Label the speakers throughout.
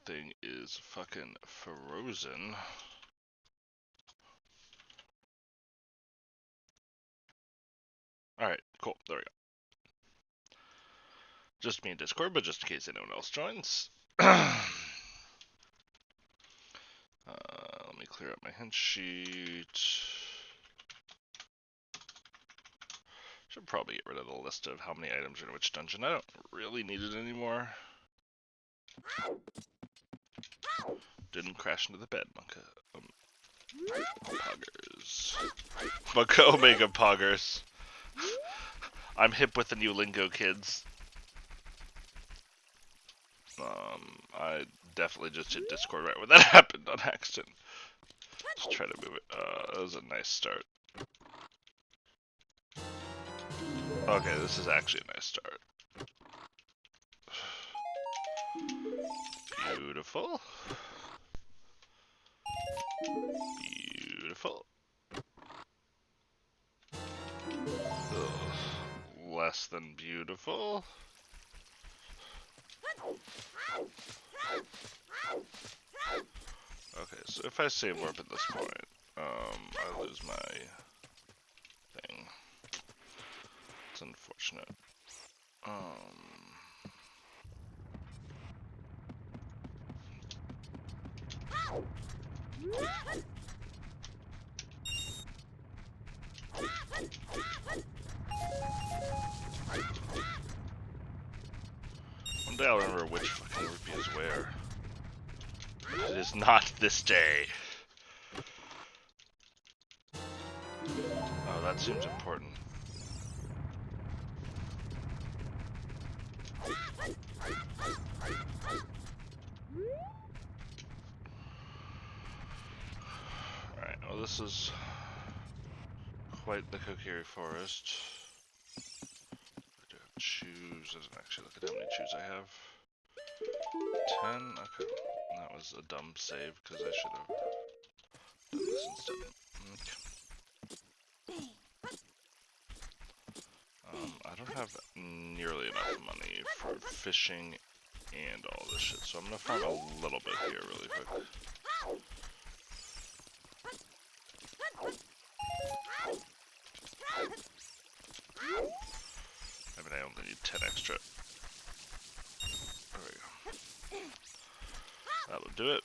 Speaker 1: thing is fucking frozen. Alright, cool. There we go. Just me in Discord, but just in case anyone else joins. Let me clear up my hint sheet. Should probably get rid of the list of how many items are in which dungeon. I don't really need it anymore. Didn't crash into the bed, Monka. Poggers. Monka Omega Poggers. I'm hip with the new lingo, kids. I definitely just hit Discord right when that happened on accident. Just try to move it. That was a nice start. Okay, this is actually a nice start. Beautiful. Beautiful. Ugh. Less than beautiful. Okay, so if I save warp at this point, I lose my thing. It's unfortunate. One day I'll remember which fucking rupee is where. But it is not this day. Oh, that seems important. Alright, well this is quite the Kokiri forest. I do have shoes. Doesn't actually look at how many shoes I have. 10? Okay. That was a dumb save because I should have done this instead. Okay. I don't have nearly enough money for fishing and all this shit, so I'm gonna farm a little bit here really quick. I mean, I only need 10 extra. There we go. That'll do it.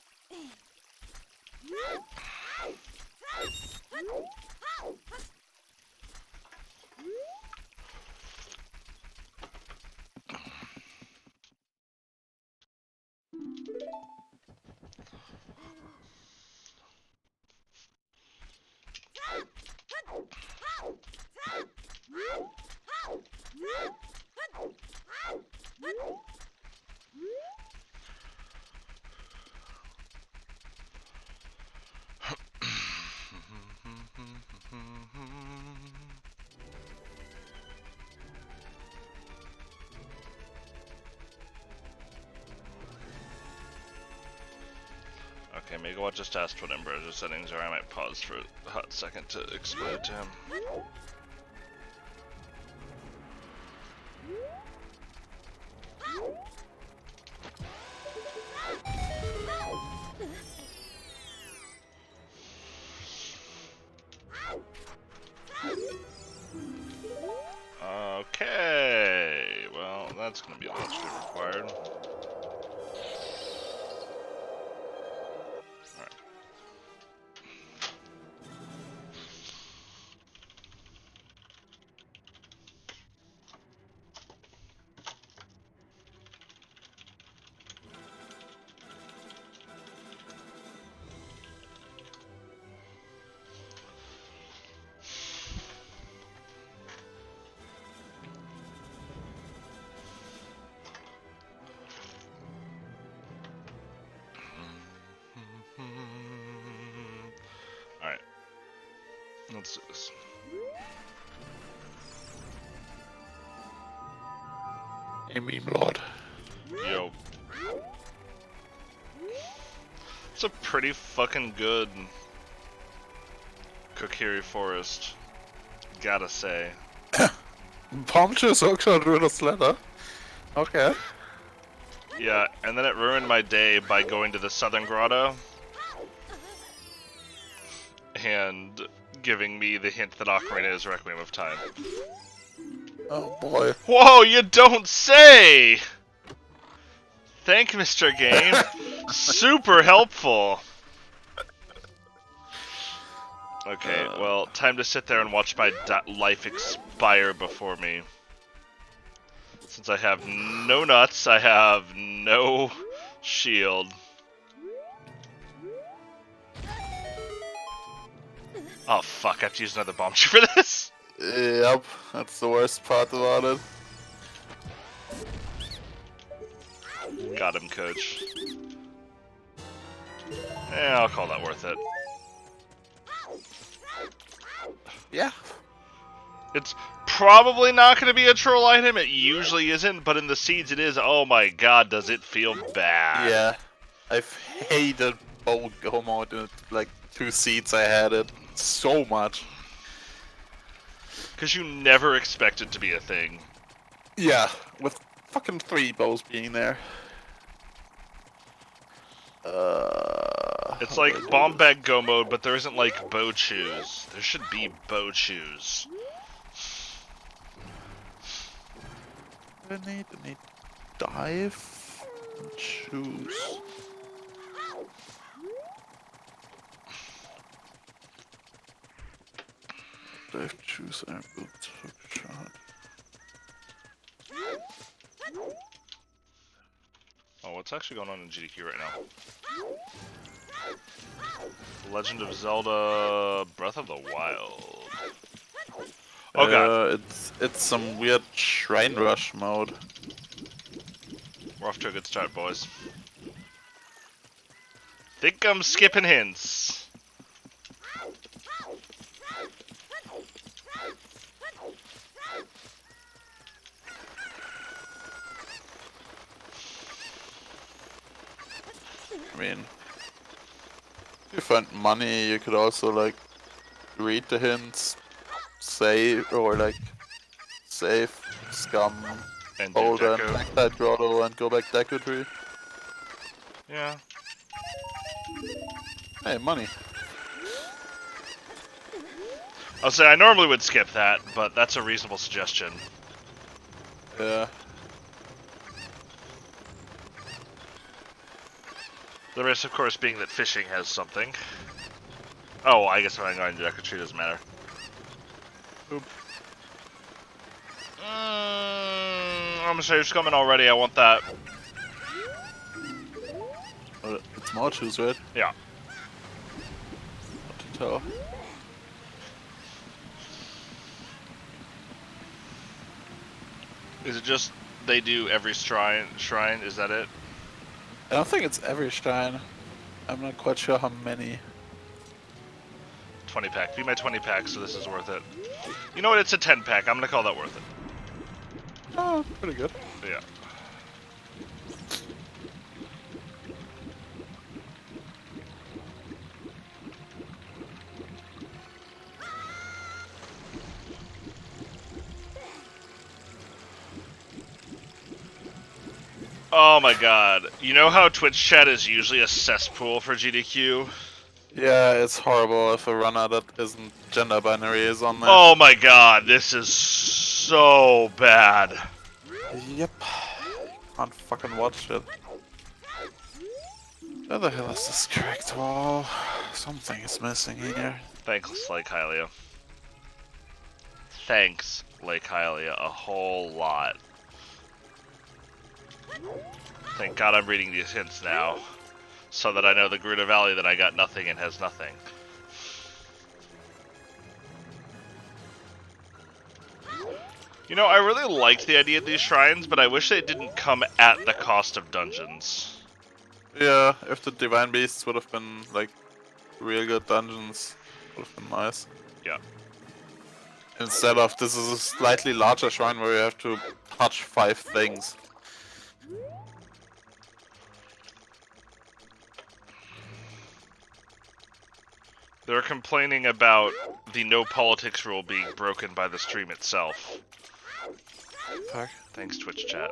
Speaker 1: Okay, Megawatt just asked what Embracer settings are. I might pause for a hot second to explain it to him. Okay, well, that's gonna be a lot required. Alright. Let's do this.
Speaker 2: Hey, meme lord.
Speaker 1: Yo. It's a pretty fucking good Kokiri forest. Gotta say.
Speaker 2: Palmtjes också, röda slädar. Okej.
Speaker 1: Yeah, and then it ruined my day by going to the Southern Grotto and giving me the hint that Ocarina is Requiem of Time.
Speaker 2: Oh boy.
Speaker 1: Whoa, you don't say! Thank you, Mr. Game. Super helpful. Okay, well, time to sit there and watch my life expire before me. Since I have no nuts, I have no shield. Oh fuck, I have to use another bomb for this?
Speaker 2: Yep, that's the worst part about it.
Speaker 1: Got him, coach. I'll call that worth it.
Speaker 2: Yeah.
Speaker 1: It's probably not going to be a troll item, it usually isn't, but in the seeds it is. Oh my god, does it feel bad.
Speaker 2: Yeah. I've hated both go mode in like 2 seeds I had it so much.
Speaker 1: Because you never expect it to be a thing.
Speaker 2: Yeah, with fucking 3 bows being there.
Speaker 1: It's like bomb bag go mode, but there isn't like bow choose. There should be bow choose.
Speaker 2: I need dive and choose. Dive, choose, and build shot.
Speaker 1: Oh, what's actually going on in GDQ right now? Legend of Zelda Breath of the Wild. Oh god.
Speaker 2: It's some weird shrine rush mode.
Speaker 1: We're off to a good start, boys. Think I'm skipping hints.
Speaker 2: I mean, if you find money, you could also like read the hints, save, or like save, scum,
Speaker 1: And do
Speaker 2: hold and
Speaker 1: Deku.
Speaker 2: back that grotto and go back Deku tree.
Speaker 1: Yeah.
Speaker 2: Hey, money.
Speaker 1: I'll say I normally would skip that, but that's a reasonable suggestion.
Speaker 2: Yeah.
Speaker 1: The risk, of course, being that fishing has something. Oh, I guess if I'm going to Deku tree, doesn't matter.
Speaker 2: Oop.
Speaker 1: I'm sure it's coming already. I want that.
Speaker 2: It's more choose, right?
Speaker 1: Yeah.
Speaker 2: What to tell?
Speaker 1: Is it just they do every shrine? Is that it?
Speaker 2: I don't think it's every shrine. I'm not quite sure how many.
Speaker 1: 20 pack. Be my 20 pack, so this is worth it. You know what? It's a 10 pack. I'm gonna call that worth it.
Speaker 2: Oh, pretty good.
Speaker 1: Yeah. Oh my god. You know how Twitch chat is usually a cesspool for GDQ?
Speaker 2: Yeah, it's horrible if a runner that isn't gender binary is on there.
Speaker 1: Oh my god, this is so bad.
Speaker 2: Yep. Can't fucking watch it. Where the hell is this correct wall? Something is missing here.
Speaker 1: Thanks, Lake Hylia. Thanks, Lake Hylia, a whole lot. Thank god I'm reading these hints now, so that I know the Gruta Valley that I got nothing and has nothing. You know, I really liked the idea of these shrines, but I wish they didn't come at the cost of dungeons.
Speaker 2: Yeah, if the Divine Beasts would have been like real good dungeons, would have been nice.
Speaker 1: Yeah.
Speaker 2: Instead of this is a slightly larger shrine where you have to touch 5 things.
Speaker 1: They're complaining about the no politics rule being broken by the stream itself.
Speaker 2: Fuck.
Speaker 1: Thanks, Twitch chat.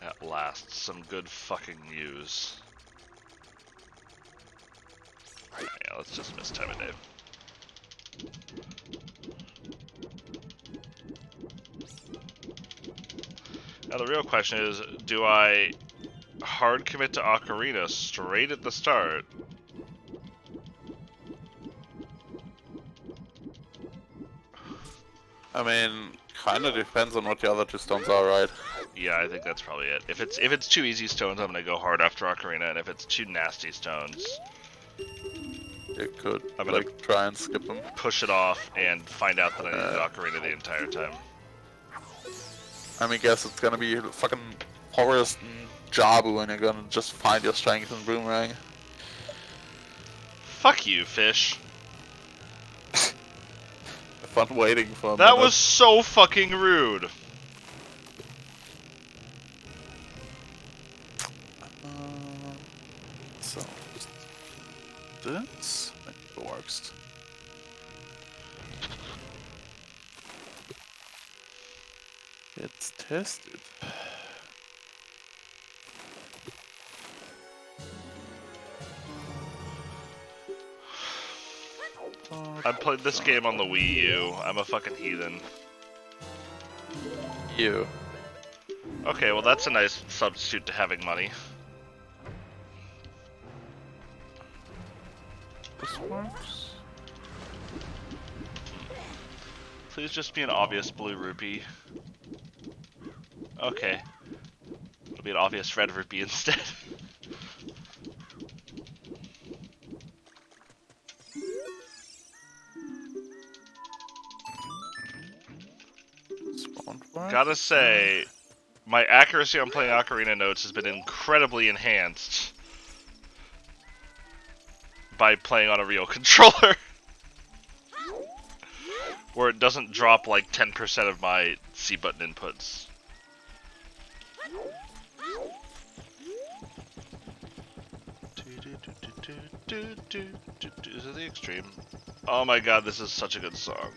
Speaker 1: At last, some good fucking news. Yeah, let's just miss time of day. Now the real question is, do I hard commit to Ocarina straight at the start?
Speaker 2: I mean, kinda depends on what the other two stones are, right?
Speaker 1: Yeah, I think that's probably it. If it's two easy stones, I'm gonna go hard after Ocarina, and if it's two nasty stones,
Speaker 2: You could,
Speaker 1: I'm gonna
Speaker 2: like, try and skip them.
Speaker 1: push it off and find out that I needed Ocarina the entire time.
Speaker 2: I mean, guess it's gonna be fucking Forest and Jabu, and you're gonna just find your strength in Boomerang.
Speaker 1: Fuck you, fish.
Speaker 2: Fun waiting for a
Speaker 1: That
Speaker 2: minute.
Speaker 1: was so fucking rude.
Speaker 2: So, this works. It's tested.
Speaker 1: I played this game on the Wii U. I'm a fucking heathen.
Speaker 2: You.
Speaker 1: Okay, well that's a nice substitute to having money.
Speaker 2: This works.
Speaker 1: Please just be an obvious blue rupee. Okay. It'll be an obvious red rupee instead.
Speaker 2: This won't work.
Speaker 1: Gotta say, my accuracy on playing Ocarina notes has been incredibly enhanced by playing on a real controller. Where it doesn't drop like 10% of my C button inputs. Is it the extreme? Oh my god, this is such a good song.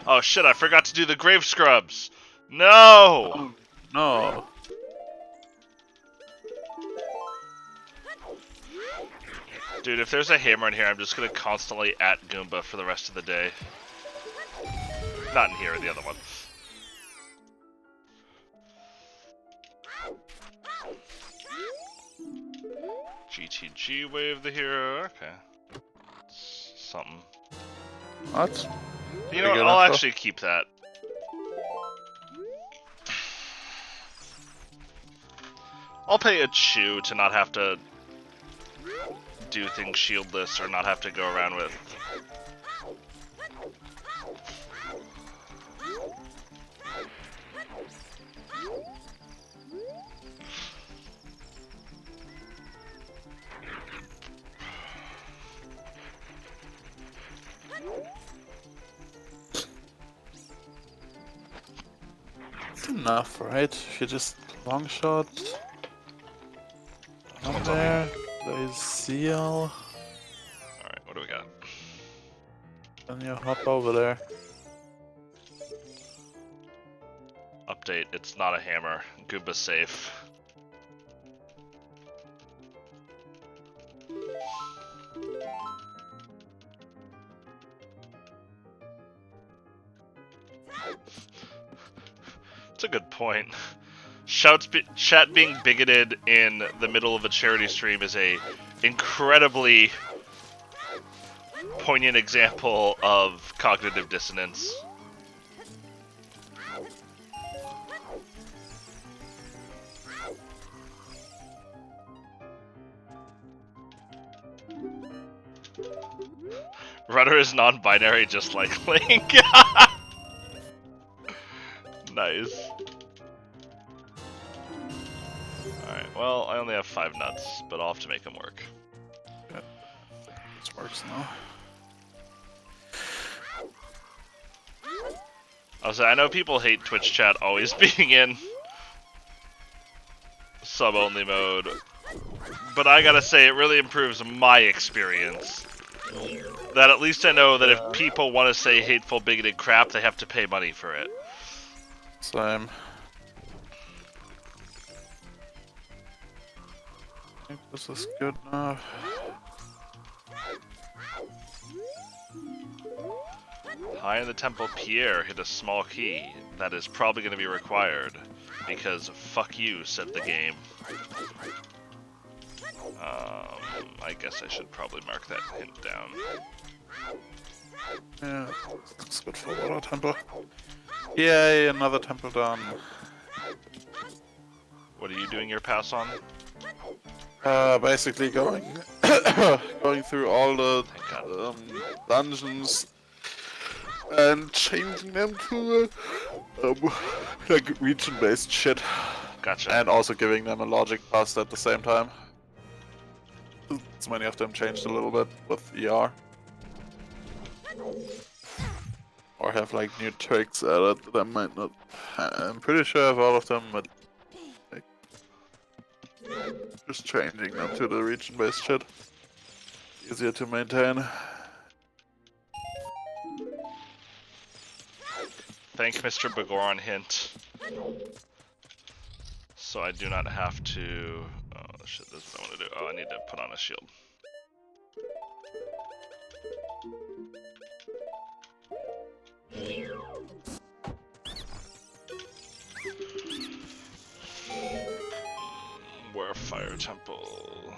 Speaker 1: Oh shit, I forgot to do the grave scrubs. No!
Speaker 2: Oh, no.
Speaker 1: Dude, if there's a hammer in here, I'm just gonna constantly at Goomba for the rest of the day. Not in here, the other one. GTG wave the hero, okay. Something.
Speaker 2: What?
Speaker 1: You know what, I'll actually keep that. I'll pay a chew to not have to do things shieldless or not have to go around with.
Speaker 2: It's enough, right? If you just long shot. Up there. There's Seal.
Speaker 1: Alright, what do we got?
Speaker 2: Then you hop over there.
Speaker 1: Update, it's not a hammer. Goomba's safe. That's a good point. Chat being bigoted in the middle of a charity stream is a incredibly poignant example of cognitive dissonance. Rudder is non-binary, just like Link. Nice. Alright, well, I only have 5 nuts, but I'll have to make them work.
Speaker 2: Yeah. This works now.
Speaker 1: I know people hate Twitch chat always being in sub-only mode, but I gotta say, it really improves my experience. That at least I know that if people want to say hateful, bigoted crap, they have to pay money for it.
Speaker 2: Same. I think this is good enough.
Speaker 1: High in the temple, Pierre hit a small key. That is probably going to be required. Because fuck you, said the game. I guess I should probably mark that hint down.
Speaker 2: Yeah, looks good for water temple. Yay, another temple done.
Speaker 1: What are you doing your pass on?
Speaker 2: Basically going going through all the dungeons and changing them to like region-based shit.
Speaker 1: Gotcha.
Speaker 2: And also giving them a logic bust at the same time. So many of them changed a little bit with ER. Or have like new tricks added that might not. I'm pretty sure I have all of them, but like, just changing them to the region-based shit. Easier to maintain.
Speaker 1: Thank Mr. Bagoran hint. So I do not have to... Oh shit, this is what I want to do. Oh, I need to put on a shield. Where fire temple?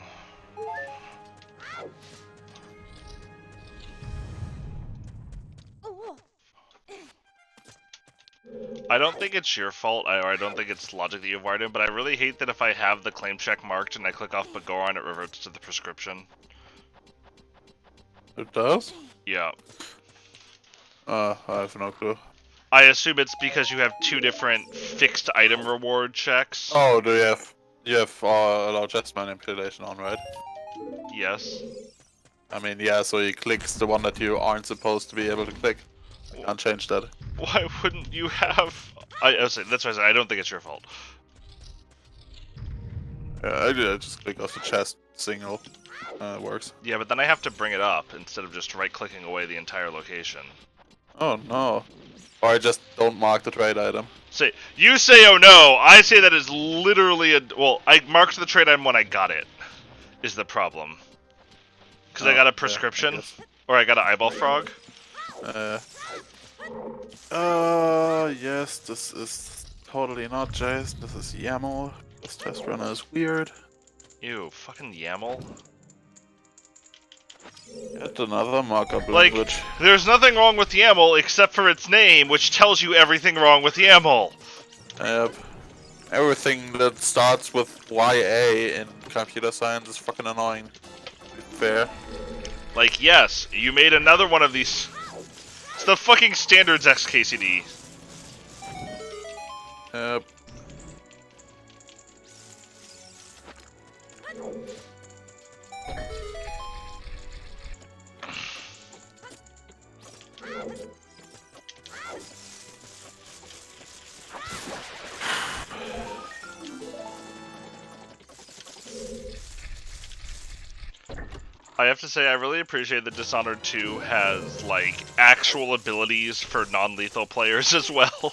Speaker 1: I don't think it's your fault, or I don't think it's logic that you've wired in, but I really hate that if I have the claim check marked and I click off Bagoran, it reverts to the prescription.
Speaker 2: It does?
Speaker 1: Yeah.
Speaker 2: I have no clue.
Speaker 1: I assume it's because you have two different fixed item reward checks.
Speaker 2: Oh, do you have allow chest manipulation on, right?
Speaker 1: Yes.
Speaker 2: I mean, yeah, so he clicks the one that you aren't supposed to be able to click. I can't change that.
Speaker 1: Why wouldn't you have... that's why I said I don't think it's your fault.
Speaker 2: Yeah, I just click off the chest single. It works.
Speaker 1: Yeah, but then I have to bring it up instead of just right-clicking away the entire location.
Speaker 2: Oh no. Or I just don't mark the trade item.
Speaker 1: Say, you say oh no, I say that is literally a... Well, I marked the trade item when I got it, is the problem. Because I got a prescription, or I got an eyeball frog.
Speaker 2: Yes, this is totally not Jace, this is YAML. This test runner is weird.
Speaker 1: Ew, fucking YAML.
Speaker 2: Yet another markup
Speaker 1: Like,
Speaker 2: language.
Speaker 1: there's nothing wrong with YAML except for its name, which tells you everything wrong with YAML.
Speaker 2: Yep. Everything that starts with YA in computer science is fucking annoying. To be fair.
Speaker 1: Like, yes, you made another one of these. It's the fucking standards XKCD.
Speaker 2: Yep.
Speaker 1: I have to say, I really appreciate that Dishonored 2 has, like, actual abilities for non-lethal players as well.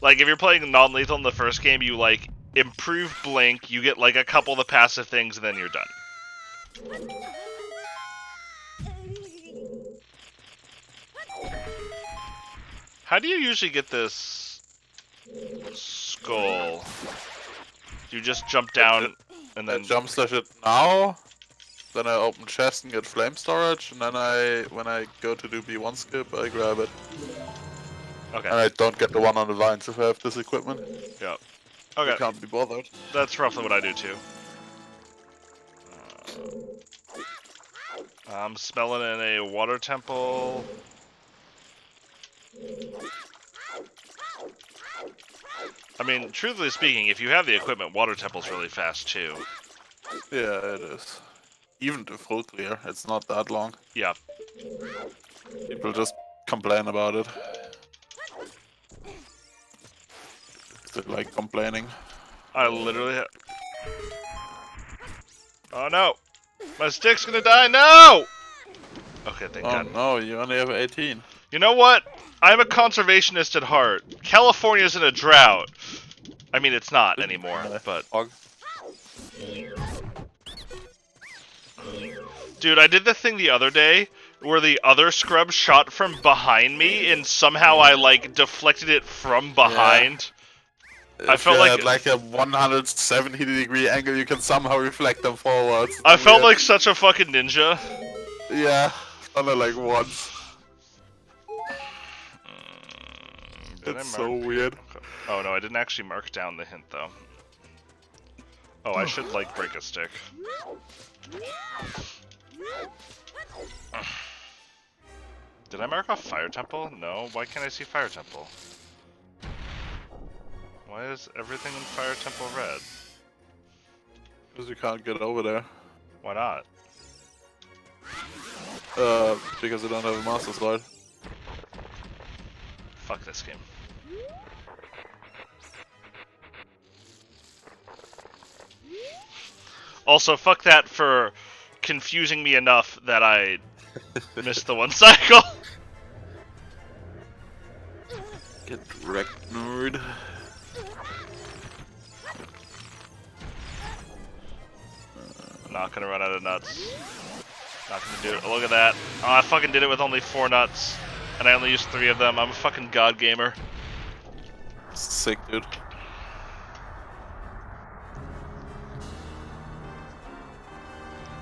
Speaker 1: Like, if you're playing non-lethal in the first game, you, like, improve Blink, you get, like, a couple of the passive things, and then you're done. How do you usually get this skull? Do you just jump down and then...
Speaker 2: I jump slash it now, then I open chest and get flame storage, and then when I go to do B1 skip, I grab it.
Speaker 1: Okay.
Speaker 2: And I don't get the one on the vines if I have this equipment.
Speaker 1: Yep. Okay.
Speaker 2: I can't be bothered.
Speaker 1: That's roughly what I do too. I'm smelling in a water temple. I mean, truthfully speaking, if you have the equipment, water temple's really fast too.
Speaker 2: Yeah, it is. Even to full clear, it's not that long.
Speaker 1: Yeah.
Speaker 2: People just complain about it. They like complaining.
Speaker 1: I literally... Oh no! My stick's gonna die. No! Okay, thank
Speaker 2: Oh
Speaker 1: God.
Speaker 2: no, you only have 18.
Speaker 1: You know what? I'm a conservationist at heart. California's in a drought. I mean, it's not anymore, but...
Speaker 2: Fog.
Speaker 1: Dude, I did the thing the other day where the other scrub shot from behind me and somehow I, like, deflected it from behind.
Speaker 2: Yeah.
Speaker 1: I
Speaker 2: If
Speaker 1: felt
Speaker 2: you
Speaker 1: like...
Speaker 2: had like a 170-degree angle, you can somehow reflect them forwards. It's
Speaker 1: I felt
Speaker 2: weird.
Speaker 1: like such a fucking ninja.
Speaker 2: Yeah, done it like once.
Speaker 1: Did I
Speaker 2: It's
Speaker 1: mark?
Speaker 2: so weird.
Speaker 1: Okay. Oh no, I didn't actually mark down the hint though. Oh, I should like break a stick. Did I mark off Fire Temple? No. Why can't I see Fire Temple? Why is everything in Fire Temple red?
Speaker 2: Because you can't get over there.
Speaker 1: Why not?
Speaker 2: Because you don't have a master slide.
Speaker 1: Fuck this game. Also, fuck that for confusing me enough that I missed the one cycle.
Speaker 2: Get wrecked, nerd.
Speaker 1: Not gonna run out of nuts. Not gonna do it. Look at that. Oh, I fucking did it with only 4 nuts. And I only used 3 of them. I'm a fucking god gamer.
Speaker 2: Sick, dude.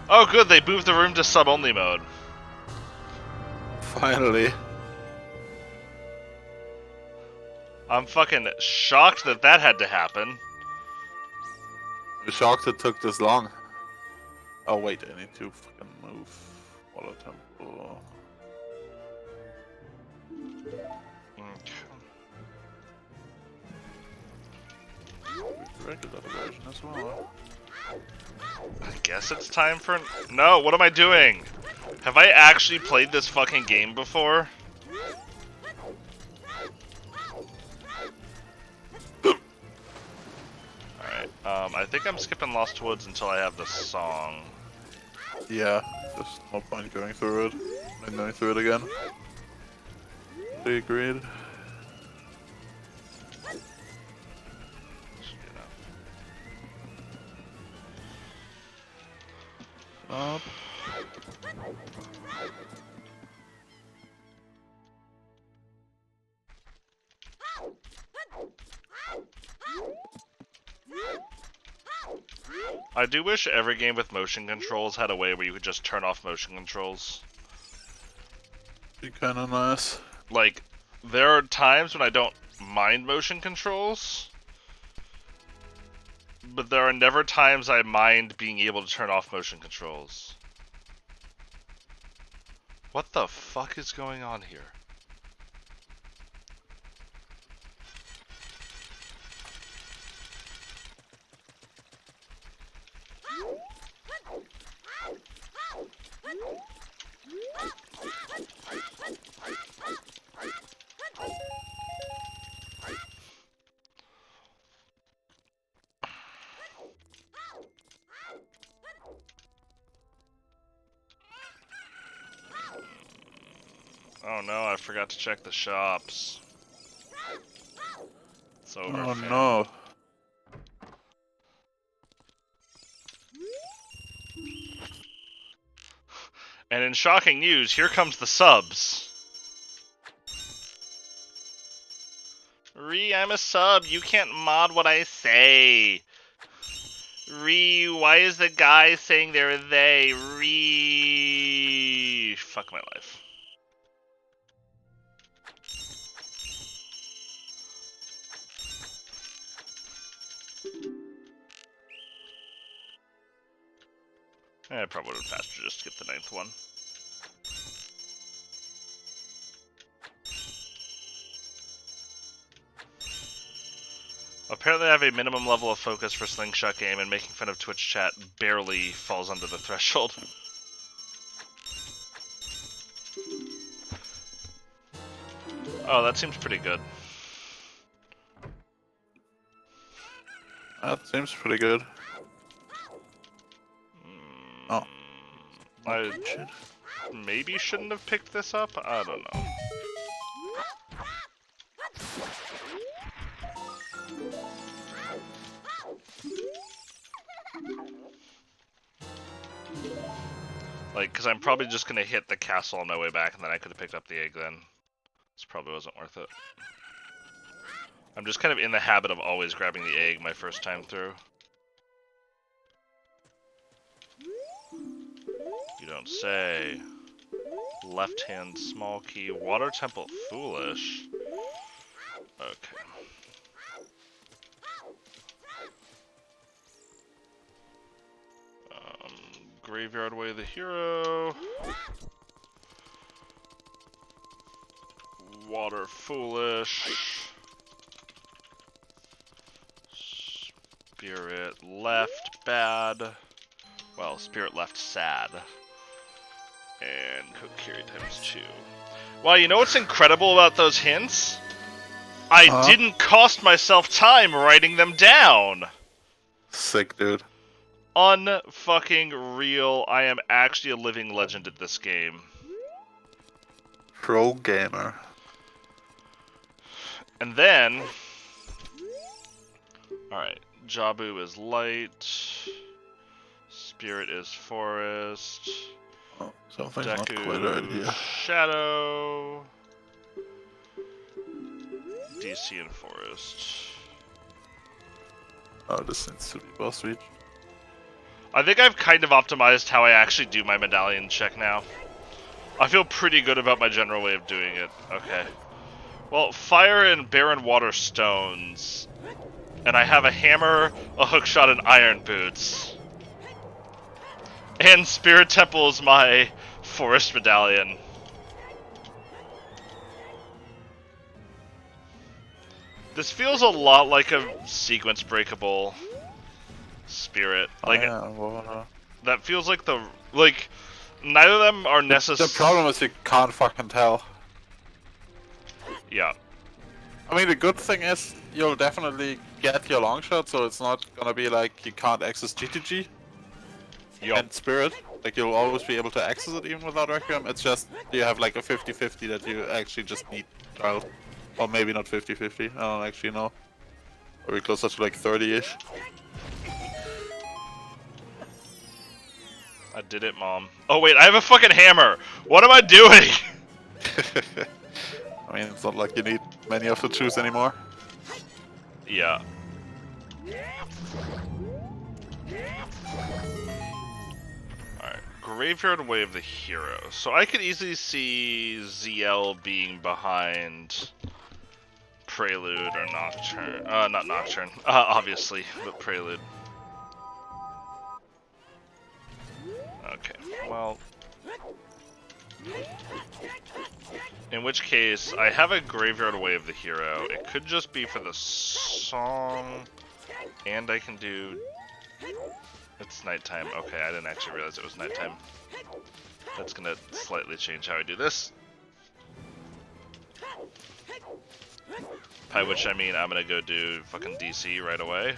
Speaker 1: Oh good, they moved the room to sub-only mode.
Speaker 2: Finally.
Speaker 1: I'm fucking shocked that that had to happen.
Speaker 2: I'm shocked it took this long. Oh wait, I need to fucking move. Water temple. Regular version as well.
Speaker 1: I guess it's time for... No, what am I doing? Have I actually played this fucking game before? Alright, I think I'm skipping Lost Woods until I have the song.
Speaker 2: Yeah, there's no point going through it. And going through it again. They agreed.
Speaker 1: Should be enough.
Speaker 2: Up.
Speaker 1: I do wish every game with motion controls had a way where you could just turn off motion controls.
Speaker 2: Be kinda nice.
Speaker 1: Like, there are times when I don't mind motion controls, but there are never times I mind being able to turn off motion controls. What the fuck is going on here? Oh no, I forgot to check the shops. It's over,
Speaker 2: Oh
Speaker 1: fam.
Speaker 2: no.
Speaker 1: And in shocking news, here comes the subs. I'm a sub. You can't mod what I say. Why is the guy saying they're they? Fuck my life. I probably would have faster just skip the 9th one. Apparently I have a minimum level of focus for slingshot game, and making fun of Twitch chat barely falls under the threshold. Oh, that seems pretty good.
Speaker 2: That seems pretty good. Oh.
Speaker 1: I
Speaker 2: Shit.
Speaker 1: maybe shouldn't have picked this up? I don't know. Like, because I'm probably just going to hit the castle on my way back, and then I could have picked up the egg then. This probably wasn't worth it. I'm just kind of in the habit of always grabbing the egg my first time through. You don't say. Left hand small key. Water temple foolish. Okay. Graveyard way the hero. Water foolish. Spirit left bad. Well, spirit left sad. And Kokiri ×2. Well, you know what's incredible about those hints? I didn't cost myself time writing them down.
Speaker 2: Sick, dude.
Speaker 1: Unfucking real. I am actually a living legend at this game.
Speaker 2: Pro gamer.
Speaker 1: And then... Alright. Jabu is light. Spirit is forest.
Speaker 2: Oh, something's
Speaker 1: Deku,
Speaker 2: not quite right here.
Speaker 1: Shadow. DC and forest.
Speaker 2: Oh, this seems to be boss reach.
Speaker 1: I think I've kind of optimized how I actually do my medallion check now. I feel pretty good about my general way of doing it. Okay. Well, fire and barren water stones. And I have a hammer, a hookshot, and iron boots. And Spirit Temple is my forest medallion. This feels a lot like a sequence breakable spirit. Like that feels like neither of them are necessary.
Speaker 2: The problem is you can't fucking tell.
Speaker 1: Yeah.
Speaker 2: I mean, the good thing is you'll definitely get your long shot, so it's not gonna be like you can't access GTG and Spirit. Like, you'll always be able to access it even without Requiem. It's just you have like a 50-50 that you actually just need Child. Or maybe not 50-50, I don't actually know. Or we closer to like 30-ish.
Speaker 1: I did it, Mom. Oh wait, I have a fucking hammer! What am I doing?
Speaker 2: I mean, it's not like you need many of the twos anymore.
Speaker 1: Yeah. Alright, Graveyard Way of the Hero. So I could easily see ZL being behind Prelude or Nocturne. Not Nocturne, obviously, but Prelude. Okay, well... In which case, I have a Graveyard Way of the Hero. It could just be for the song, and I can do... It's nighttime. Okay, I didn't actually realize it was nighttime. That's gonna slightly change how I do this. By which I mean I'm gonna go do fucking DC right away.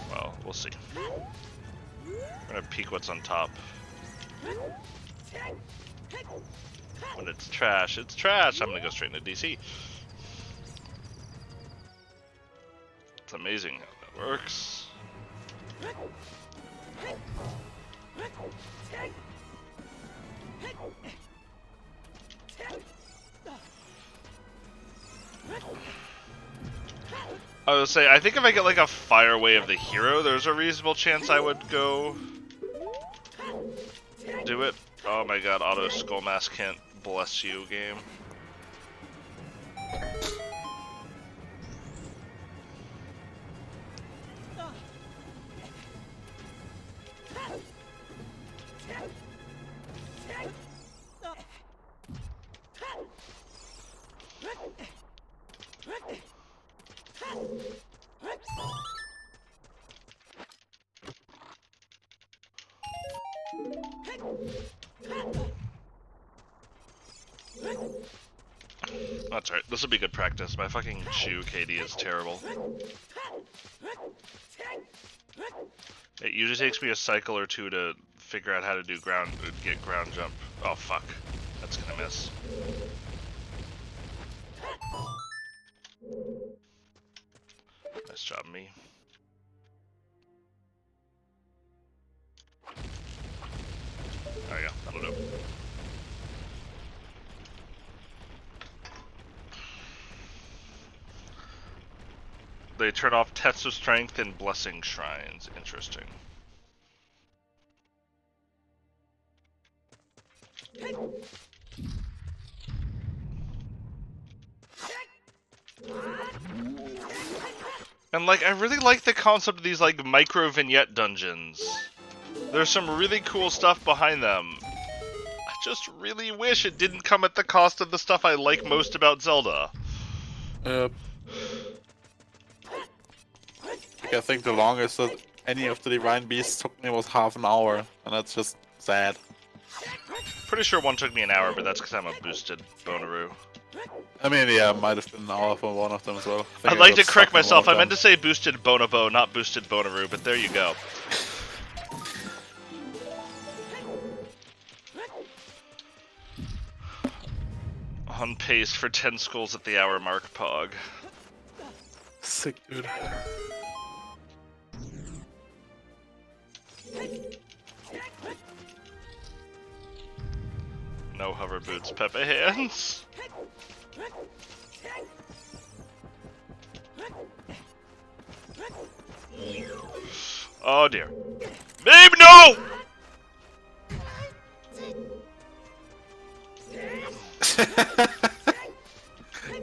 Speaker 1: Well, we'll see. We're gonna peek what's on top. When it's trash, it's trash! I'm gonna go straight into DC. It's amazing how that works. I would say, I think if I get like a Fire Way of the Hero, there's a reasonable chance I would go do it. Oh my god, Auto Skull Mask hint, bless you, game. That's alright. This will be good practice. My fucking shoe KD is terrible. It usually takes me a cycle or two to figure out how to do get ground jump. Oh fuck. That's gonna miss. Nice job, me. There you go. That'll do. They turn off tests of strength and blessing shrines. Interesting. And like, I really like the concept of these like micro vignette dungeons. There's some really cool stuff behind them. I just really wish it didn't come at the cost of the stuff I like most about Zelda.
Speaker 2: I think the longest that any of the Divine Beasts took me was half an hour, and that's just sad.
Speaker 1: Pretty sure one took me an hour, but that's because I'm a boosted Bonaroo.
Speaker 2: I mean, yeah, it might have been an hour for one of them as well.
Speaker 1: I'd like to correct myself. I meant to say boosted Bonobo, not boosted Bonaroo, but there you go. On pace for 10 skulls at the hour mark, Pog.
Speaker 2: Sick, dude.
Speaker 1: No hover boots, Pepe hands. Oh dear. Babe, no!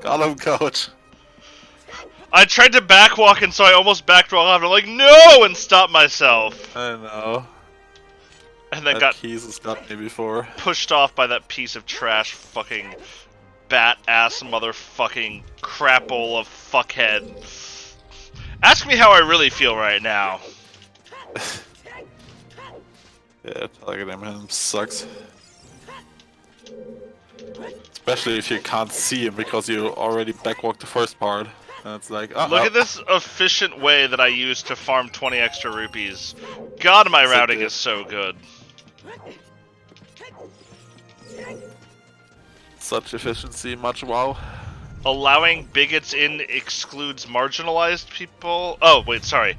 Speaker 2: Got him, coach.
Speaker 1: I tried to backwalk and so I almost backed off. I'm like, no! And stopped myself.
Speaker 2: I know.
Speaker 1: And then
Speaker 2: that
Speaker 1: got
Speaker 2: keys has got me before.
Speaker 1: Pushed off by that piece of trash fucking bat-ass motherfucking crapola fuckhead. Ask me how I really feel right now.
Speaker 2: Yeah, targeting him sucks. Especially if you can't see him because you already backwalked the first part. And it's like,
Speaker 1: Look at this efficient way that I use to farm 20 extra rupees. God, my routing is so good.
Speaker 2: Such efficiency, much wow.
Speaker 1: Allowing bigots in excludes marginalized people. Oh, wait, sorry.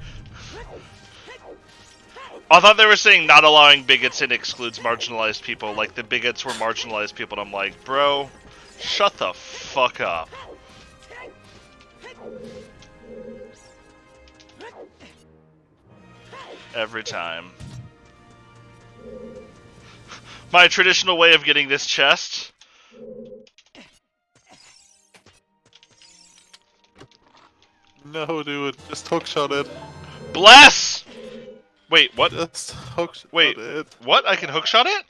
Speaker 1: I thought they were saying not allowing bigots in excludes marginalized people. Like the bigots were marginalized people. And I'm like, bro, shut the fuck up. Every time. My traditional way of getting this chest.
Speaker 2: No, dude, just hookshot it.
Speaker 1: Bless! Wait, what?
Speaker 2: Just hookshot
Speaker 1: it. What? I can hookshot it?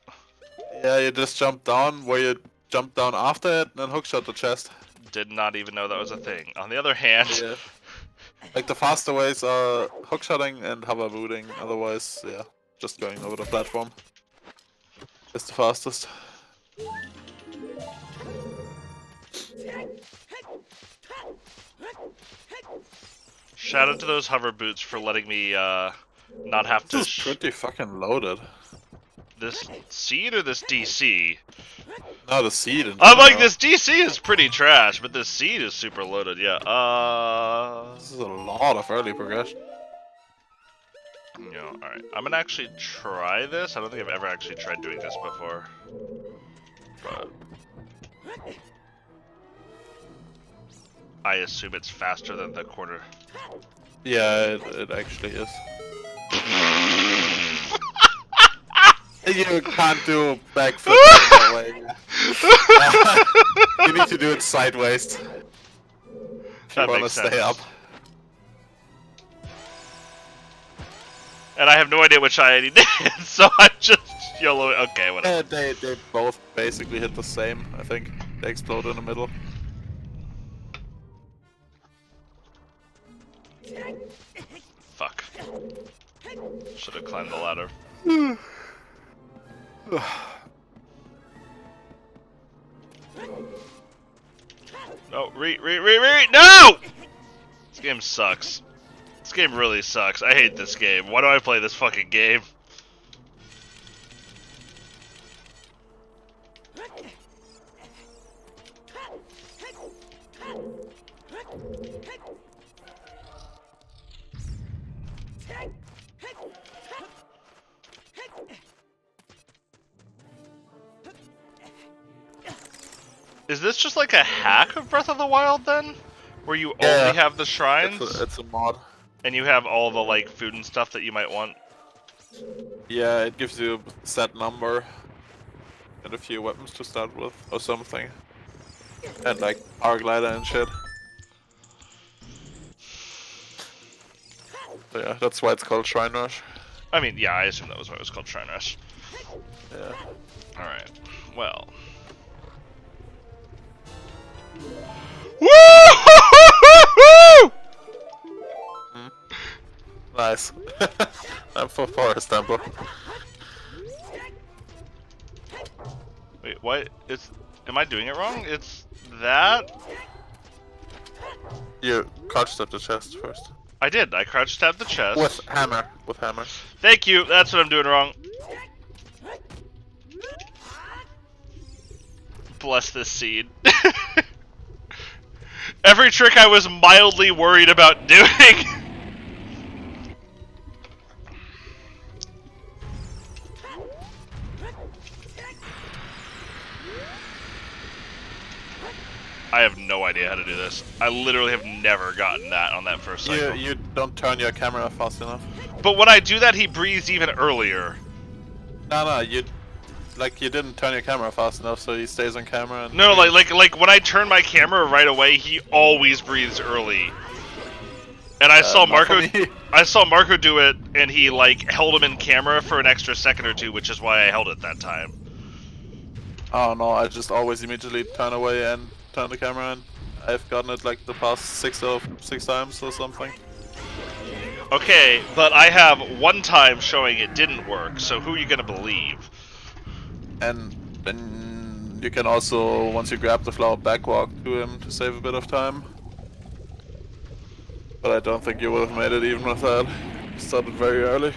Speaker 2: Yeah, you just jump down where you jump down after it and then hookshot the chest.
Speaker 1: Did not even know that was a thing. On the other hand...
Speaker 2: Yeah. Like the faster ways are hookshotting and hover booting, otherwise, yeah, just going over the platform is the fastest.
Speaker 1: Shout out to those hover boots for letting me not have to.
Speaker 2: This is pretty fucking loaded.
Speaker 1: This seed or this DC?
Speaker 2: No, the seed.
Speaker 1: I'm like, this DC is pretty trash, but this seed is super loaded. Yeah.
Speaker 2: This is a lot of early progression.
Speaker 1: Yeah. All right. I'm gonna actually try this. I don't think I've ever actually tried doing this before. But I assume it's faster than the quarter.
Speaker 2: Yeah, it actually is. You can't do a backflip that way. You need to do it sideways. If you want to stay up.
Speaker 1: And I have no idea which eye he did, so I'm just YOLO. Okay, whatever.
Speaker 2: Yeah, they both basically hit the same, I think. They explode in the middle.
Speaker 1: Fuck. Should have climbed the ladder. Oh, no! This game sucks. This game really sucks. I hate this game. Why do I play this fucking game? Is this just like a hack of Breath of the Wild then? Where you only have the shrines?
Speaker 2: It's a mod.
Speaker 1: And you have all the like food and stuff that you might want?
Speaker 2: Yeah, it gives you a set number. And a few weapons to start with, or something. And like paraglider and shit. So yeah, that's why it's called Shrine Rush.
Speaker 1: I mean, yeah, I assume that was why it was called Shrine Rush.
Speaker 2: Yeah.
Speaker 1: Alright, well. Woo!
Speaker 2: Nice. I'm for Forest Temple.
Speaker 1: Wait, what? Am I doing it wrong? It's that?
Speaker 2: You crouched at the chest first.
Speaker 1: I did. I crouched tapped the chest.
Speaker 2: With hammer. With hammer.
Speaker 1: Thank you. That's what I'm doing wrong. Bless this seed. Every trick I was mildly worried about doing. I have no idea how to do this. I literally have never gotten that on that first cycle.
Speaker 2: You don't turn your camera fast enough.
Speaker 1: But when I do that, he breathes even earlier.
Speaker 2: No, you didn't turn your camera fast enough, so he stays on camera. And
Speaker 1: no, like when I turn my camera right away, he always breathes early. And I saw Marco do it, and he like held him in camera for an extra second or two, which is why I held it that time.
Speaker 2: Oh no, I just always immediately turn away and turn the camera, and I've gotten it like the past six times or something.
Speaker 1: Okay, but I have one time showing it didn't work, so who are you gonna believe?
Speaker 2: And then you can also, once you grab the flower, backwalk to him to save a bit of time. But I don't think you would have made it even with that. You started very early.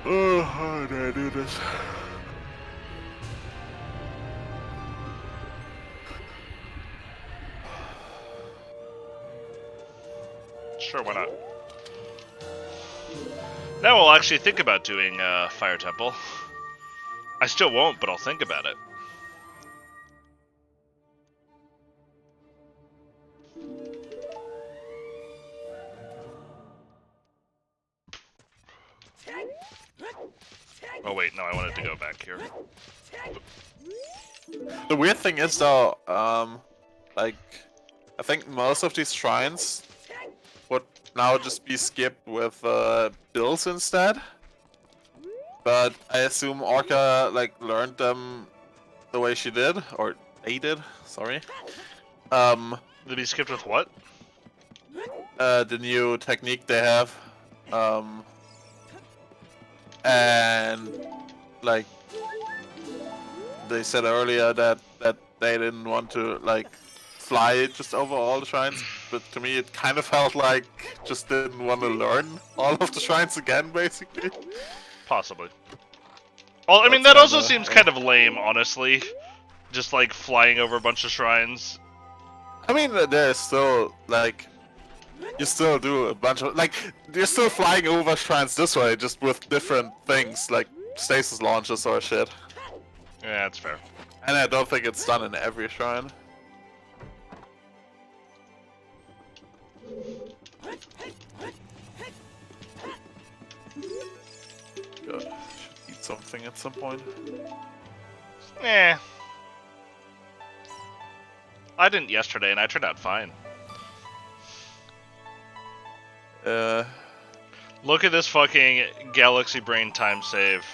Speaker 2: Oh, how did I do this?
Speaker 1: Sure, why not? Now I'll actually think about doing Fire Temple. I still won't, but I'll think about it. Oh wait, no, I wanted to go back here.
Speaker 2: The weird thing is though, like, I think most of these shrines would now just be skipped with bills instead. But I assume Orca like learned them the way she did, or they did. Sorry.
Speaker 1: Did be skipped with what?
Speaker 2: The new technique they have. And like they said earlier that they didn't want to like fly just over all the shrines, but to me it kind of felt like just didn't want to learn all of the shrines again, basically.
Speaker 1: Possibly. Well, I mean, that also seems kind of lame, honestly. Just like flying over a bunch of shrines.
Speaker 2: I mean, there's still like, you still do a bunch of like, you're still flying over shrines this way, just with different things like stasis launches or shit.
Speaker 1: Yeah, that's fair.
Speaker 2: And I don't think it's done in every shrine. God, should eat something at some point.
Speaker 1: Eh. I didn't yesterday, and I turned out fine. Look at this fucking Galaxy Brain time save.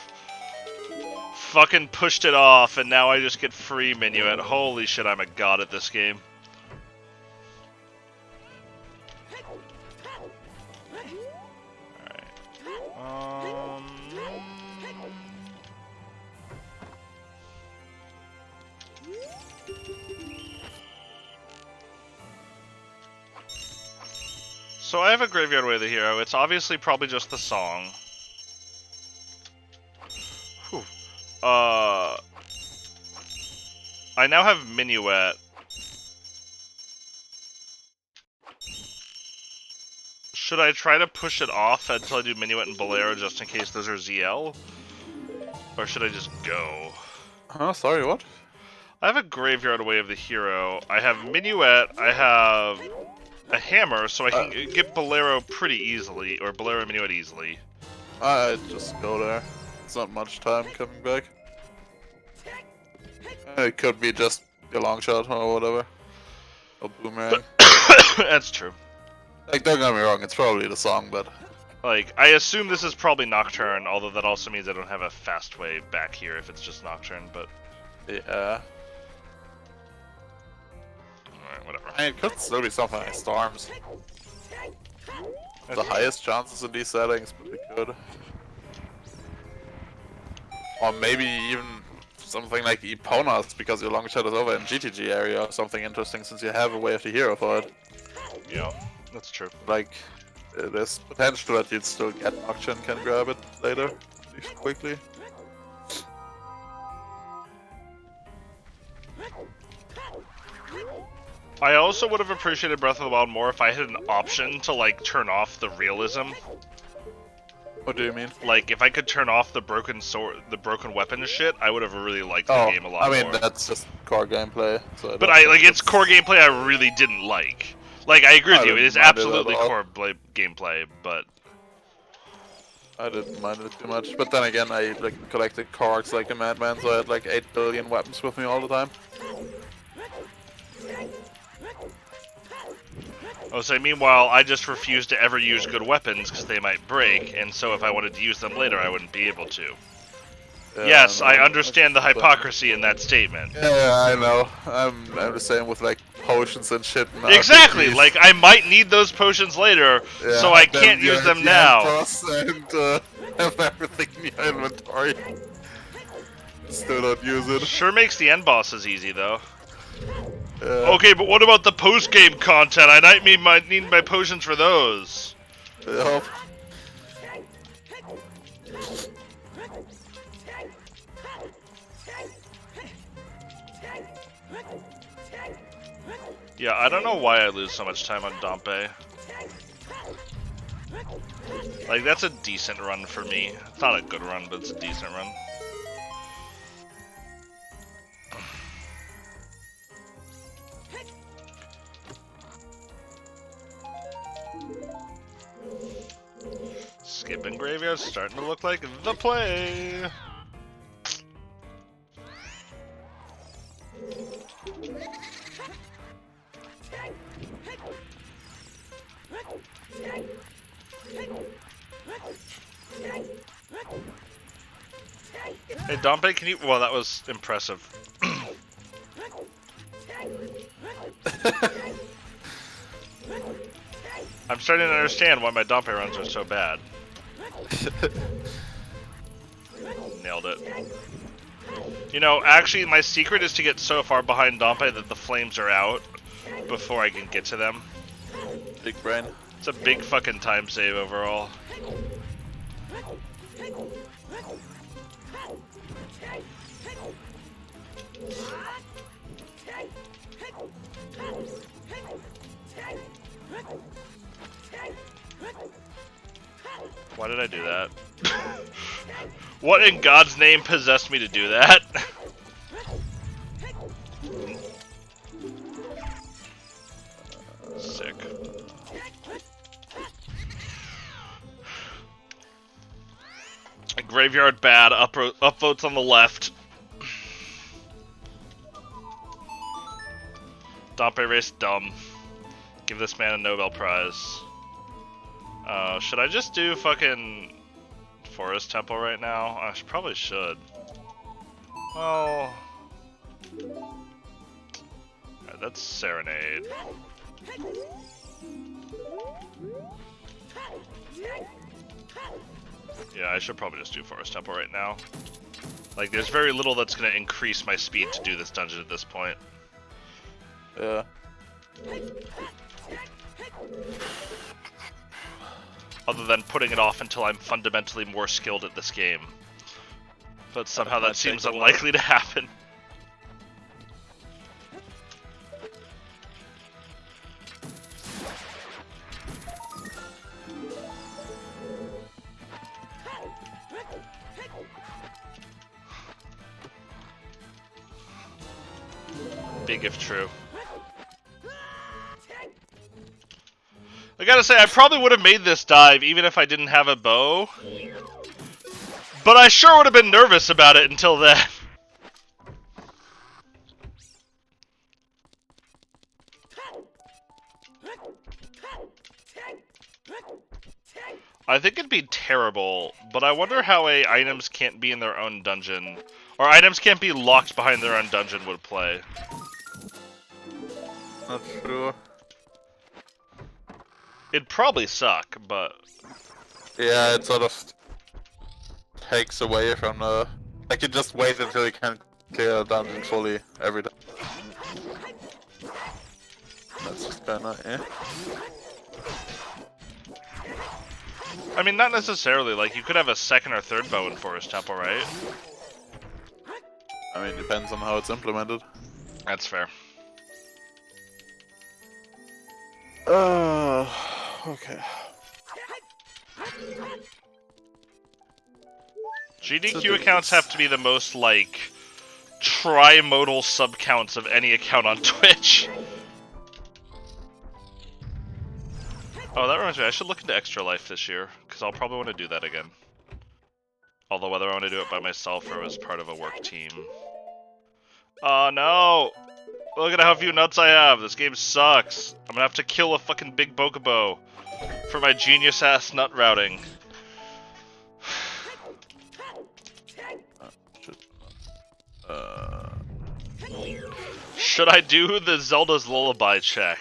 Speaker 1: Fucking pushed it off, and now I just get free minuet. Holy shit, I'm a god at this game. Alright. So I have a Graveyard Way of the Hero. It's obviously probably just the song. Whew. I now have Minuet. Should I try to push it off until I do Minuet and Bolero just in case those are ZL? Or should I just go?
Speaker 2: Huh? Sorry, what?
Speaker 1: I have a Graveyard Way of the Hero. I have Minuet. I have a hammer, so I can get Bolero pretty easily, or Bolero and Minuet easily.
Speaker 2: I'd just go there. It's not much time coming back. It could be just a long shot or whatever. Or boomerang.
Speaker 1: That's true.
Speaker 2: Like, don't get me wrong, it's probably the song, but...
Speaker 1: Like, I assume this is probably Nocturne, although that also means I don't have a fast way back here if it's just Nocturne, but...
Speaker 2: Yeah.
Speaker 1: Alright, whatever.
Speaker 2: I mean, it could still be something like Storms. The highest chances in these settings, but it could. Or maybe even something like Eponas, because your long shot is over in GTG area, or something interesting, since you have a Way of the Hero for it.
Speaker 1: Yeah, that's true.
Speaker 2: Like, there's potential that you'd still get Nocturne can grab it later, quickly.
Speaker 1: I also would have appreciated Breath of the Wild more if I had an option to, like, turn off the realism.
Speaker 2: What do you mean?
Speaker 1: Like, if I could turn off the broken sword, the broken weapon shit, I would have really liked the game a lot more.
Speaker 2: I mean, that's just core gameplay. So
Speaker 1: but it's core gameplay I really didn't like. Like, I agree with you, it is absolutely core gameplay, but...
Speaker 2: I didn't mind it too much, but then again, I collected cards like a madman, so I had like 8 billion weapons with me all the time.
Speaker 1: Oh, so meanwhile, I just refuse to ever use good weapons because they might break, and so if I wanted to use them later, I wouldn't be able to. Yeah, yes, I understand the hypocrisy in that statement.
Speaker 2: Yeah, I know. I'm the same with like potions and shit.
Speaker 1: Exactly. RPGs. Like I might need those potions later, so I can't use them now.
Speaker 2: And have everything in your inventory. Still don't use it.
Speaker 1: Sure makes the end bosses easy though. Okay, but what about the post-game content? I might need my potions for those.
Speaker 2: Yep.
Speaker 1: Yeah, I don't know why I lose so much time on Dompe. Like, that's a decent run for me. It's not a good run, but it's a decent run. Skipping Graveyard's starting to look like the play! Hey, Dompe, can you... Well, that was impressive. I'm starting to understand why my Dompe runs are so bad. Nailed it. You know, actually, my secret is to get so far behind Dompe that the flames are out before I can get to them.
Speaker 2: Big brain.
Speaker 1: It's a big fucking time save overall. Why did I do that? What in God's name possessed me to do that? Sick. Graveyard bad, upvotes on the left. Dompe race dumb. Give this man a Nobel Prize. Should I just do fucking Forest Temple right now? I probably should. Well... Alright, that's Serenade. Yeah, I should probably just do Forest Temple right now. Like, there's very little that's gonna increase my speed to do this dungeon at this point.
Speaker 2: Yeah.
Speaker 1: other than putting it off until I'm fundamentally more skilled at this game. But somehow that seems unlikely to happen. Big if true. I gotta say, I probably would have made this dive even if I didn't have a bow. But I sure would have been nervous about it until then. I think it'd be terrible, but I wonder how items can't be in their own dungeon, or items can't be locked behind their own dungeon would play.
Speaker 2: Not sure.
Speaker 1: It'd probably suck, but...
Speaker 2: Yeah, it sort of takes away from the... Like, you just wait until you can clear a dungeon fully every time. That's just kinda, eh.
Speaker 1: I mean, not necessarily. Like, you could have a second or third bow in Forest Temple, right?
Speaker 2: I mean, depends on how it's implemented.
Speaker 1: That's fair.
Speaker 2: Okay.
Speaker 1: GDQ accounts have to be the most, like, tri-modal sub-counts of any account on Twitch. Oh, that reminds me, I should look into Extra Life this year, because I'll probably want to do that again. Although whether I want to do it by myself or as part of a work team. Oh no! Look at how few nuts I have, this game sucks. I'm gonna have to kill a fucking big Bokobo for my genius-ass nut routing. Should I do the Zelda's Lullaby check?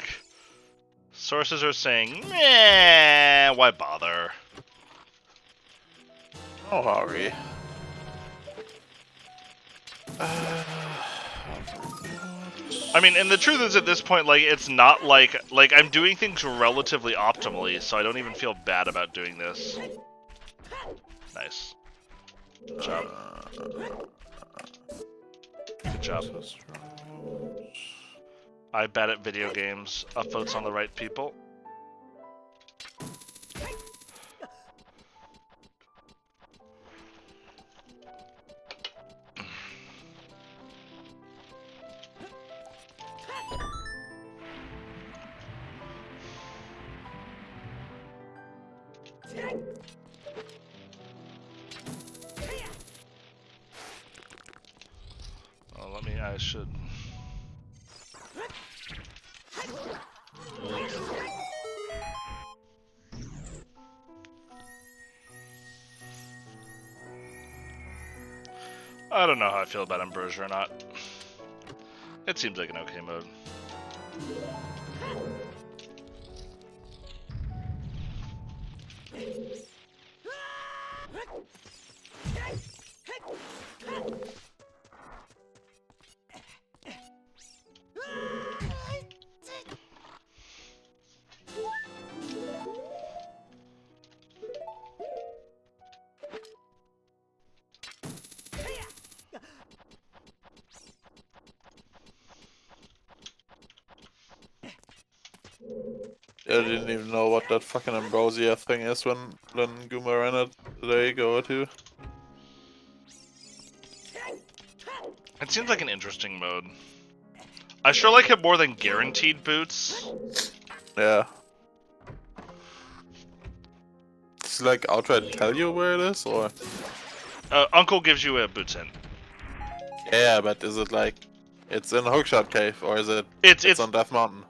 Speaker 1: Sources are saying, meh, why bother?
Speaker 2: Oh, hurry.
Speaker 1: I mean, and the truth is at this point, like, it's not like I'm doing things relatively optimally, so I don't even feel bad about doing this. Nice. Good job. Good job. I bet at video games. Upvotes on the right people. Oh, I should. I don't know how I feel about Ambrosia or not. It seems like an okay mode.
Speaker 2: I didn't even know what that fucking Ambrosia thing is when Guma ran it today ago or two.
Speaker 1: It seems like an interesting mode. I sure like it more than guaranteed boots.
Speaker 2: Yeah. Does it like outright tell you where it is, or?
Speaker 1: Uncle gives you a boots hint.
Speaker 2: Yeah, but is it like it's in Hookshot Cave, or is it? It's on Death Mountain.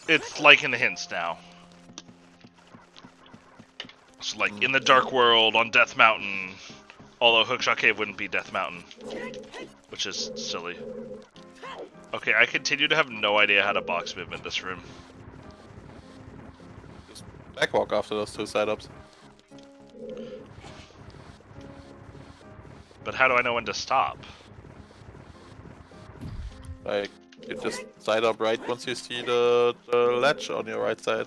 Speaker 1: It's like in the hints now. It's like in the Dark World on Death Mountain. Although Hookshot Cave wouldn't be Death Mountain, which is silly. Okay, I continue to have no idea how to box movement this room.
Speaker 2: Just backwalk after those two side-ups.
Speaker 1: But how do I know when to stop?
Speaker 2: Like, you just side up right once you see the ledge on your right side.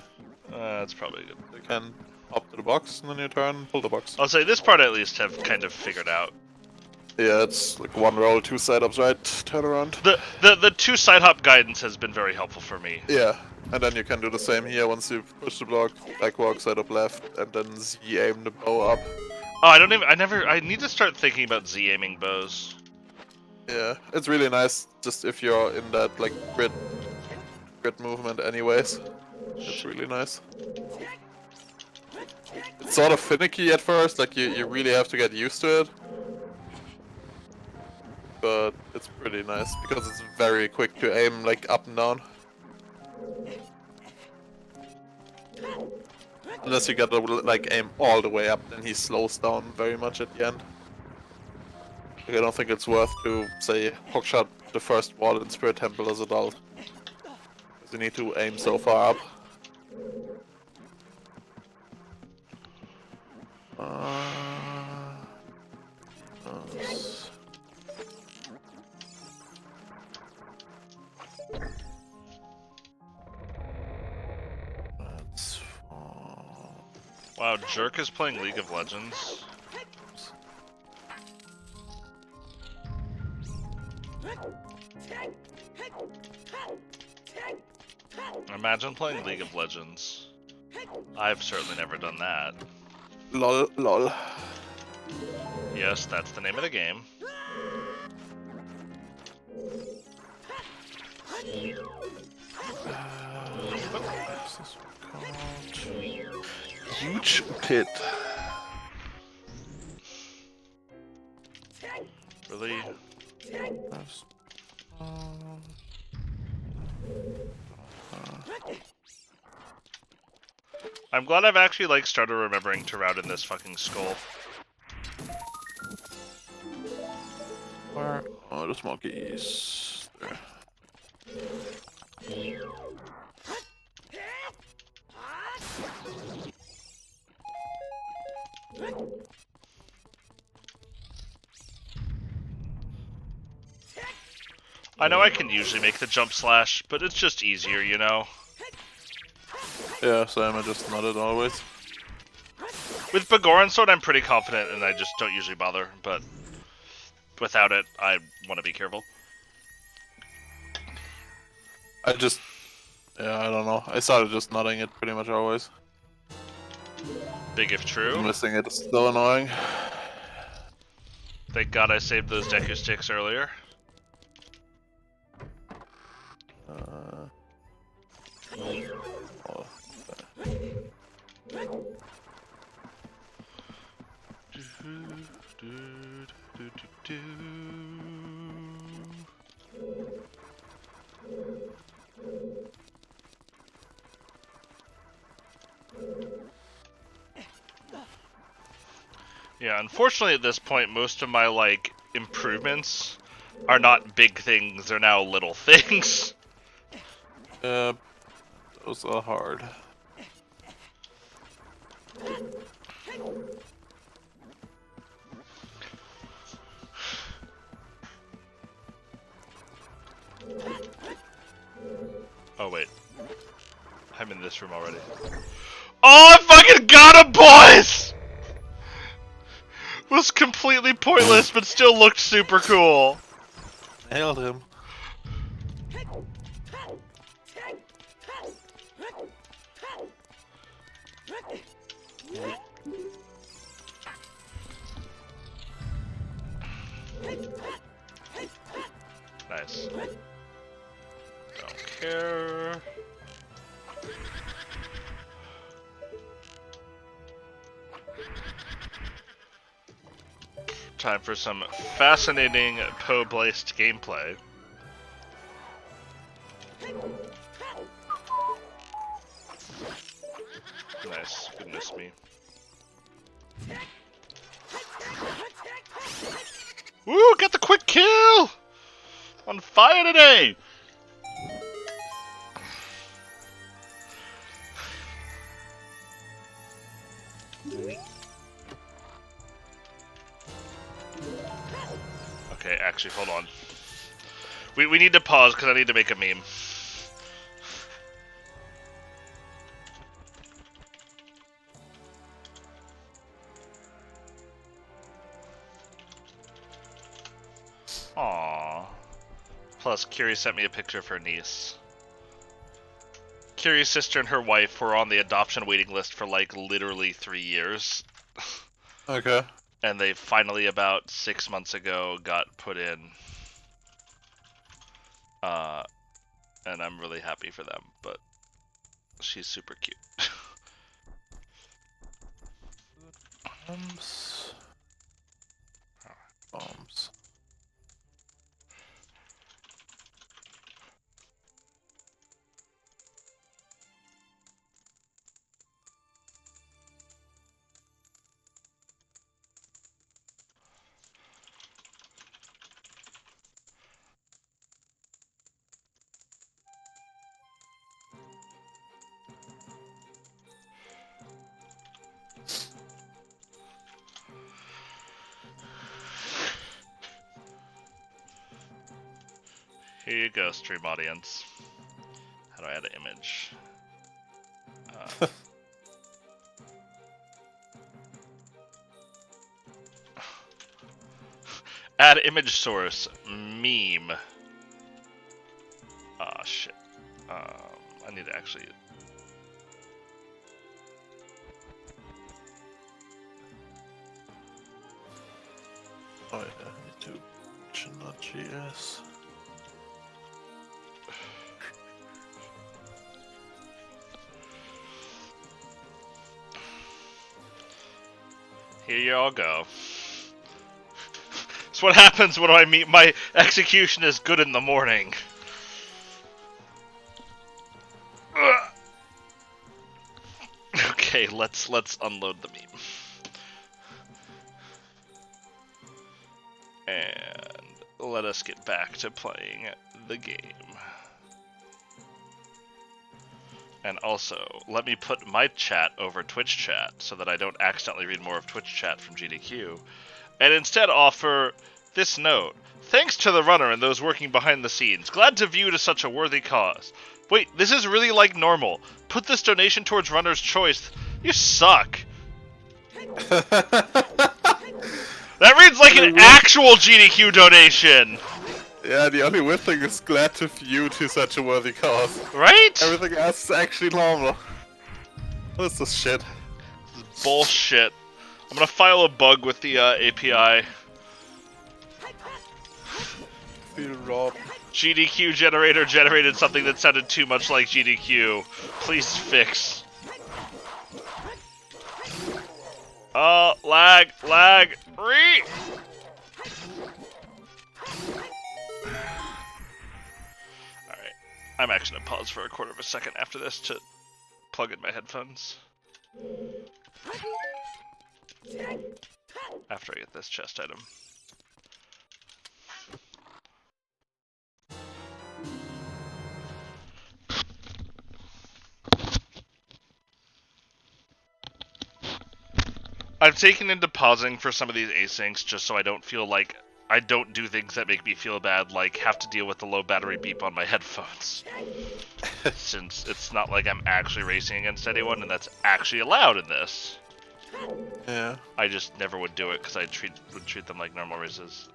Speaker 1: That's probably good.
Speaker 2: You can up to the box, and then you turn, pull the box.
Speaker 1: I'll say this part I at least have kind of figured out.
Speaker 2: Yeah, it's like 1 roll, 2 side ups, right? Turn around.
Speaker 1: The 2 side hop guidance has been very helpful for me.
Speaker 2: Yeah, and then you can do the same here once you push the block, back walk, side up left, and then Z aim the bow up.
Speaker 1: Oh, I need to start thinking about Z aiming bows.
Speaker 2: Yeah, it's really nice just if you're in that like grid movement anyways. It's really nice. It's sort of finicky at first, like you really have to get used to it. But it's pretty nice because it's very quick to aim like up and down. Unless you get to like aim all the way up, then he slows down very much at the end. Like, I don't think it's worth to say hookshot the first wall in Spirit Temple as adult. Because you need to aim so far up. Yes. That's fine.
Speaker 1: Wow, Jerk is playing League of Legends. Imagine playing League of Legends. I've certainly never done that.
Speaker 2: Lol, lol.
Speaker 1: Yes, that's the name of the game.
Speaker 2: What's this one called? Huge pit.
Speaker 1: Really? I'm glad I've actually like started remembering to route in this fucking skull.
Speaker 2: Where are the smokies? There.
Speaker 1: I know I can usually make the jump slash, but it's just easier, you know?
Speaker 2: Yeah, same, I just not it always.
Speaker 1: With Bagoran Sword, I'm pretty confident and I just don't usually bother, but without it, I want to be careful.
Speaker 2: I don't know. I started just nutting it pretty much always.
Speaker 1: Big if true.
Speaker 2: Missing it is so annoying.
Speaker 1: Thank God I saved those Deku Sticks earlier. Yeah, unfortunately at this point, most of my, like, improvements are not big things, they're now little things.
Speaker 2: Those are hard.
Speaker 1: Oh, wait. I'm in this room already. Oh, I fucking got him, boys! Was completely pointless, but still looked super cool.
Speaker 2: Nailed him.
Speaker 1: Nice. Don't care. Time for some fascinating Poe-based gameplay. Nice. Goodness me. Woo! Got the quick kill! On fire today! Okay, actually, hold on. We need to pause because I need to make a meme. Plus, Kiri sent me a picture of her niece. Kiri's sister and her wife were on the adoption waiting list for like literally 3 years.
Speaker 2: Okay.
Speaker 1: And they finally, about 6 months ago, got put in. And I'm really happy for them, but she's super cute.
Speaker 2: Bombs. Bombs.
Speaker 1: Here you go, stream audience. How do I add an image? Add image source. Meme. Ah, shit. I need to actually...
Speaker 2: Oh yeah, me too. Not.js.
Speaker 1: Here you all go. It's what happens when I meet my execution is good in the morning. Ugh. Okay, let's unload the meme. And let us get back to playing the game. And also, let me put my chat over Twitch chat so that I don't accidentally read more of Twitch chat from GDQ. And instead offer this note. Thanks to the runner and those working behind the scenes. Glad to view to such a worthy cause. Wait, this is really like normal. Put this donation towards runner's choice. You suck. That reads like an actual GDQ donation.
Speaker 2: Yeah, the only weird thing is glad to view to such a worthy cause.
Speaker 1: Right?
Speaker 2: Everything else is actually normal. What is this shit?
Speaker 1: This is bullshit. I'm gonna file a bug with the API.
Speaker 2: Feel robbed.
Speaker 1: GDQ generator generated something that sounded too much like GDQ. Please fix. Lag. Alright. I'm actually gonna pause for a quarter of a second after this to plug in my headphones. After I get this chest item. I've taken into pausing for some of these asyncs just so I don't feel like I don't do things that make me feel bad, like have to deal with the low battery beep on my headphones. Since it's not like I'm actually racing against anyone, and that's actually allowed in this.
Speaker 2: Yeah.
Speaker 1: I just never would do it because I would treat them like normal races.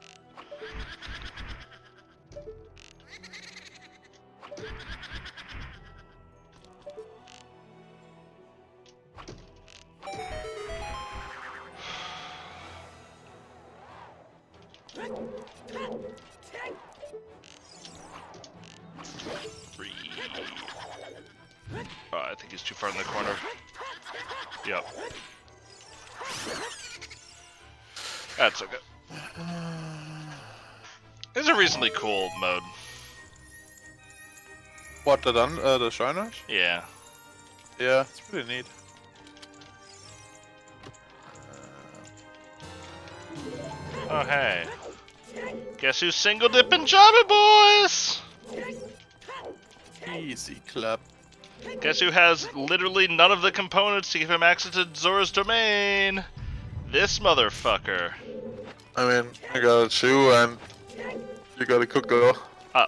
Speaker 1: I think he's too far in the corner. Yep. That's okay. It's a reasonably cool mode.
Speaker 2: What, the Shriners?
Speaker 1: Yeah.
Speaker 2: Yeah, it's pretty neat.
Speaker 1: Oh, hey. Guess who's single dipping Java boys?
Speaker 2: Easy club.
Speaker 1: Guess who has literally none of the components to give him access to Zora's domain? This motherfucker.
Speaker 2: I mean, you got a shoe and you got a cooker.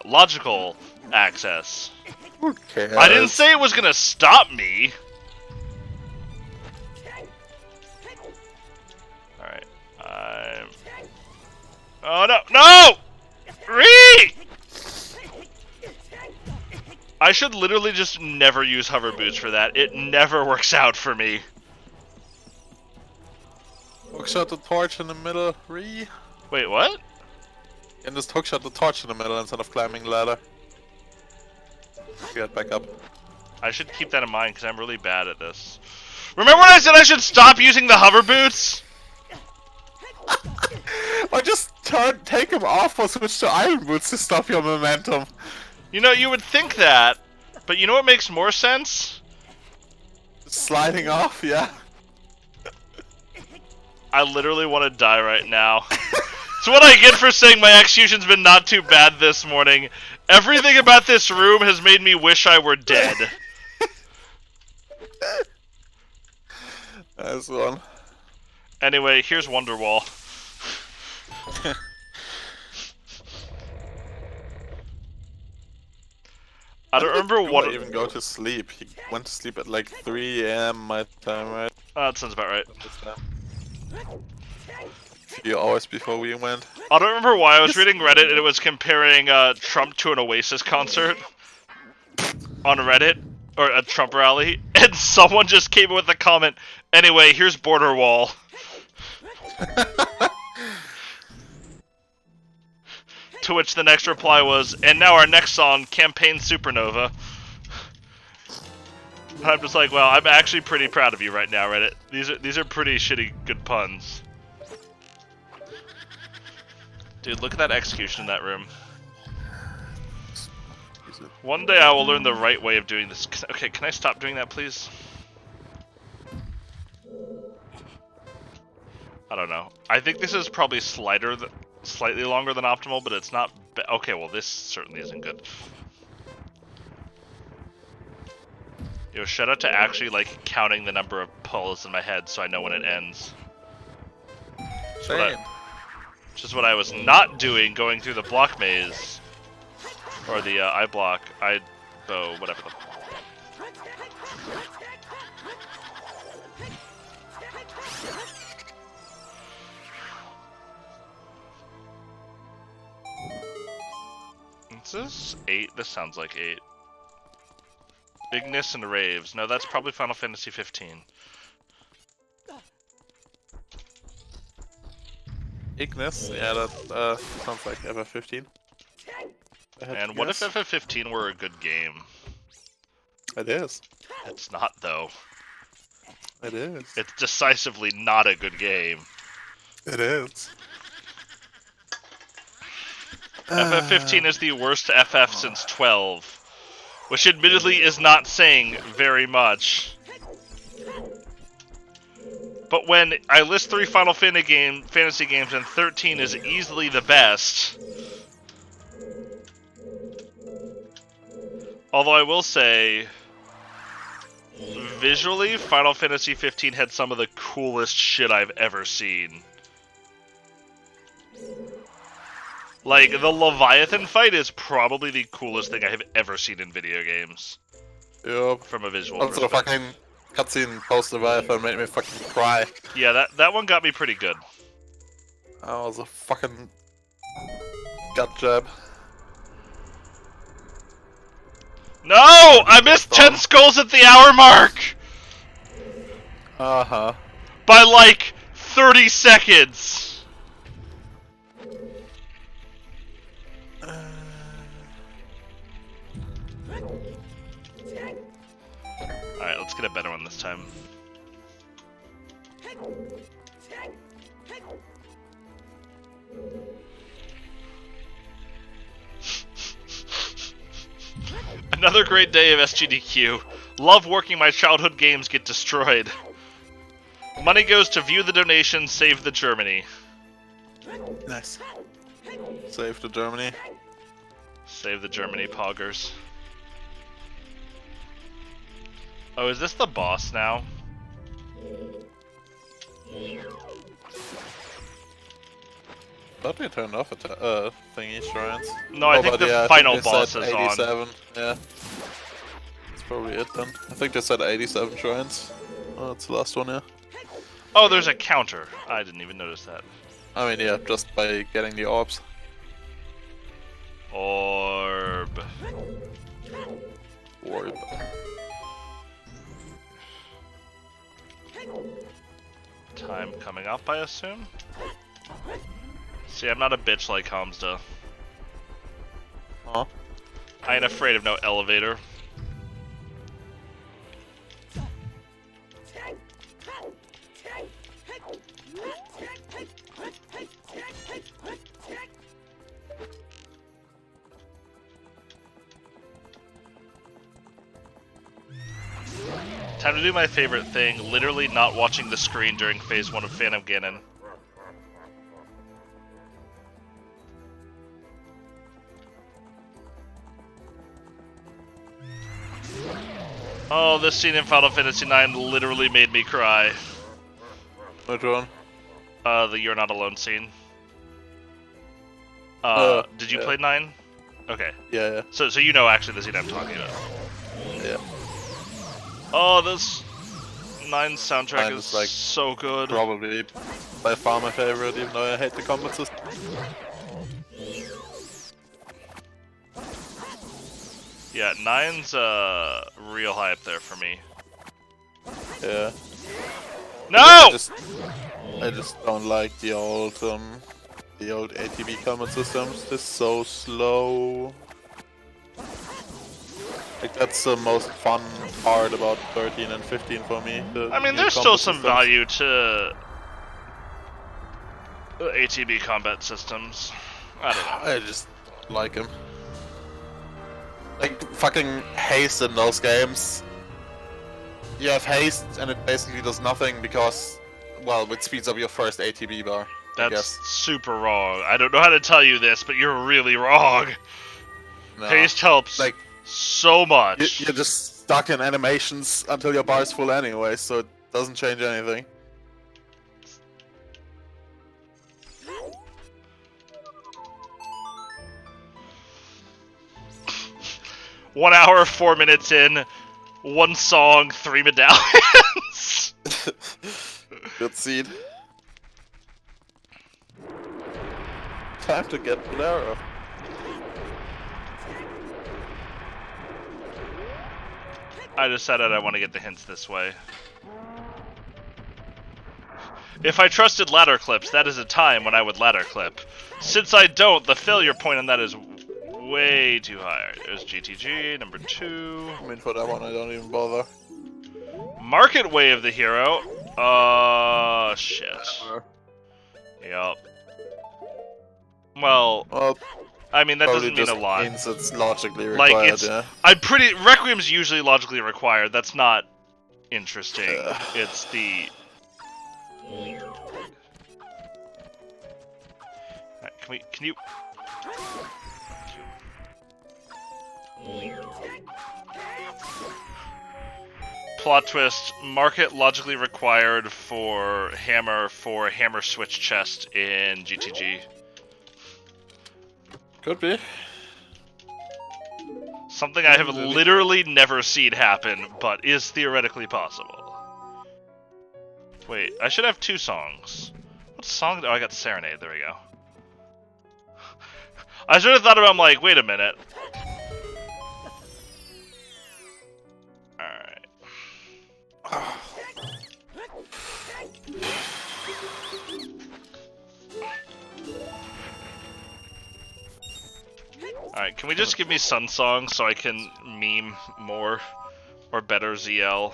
Speaker 1: Logical access.
Speaker 2: Who cares?
Speaker 1: I didn't say it was gonna stop me. Alright. Oh no! No! I should literally just never use hover boots for that. It never works out for me.
Speaker 2: Hookshot the torch in the middle, Ree.
Speaker 1: Wait, what?
Speaker 2: And just hookshot the torch in the middle instead of climbing the ladder. Get back up.
Speaker 1: I should keep that in mind because I'm really bad at this. Remember when I said I should stop using the hover boots?
Speaker 2: Or just take them off or switch to iron boots to stop your momentum.
Speaker 1: You know, you would think that, but you know what makes more sense?
Speaker 2: Sliding off, yeah.
Speaker 1: I literally want to die right now. It's what I get for saying my execution's been not too bad this morning. Everything about this room has made me wish I were dead.
Speaker 2: That's one.
Speaker 1: Anyway, here's Wonderwall. I don't remember what.
Speaker 2: Even go to sleep. He went to sleep at like 3 AM my time, right?
Speaker 1: That sounds about right.
Speaker 2: You always before we went.
Speaker 1: I don't remember why I was reading Reddit and it was comparing Trump to an Oasis concert on Reddit, or a Trump rally, and someone just came in with a comment, anyway, here's Border Wall. To which the next reply was, and now our next song, Campaign Supernova. And I'm just like, well, I'm actually pretty proud of you right now, Reddit. These are pretty shitty good puns. Dude, look at that execution in that room. One day I will learn the right way of doing this. Okay, can I stop doing that, please? I don't know. I think this is probably slightly longer than optimal, but it's not. Okay, well, this certainly isn't good. Yo, shout out to actually like counting the number of pulls in my head so I know when it ends.
Speaker 2: Same.
Speaker 1: Which is what I was not doing going through the block maze. Or the bow, whatever the... Is this 8? This sounds like 8. Ignis and Raves. No, that's probably Final Fantasy 15.
Speaker 2: Ignis? Yeah, that sounds like FF15.
Speaker 1: And what if FF15 were a good game?
Speaker 2: It is.
Speaker 1: It's not, though.
Speaker 2: It is.
Speaker 1: It's decisively not a good game.
Speaker 2: It is.
Speaker 1: FF15 is the worst FF since 12. Which admittedly is not saying very much. But when I list 3 Final Fantasy games and 13 is easily the best... Although I will say, visually, Final Fantasy 15 had some of the coolest shit I've ever seen. Like, the Leviathan fight is probably the coolest thing I have ever seen in video games.
Speaker 2: Yep.
Speaker 1: From a visual
Speaker 2: Also, the
Speaker 1: perspective.
Speaker 2: fucking cutscene post-Leviathan made me fucking cry.
Speaker 1: Yeah, that one got me pretty good.
Speaker 2: That was a fucking gut jab.
Speaker 1: No! I missed 10 skulls at the hour mark!
Speaker 2: Uh-huh.
Speaker 1: By like 30 seconds! Alright, let's get a better one this time. Another great day of SGDQ. Love working my childhood games get destroyed. Money goes to view the donation, save the Germany.
Speaker 2: Nice. Save to Germany.
Speaker 1: Save the Germany, poggers. Oh, is this the boss now?
Speaker 2: Thought we turned off thingy shrines.
Speaker 1: No, I think the final boss is
Speaker 2: 87.
Speaker 1: on.
Speaker 2: Yeah. That's probably it then. I think they said 87 shrines. Oh, that's the last one, yeah.
Speaker 1: Oh, there's a counter. I didn't even notice that.
Speaker 2: I mean, yeah, just by getting the orbs.
Speaker 1: Orb.
Speaker 2: worry about it.
Speaker 1: Time coming up, I assume? See, I'm not a bitch like Hamsda.
Speaker 2: Huh?
Speaker 1: I ain't afraid of no elevator. Time to do my favorite thing, literally not watching the screen during Phase 1 of Phantom Ganon. Oh, this scene in Final Fantasy IX literally made me cry.
Speaker 2: Which one?
Speaker 1: The You're Not Alone scene. Did you
Speaker 2: yeah.
Speaker 1: play 9? Okay.
Speaker 2: Yeah.
Speaker 1: So you know actually the scene I'm talking about.
Speaker 2: Yeah.
Speaker 1: Oh, this 9 soundtrack
Speaker 2: 9
Speaker 1: is
Speaker 2: like
Speaker 1: so good.
Speaker 2: Probably by far my favorite, even though I hate the combat system.
Speaker 1: Yeah, 9's real high up there for me.
Speaker 2: Yeah.
Speaker 1: No!
Speaker 2: I just don't like the old ATB combat systems. They're so slow. Like that's the most fun part about 13 and 15 for me.
Speaker 1: I mean, there's still some value to ATB combat systems. I don't know.
Speaker 2: I just don't like them. Like fucking haste in those games. You have haste and it basically does nothing because, well, it speeds up your first ATB bar.
Speaker 1: That's super wrong. I don't know how to tell you this, but you're really wrong.
Speaker 2: No.
Speaker 1: Haste helps
Speaker 2: like
Speaker 1: so much.
Speaker 2: You're just stuck in animations until your bar is full anyway, so it doesn't change anything.
Speaker 1: One hour, 4 minutes in, one song, 3 medallions.
Speaker 2: Good scene. Time to get Bolero.
Speaker 1: I decided I want to get the hints this way. If I trusted ladder clips, that is a time when I would ladder clip. Since I don't, the failure point on that is way too high. There's GTG, number 2.
Speaker 2: I mean, for that one, I don't even bother.
Speaker 1: Market Way of the Hero. Shit. Yup. Well, I mean, that doesn't mean a lot.
Speaker 2: Means it's logically required, yeah.
Speaker 1: Requiem's usually logically required. That's not interesting. It's the... Can you... Plot twist, market logically required for hammer switch chest in GTG.
Speaker 2: Could be.
Speaker 1: Something I have literally never seen happen, but is theoretically possible. Wait, I should have 2 songs. What song? Oh, I got Serenade, there we go. I should have thought about, I'm like, wait a minute. Alright. Alright, can we just give me Sun Song so I can meme more or better ZL?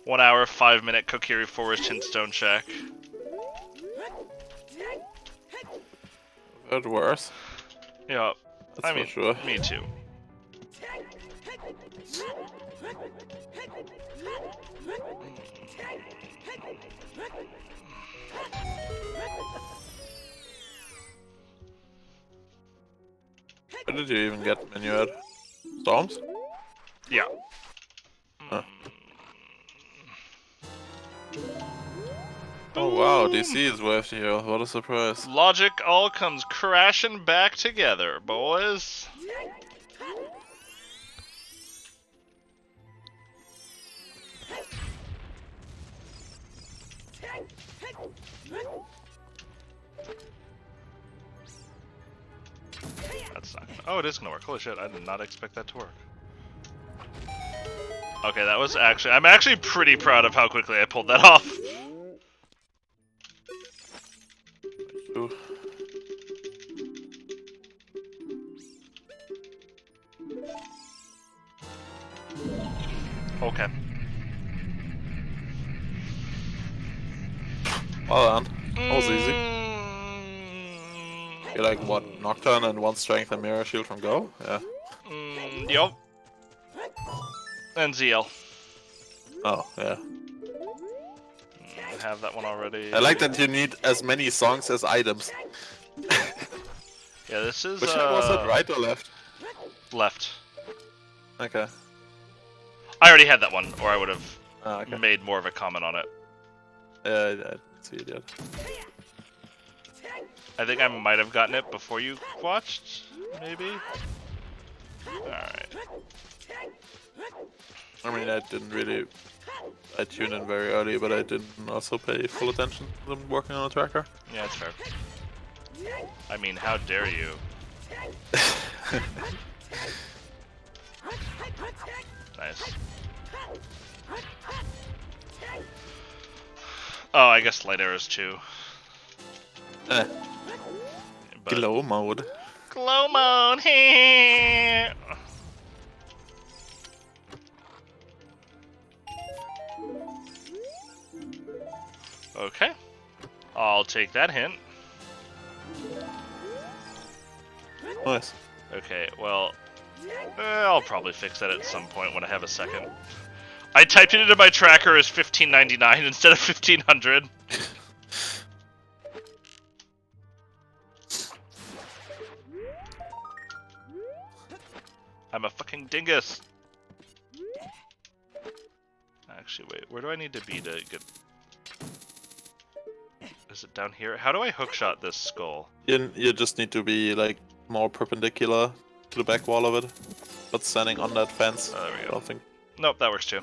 Speaker 1: One hour, 5 minute Kokiri Forest Hintstone check.
Speaker 2: It worse.
Speaker 1: Yeah, I mean,
Speaker 2: for sure.
Speaker 1: Me too.
Speaker 2: Where did you even get Minuet? Storms?
Speaker 1: Yeah.
Speaker 2: Huh. Oh wow, DC is Wave the Hero, what a surprise.
Speaker 1: Logic all comes crashing back together, boys. Oh, it is gonna work. Holy shit, I did not expect that to work. Okay, that was actually... I'm actually pretty proud of how quickly I pulled that off.
Speaker 2: Ooh.
Speaker 1: Okay.
Speaker 2: Well done. That was easy.
Speaker 1: Mm,
Speaker 2: You're like, what, Nocturne and 1 Strength and Mirror Shield from Go? Yeah.
Speaker 1: Yup. And ZL.
Speaker 2: Oh, yeah.
Speaker 1: I have that one already.
Speaker 2: I like that you need as many songs as items.
Speaker 1: Yeah, this is,
Speaker 2: Which was it, right or left?
Speaker 1: Left.
Speaker 2: Okay.
Speaker 1: I already had that one, or I would have
Speaker 2: Okay.
Speaker 1: made more of a comment on it.
Speaker 2: Yeah, I didn't see it yet.
Speaker 1: I think I might have gotten it before you watched, maybe? Alright.
Speaker 2: I mean, I didn't really... I tuned in very early, but I didn't also pay full attention to them working on a tracker.
Speaker 1: Yeah, it's fair. I mean, how dare you? Nice. Oh, I guess light arrows too.
Speaker 2: Eh.
Speaker 1: But
Speaker 2: Glow mode.
Speaker 1: glow mode. Okay. I'll take that hint.
Speaker 2: Nice.
Speaker 1: Okay, well, I'll probably fix that at some point when I have a second. I typed it into my tracker as 1599 instead of 1500. I'm a fucking dingus. Actually, wait, where do I need to be to get... Is it down here? How do I hookshot this skull?
Speaker 2: You just need to be like more perpendicular to the back wall of it, but standing on that fence.
Speaker 1: Oh, there we
Speaker 2: I
Speaker 1: go.
Speaker 2: don't think.
Speaker 1: Nope, that works too.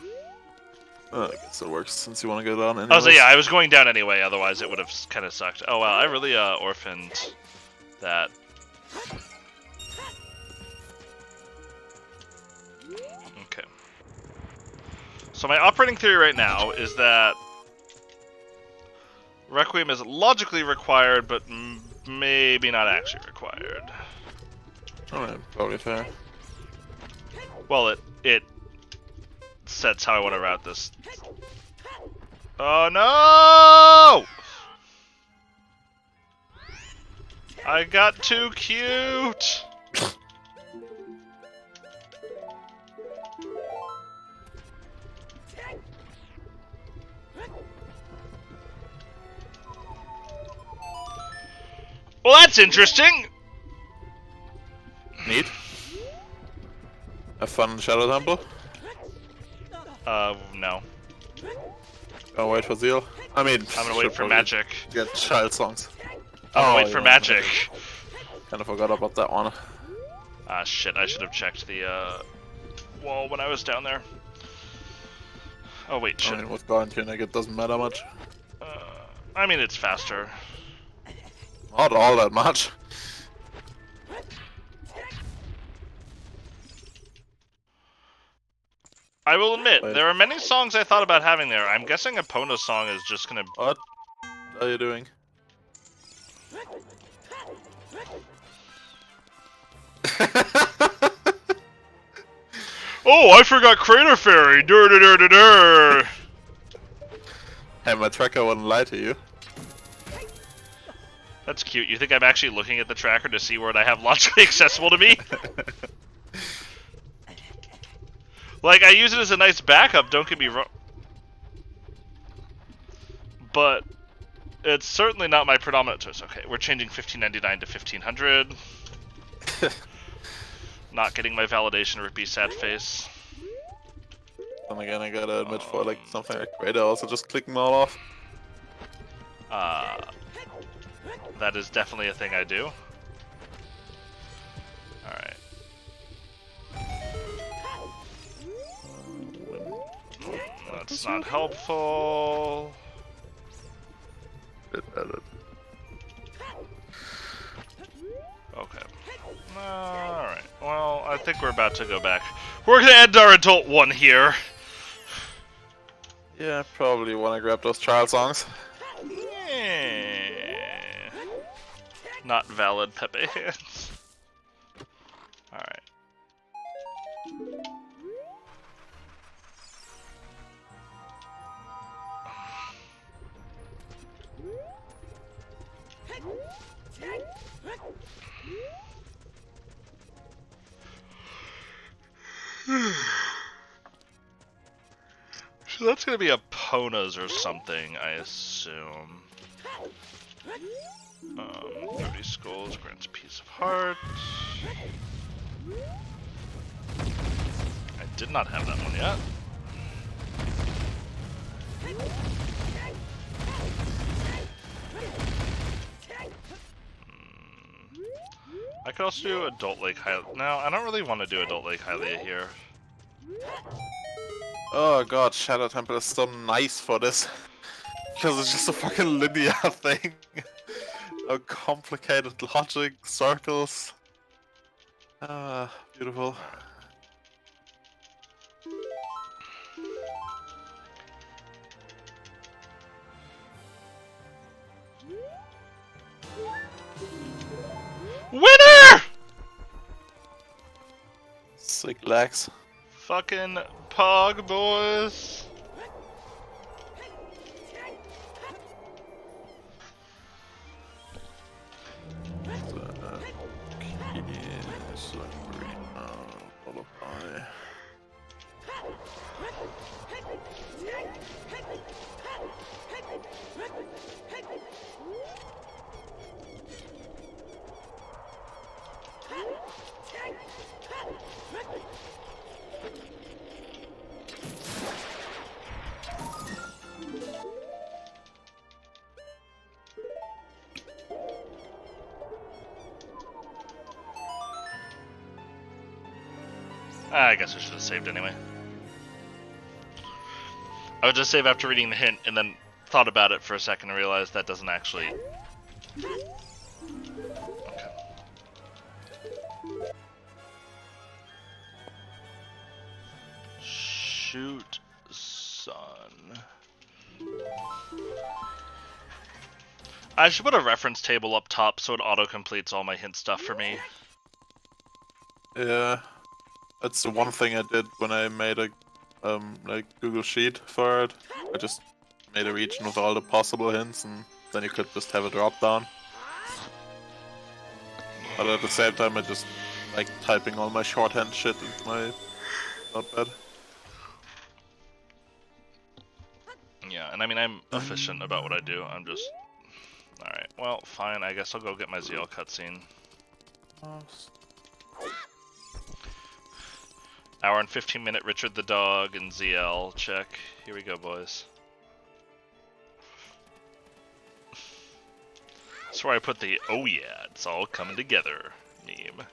Speaker 2: I guess it works since you want to go down anyway.
Speaker 1: Oh, so yeah, I was going down anyway, otherwise it would have kind of sucked. Oh wow, I really orphaned that. Okay. So my operating theory right now is that Requiem is logically required, but maybe not actually required.
Speaker 2: Alright, probably fair.
Speaker 1: Well, it sets how I want to route this. Oh no! I got too cute! Well, that's interesting!
Speaker 2: Neat. Have fun in Shadow Temple.
Speaker 1: No.
Speaker 2: Gonna wait for Zeal. I mean,
Speaker 1: I'm gonna wait
Speaker 2: should
Speaker 1: for
Speaker 2: probably
Speaker 1: magic.
Speaker 2: Get child songs.
Speaker 1: I'm gonna wait
Speaker 2: you
Speaker 1: for
Speaker 2: know,
Speaker 1: magic.
Speaker 2: Kinda forgot about that one.
Speaker 1: Ah, shit, I should have checked the, wall when I was down there. Oh, wait, shit.
Speaker 2: I mean, with Quarantine, it doesn't matter much.
Speaker 1: I mean, it's faster.
Speaker 2: Not all that much.
Speaker 1: I will admit,
Speaker 2: Wait.
Speaker 1: there are many songs I thought about having there. I'm guessing Epona's song is just gonna...
Speaker 2: What are you doing?
Speaker 1: Oh, I forgot Crater Fairy! Dur dur dur dur dur!
Speaker 2: Hey, my tracker wouldn't lie to you.
Speaker 1: That's cute. You think I'm actually looking at the tracker to see where I have logically accessible to me? Like, I use it as a nice backup, don't get me wrong. But it's certainly not my predominant choice. Okay, we're changing 1599 to 1500. Not getting my validation rippy sad face.
Speaker 2: Then again, I gotta admit, for like something like Raider, also just clicking them all off.
Speaker 1: That is definitely a thing I do. Alright. That's not helpful. Okay. Alright. Well, I think we're about to go back. We're gonna end our adult one here.
Speaker 2: Yeah, probably want to grab those child songs.
Speaker 1: Not valid Pepe hands. Alright. So that's gonna be a Pona's or something, I assume. 30 skulls grants a piece of heart. I did not have that one yet. I could also do Adult Lake Hylia. No, I don't really want to do Adult Lake Hylia here.
Speaker 2: Oh god, Shadow Temple is so nice for this. Because it's just a fucking linear thing. No complicated logic, circles. Ah, beautiful.
Speaker 1: Winner!
Speaker 2: Sick legs.
Speaker 1: Fucking Pog boys. I guess I should have saved anyway. I would just save after reading the hint and then thought about it for a second and realized that doesn't actually... Okay. Shoot, son. I should put a reference table up top so it auto-completes all my hint stuff for me.
Speaker 2: Yeah. That's the one thing I did when I made a like Google Sheet for it. I just made a region with all the possible hints, and then you could just have a drop down. But at the same time, I just like typing all my shorthand shit into my notepad.
Speaker 1: Yeah, and I mean I'm efficient about what I do. I'm just alright. Well, fine. I guess I'll go get my ZL cutscene. Hour and 15-minute Richard the Dog and ZL check. Here we go, boys. That's where I put the "oh yeah, it's all coming together" meme.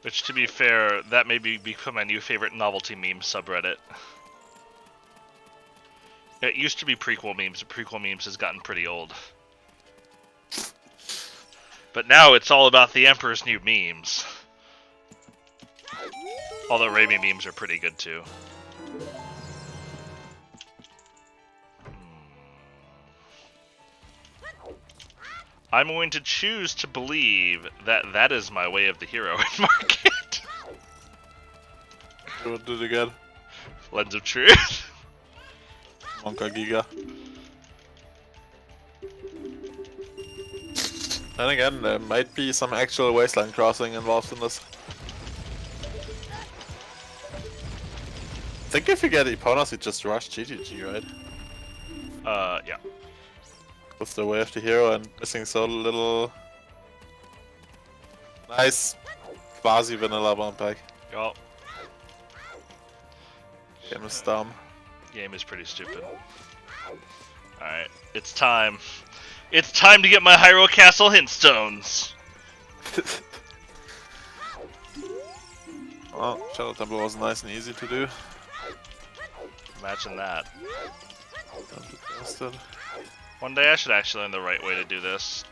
Speaker 1: Which, to be fair, that may become my new favorite novelty meme subreddit. It used to be prequel memes, but prequel memes has gotten pretty old. But now it's all about the Emperor's New Memes. Although Raimi memes are pretty good too. I'm going to choose to believe that that is my way of the hero in market.
Speaker 2: What did you get?
Speaker 1: Lens of Truth.
Speaker 2: Monka Giga. And again, there might be some actual wasteland crossing involved in this. I think if you get Eponas, you just rush GGG, right?
Speaker 1: Yeah.
Speaker 2: With the way of the hero and missing so little... Nice quasi vanilla bomb pack.
Speaker 1: Yup.
Speaker 2: Game is dumb.
Speaker 1: Game is pretty stupid. Alright, it's time. It's time to get my Hyrule Castle hint stones!
Speaker 2: Well, Shadow Temple was nice and easy to do.
Speaker 1: Imagine that.
Speaker 2: Don't be bastard.
Speaker 1: One day I should actually learn the right way to do this.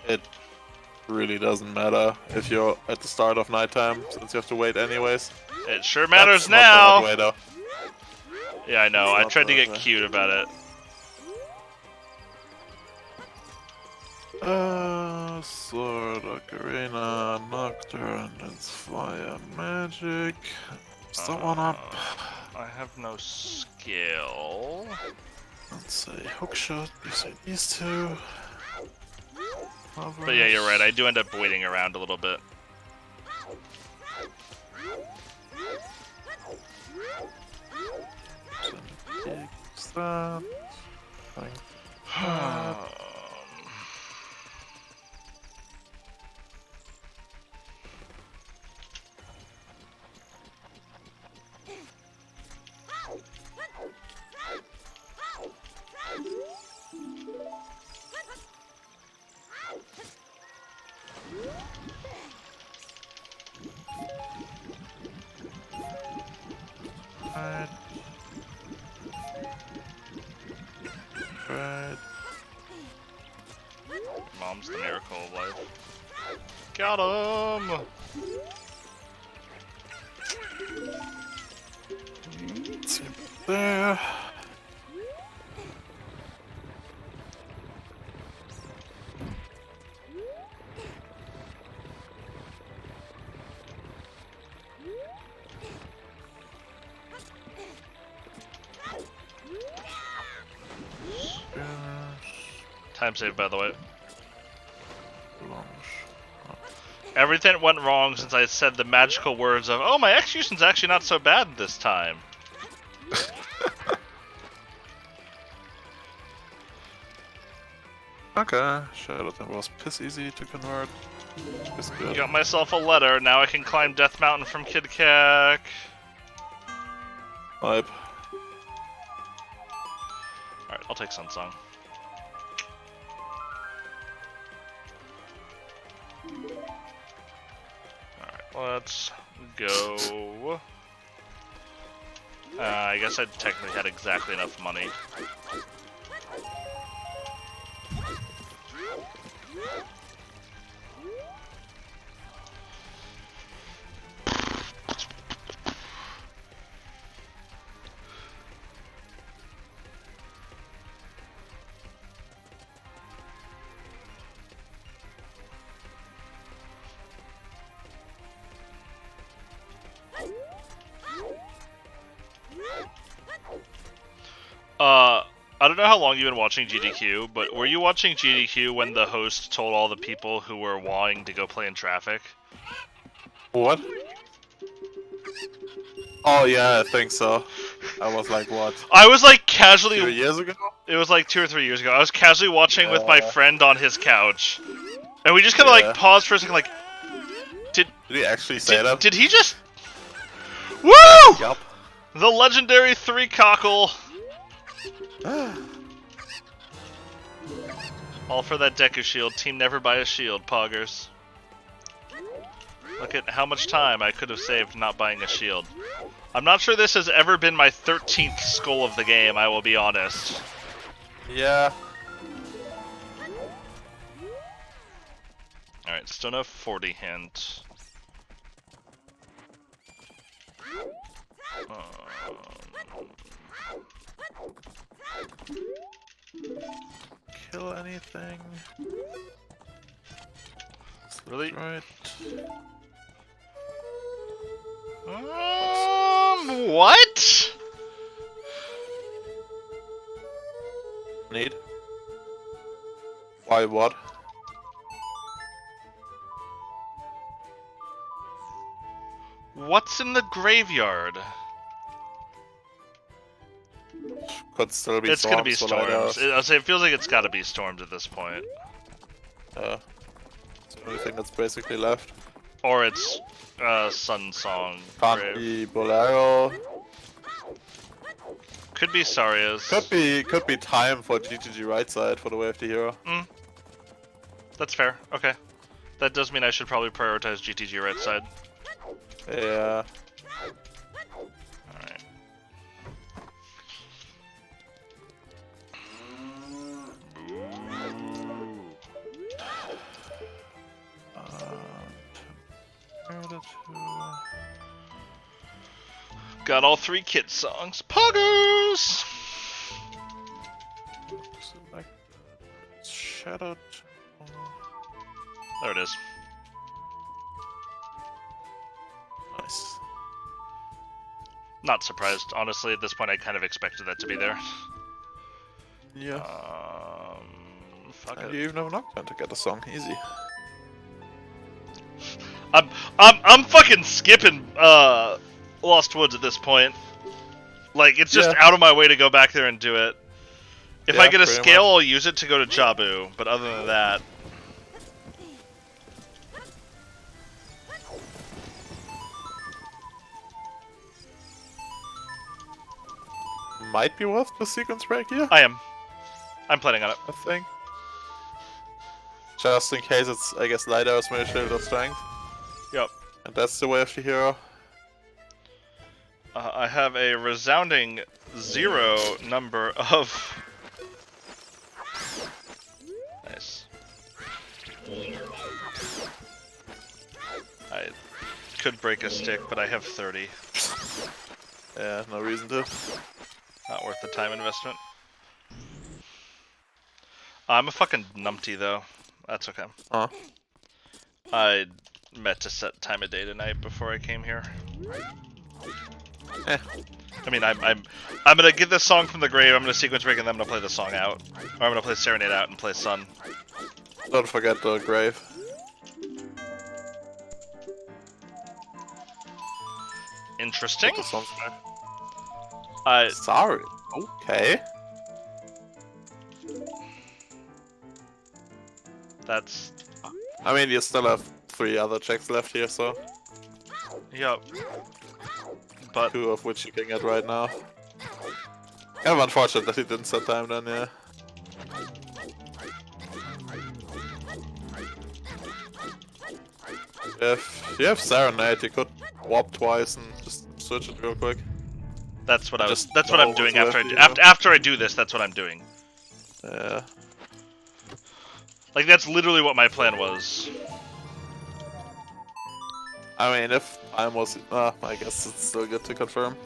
Speaker 2: It really doesn't matter if you're at the start of nighttime, since you have to wait anyways.
Speaker 1: It sure matters
Speaker 2: That's
Speaker 1: now!
Speaker 2: not the right way, though.
Speaker 1: Yeah, I know. I
Speaker 2: That's
Speaker 1: tried to
Speaker 2: not
Speaker 1: get
Speaker 2: the right
Speaker 1: cute about it.
Speaker 2: Sword, Ocarina, Nocturne, it's fire, magic. Start one up.
Speaker 1: I have no skill.
Speaker 2: Let's say hookshot, you say these two.
Speaker 1: But yeah, you're right. I do end up waiting around a little bit.
Speaker 2: That. Right.
Speaker 1: Mom's the miracle of life. Got him!
Speaker 2: See there.
Speaker 1: Time save, by the way. Everything went wrong since I said the magical words of, "Oh, my execution's actually not so bad this time."
Speaker 2: Okay, sure, that was piss easy to convert. Piss good.
Speaker 1: Got myself a letter, now I can climb Death Mountain from Kid Kak.
Speaker 2: Hype.
Speaker 1: Alright, I'll take Sun Song. Alright, let's go. I guess I technically had exactly enough money. I don't know how long you've been watching GDQ, but were you watching GDQ when the host told all the people who were wanting to go play in traffic?
Speaker 2: What? Oh yeah, I think so. I was like, what?
Speaker 1: I was like casually...
Speaker 2: 2 years ago?
Speaker 1: It was like 2 or 3 years ago. I was casually watching with my friend on his couch. And we just kind of like paused for a second like... Did
Speaker 2: he actually say that?
Speaker 1: Did he just... Woo!
Speaker 2: Yup.
Speaker 1: The legendary 3 cockle. All for that Deku shield. Team never buy a shield, poggers. Look at how much time I could have saved not buying a shield. I'm not sure this has ever been my 13th skull of the game, I will be honest.
Speaker 2: Yeah.
Speaker 1: Alright, still no 40 hint.
Speaker 2: Kill anything.
Speaker 1: Really?
Speaker 2: Right.
Speaker 1: What?
Speaker 2: Need? Why what?
Speaker 1: What's in the graveyard?
Speaker 2: Could still be
Speaker 1: It's
Speaker 2: storms.
Speaker 1: gonna be storms. I'll say it feels like it's gotta be storms at this point.
Speaker 2: It's the only thing that's basically left.
Speaker 1: Or it's Sun Song.
Speaker 2: Can't
Speaker 1: Grave.
Speaker 2: be Bolero.
Speaker 1: Could be Saria's.
Speaker 2: Could be time for GTG right side for the Way of the Hero.
Speaker 1: That's fair. Okay. That does mean I should probably prioritize GTG right side.
Speaker 2: Yeah.
Speaker 1: Alright. Got all 3 kid songs. Poggers!
Speaker 2: Shadow.
Speaker 1: There it is.
Speaker 2: Nice.
Speaker 1: Not surprised, honestly. At this point, I kind of expected that to be there.
Speaker 2: Yeah.
Speaker 1: Fuck
Speaker 2: And
Speaker 1: it.
Speaker 2: you even have enough time to get a song. Easy.
Speaker 1: I'm fucking skipping Lost Woods at this point. Like, it's just out of my way to go back there and do it. If I get a scale, I'll use it to go to Jabu, but other than that...
Speaker 2: Might be worth the sequence break here.
Speaker 1: I am. I'm planning on it.
Speaker 2: I think. Just in case it's, I guess, Lighter's my shield of strength.
Speaker 1: Yep.
Speaker 2: And that's the way of the hero.
Speaker 1: I have a resounding 0 number of... Nice. I could break a stick, but I have 30.
Speaker 2: Yeah, no reason to.
Speaker 1: Not worth the time investment. I'm a fucking numpty, though. That's okay.
Speaker 2: Huh?
Speaker 1: I meant to set time of day tonight before I came here.
Speaker 2: Eh.
Speaker 1: I mean, I'm gonna get this song from the grave. I'm gonna sequence break and then I'm gonna play the song out, or I'm gonna play Serenade out and play Sun.
Speaker 2: Don't forget the grave.
Speaker 1: Interesting.
Speaker 2: The song's back. Sorry. Okay.
Speaker 1: That's...
Speaker 2: I mean, you still have 3 other checks left here, so...
Speaker 1: Yep. But...
Speaker 2: 2 of which you can get right now. Kind of unfortunate that he didn't set time then, yeah. If you have Serenade, you could warp twice and just switch it real quick.
Speaker 1: That's what
Speaker 2: Just
Speaker 1: I'm doing after I do this. That's what I'm doing.
Speaker 2: Yeah.
Speaker 1: Like, that's literally what my plan was.
Speaker 2: I mean, if time was... I guess it's still good to confirm.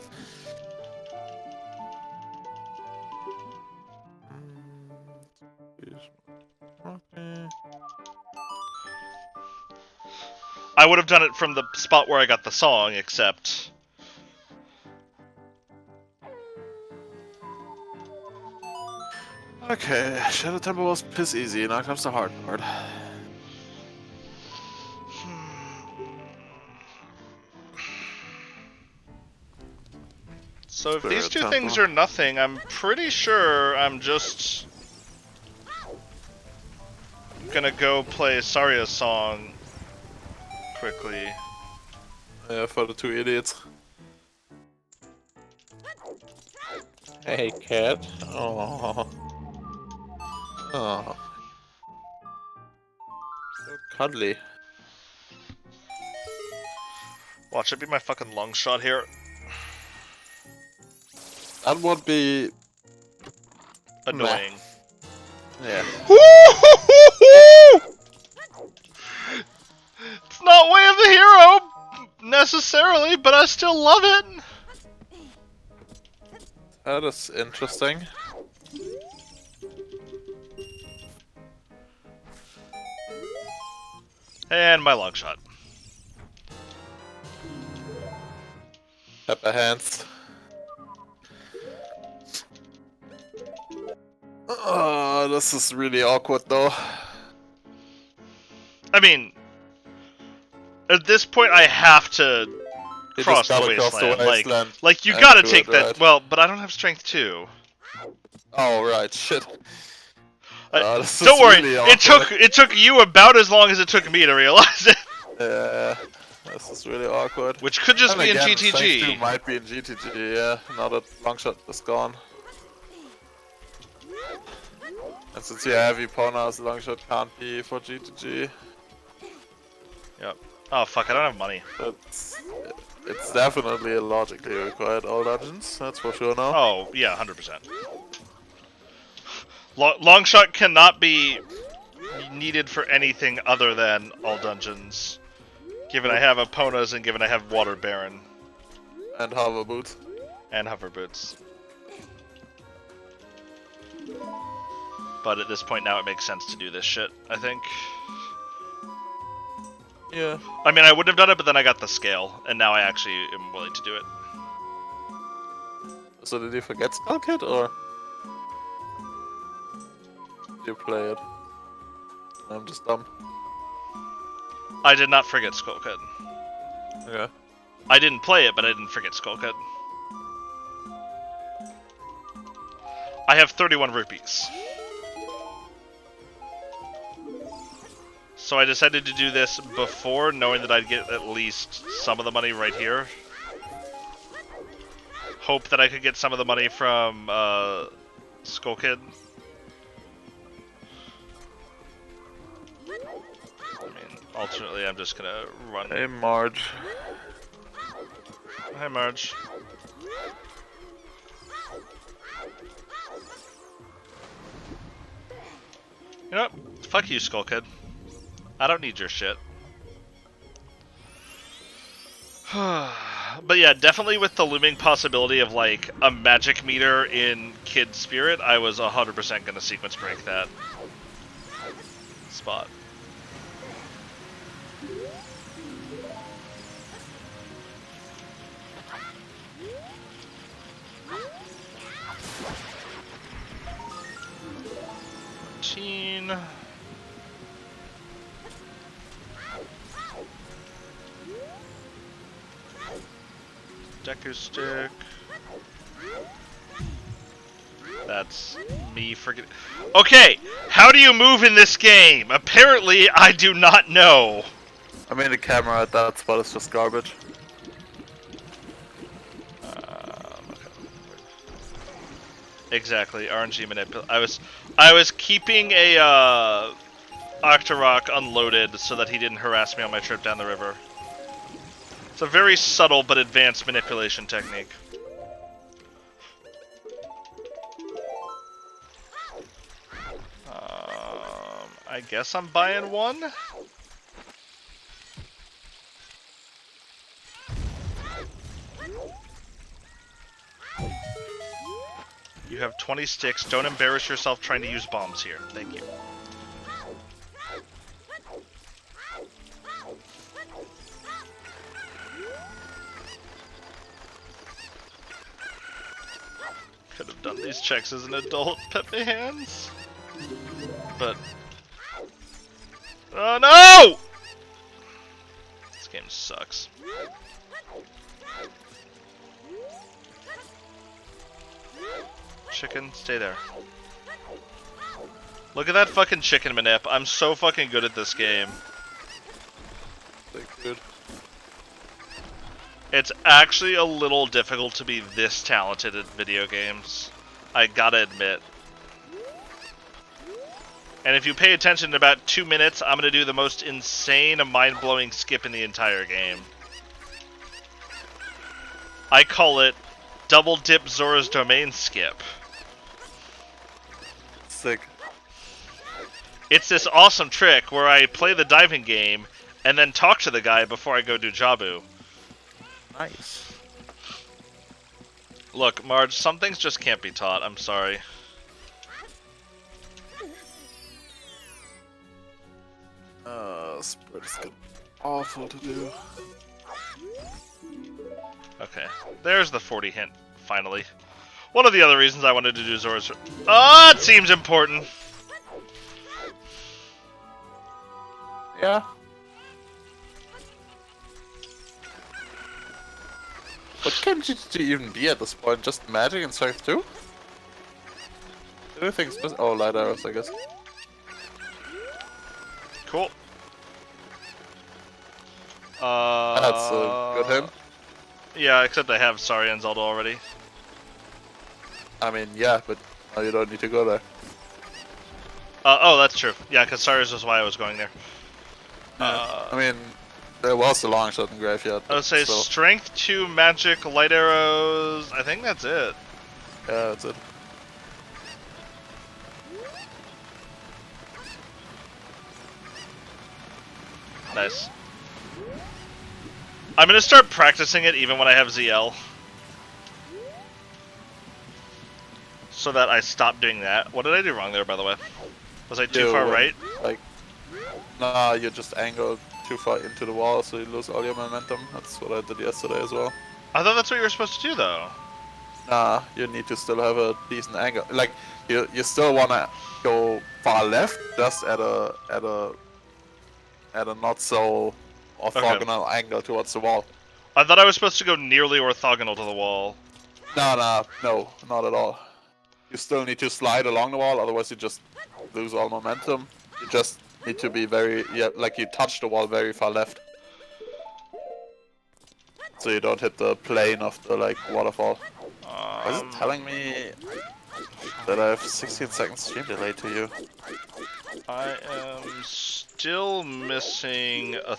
Speaker 2: Okay.
Speaker 1: I would have done it from the spot where I got the song, except...
Speaker 2: Okay, Shadow Temple was piss easy, now comes the hard part.
Speaker 1: So if these 2 things are nothing, I'm pretty sure I'm just... gonna go play Saria's song quickly.
Speaker 2: Yeah, for the 2 idiots. Hey, cat. Oh. Oh. So cuddly.
Speaker 1: Watch it be my fucking long shot here.
Speaker 2: That would be...
Speaker 1: Annoying.
Speaker 2: Yeah.
Speaker 1: It's not Way of the Hero, necessarily, but I still love it.
Speaker 2: That is interesting.
Speaker 1: And my long shot.
Speaker 2: Pepper hands. Oh, this is really awkward though.
Speaker 1: I mean, at this point I have to cross the wasteland. Like you gotta take that. Right. Well, but I don't have strength 2.
Speaker 2: Oh right, shit.
Speaker 1: Don't worry. Really it took you about as long as it took me to realize it.
Speaker 2: Yeah, this is really awkward.
Speaker 1: Which could just be in GTG.
Speaker 2: Might be in GTG. Yeah, now that Longshot is gone. And since you have Epona's, Longshot can't be for GTG.
Speaker 1: Yep. Oh fuck, I don't have money.
Speaker 2: It's definitely logically required all dungeons, that's for sure now.
Speaker 1: Oh, yeah, 100%. Longshot cannot be needed for anything other than all dungeons. Given I have Epona's and given I have Water Baron.
Speaker 2: And hover boots.
Speaker 1: And hover boots. But at this point now it makes sense to do this shit, I think.
Speaker 2: Yeah.
Speaker 1: I mean, I wouldn't have done it, but then I got the scale, and now I actually am willing to do it.
Speaker 2: So did you forget Skull Kid, or did you play it? I'm just dumb.
Speaker 1: I did not forget Skull Kid.
Speaker 2: Yeah.
Speaker 1: I didn't play it, but I didn't forget Skull Kid. I have 31 rupees. So I decided to do this before, knowing that I'd get at least some of the money right here. Hope that I could get some of the money from Skull Kid. I mean, alternately, I'm just gonna run.
Speaker 2: Hey, Marge.
Speaker 1: Hi, Marge. You know what? Fuck you, Skull Kid. I don't need your shit. But yeah, definitely with the looming possibility of like a magic meter in Kid Spirit, I was 100% gonna sequence break that spot. Deku stick. That's me forgetting. Okay, how do you move in this game? Apparently, I do not know.
Speaker 2: I mean, the camera at that spot is just garbage.
Speaker 1: Okay. Exactly, RNG manipulate. I was keeping a Octorok unloaded so that he didn't harass me on my trip down the river. It's a very subtle but advanced manipulation technique. I guess I'm buying one? You have 20 sticks. Don't embarrass yourself trying to use bombs here. Thank you. Could have done these checks as an adult, pet my hands. But... oh no! This game sucks. Chicken, stay there. Look at that fucking chicken manip. I'm so fucking good at this game.
Speaker 2: Good.
Speaker 1: It's actually a little difficult to be this talented at video games. I gotta admit. And if you pay attention in about 2 minutes, I'm gonna do the most insane, mind-blowing skip in the entire game. I call it Double Dip Zora's Domain Skip.
Speaker 2: Sick.
Speaker 1: It's this awesome trick where I play the diving game and then talk to the guy before I go do Jabu.
Speaker 2: Nice.
Speaker 1: Look, Marge, some things just can't be taught. I'm sorry.
Speaker 2: Spirit is awful to do.
Speaker 1: Okay, there's the 40 hint, finally. One of the other reasons I wanted to do Zora's... oh, it seems important!
Speaker 2: Yeah. What game did you even be at this point? Just Magic and Strength 2? Anything special? Oh, light arrows, I guess.
Speaker 1: Cool.
Speaker 2: That's a good him.
Speaker 1: Yeah, except I have Sari and Zelda already.
Speaker 2: I mean, yeah, but now you don't need to go there.
Speaker 1: Oh, that's true. Yeah, because Sari's was why I was going there.
Speaker 2: I mean, there was a long shot in Graveyard.
Speaker 1: I would say
Speaker 2: still.
Speaker 1: Strength 2, Magic, Light Arrows... I think that's it.
Speaker 2: Yeah, that's it.
Speaker 1: Nice. I'm gonna start practicing it even when I have ZL. So that I stop doing that. What did I do wrong there, by the way? Was I too far right?
Speaker 2: Like, nah, you just angled too far into the wall, so you lose all your momentum. That's what I did yesterday as well.
Speaker 1: I thought that's what you were supposed to do, though.
Speaker 2: Nah, you need to still have a decent angle. Like, you still wanna go far left, just at a not so
Speaker 1: Okay.
Speaker 2: orthogonal angle towards the wall.
Speaker 1: I thought I was supposed to go nearly orthogonal to the wall.
Speaker 2: No, not at all. You still need to slide along the wall, otherwise you just lose all momentum. You just need to be like you touch the wall very far left. So you don't hit the plane of the, like, waterfall. Why is it telling me that I have 16 seconds stream delay to you?
Speaker 1: I am still missing a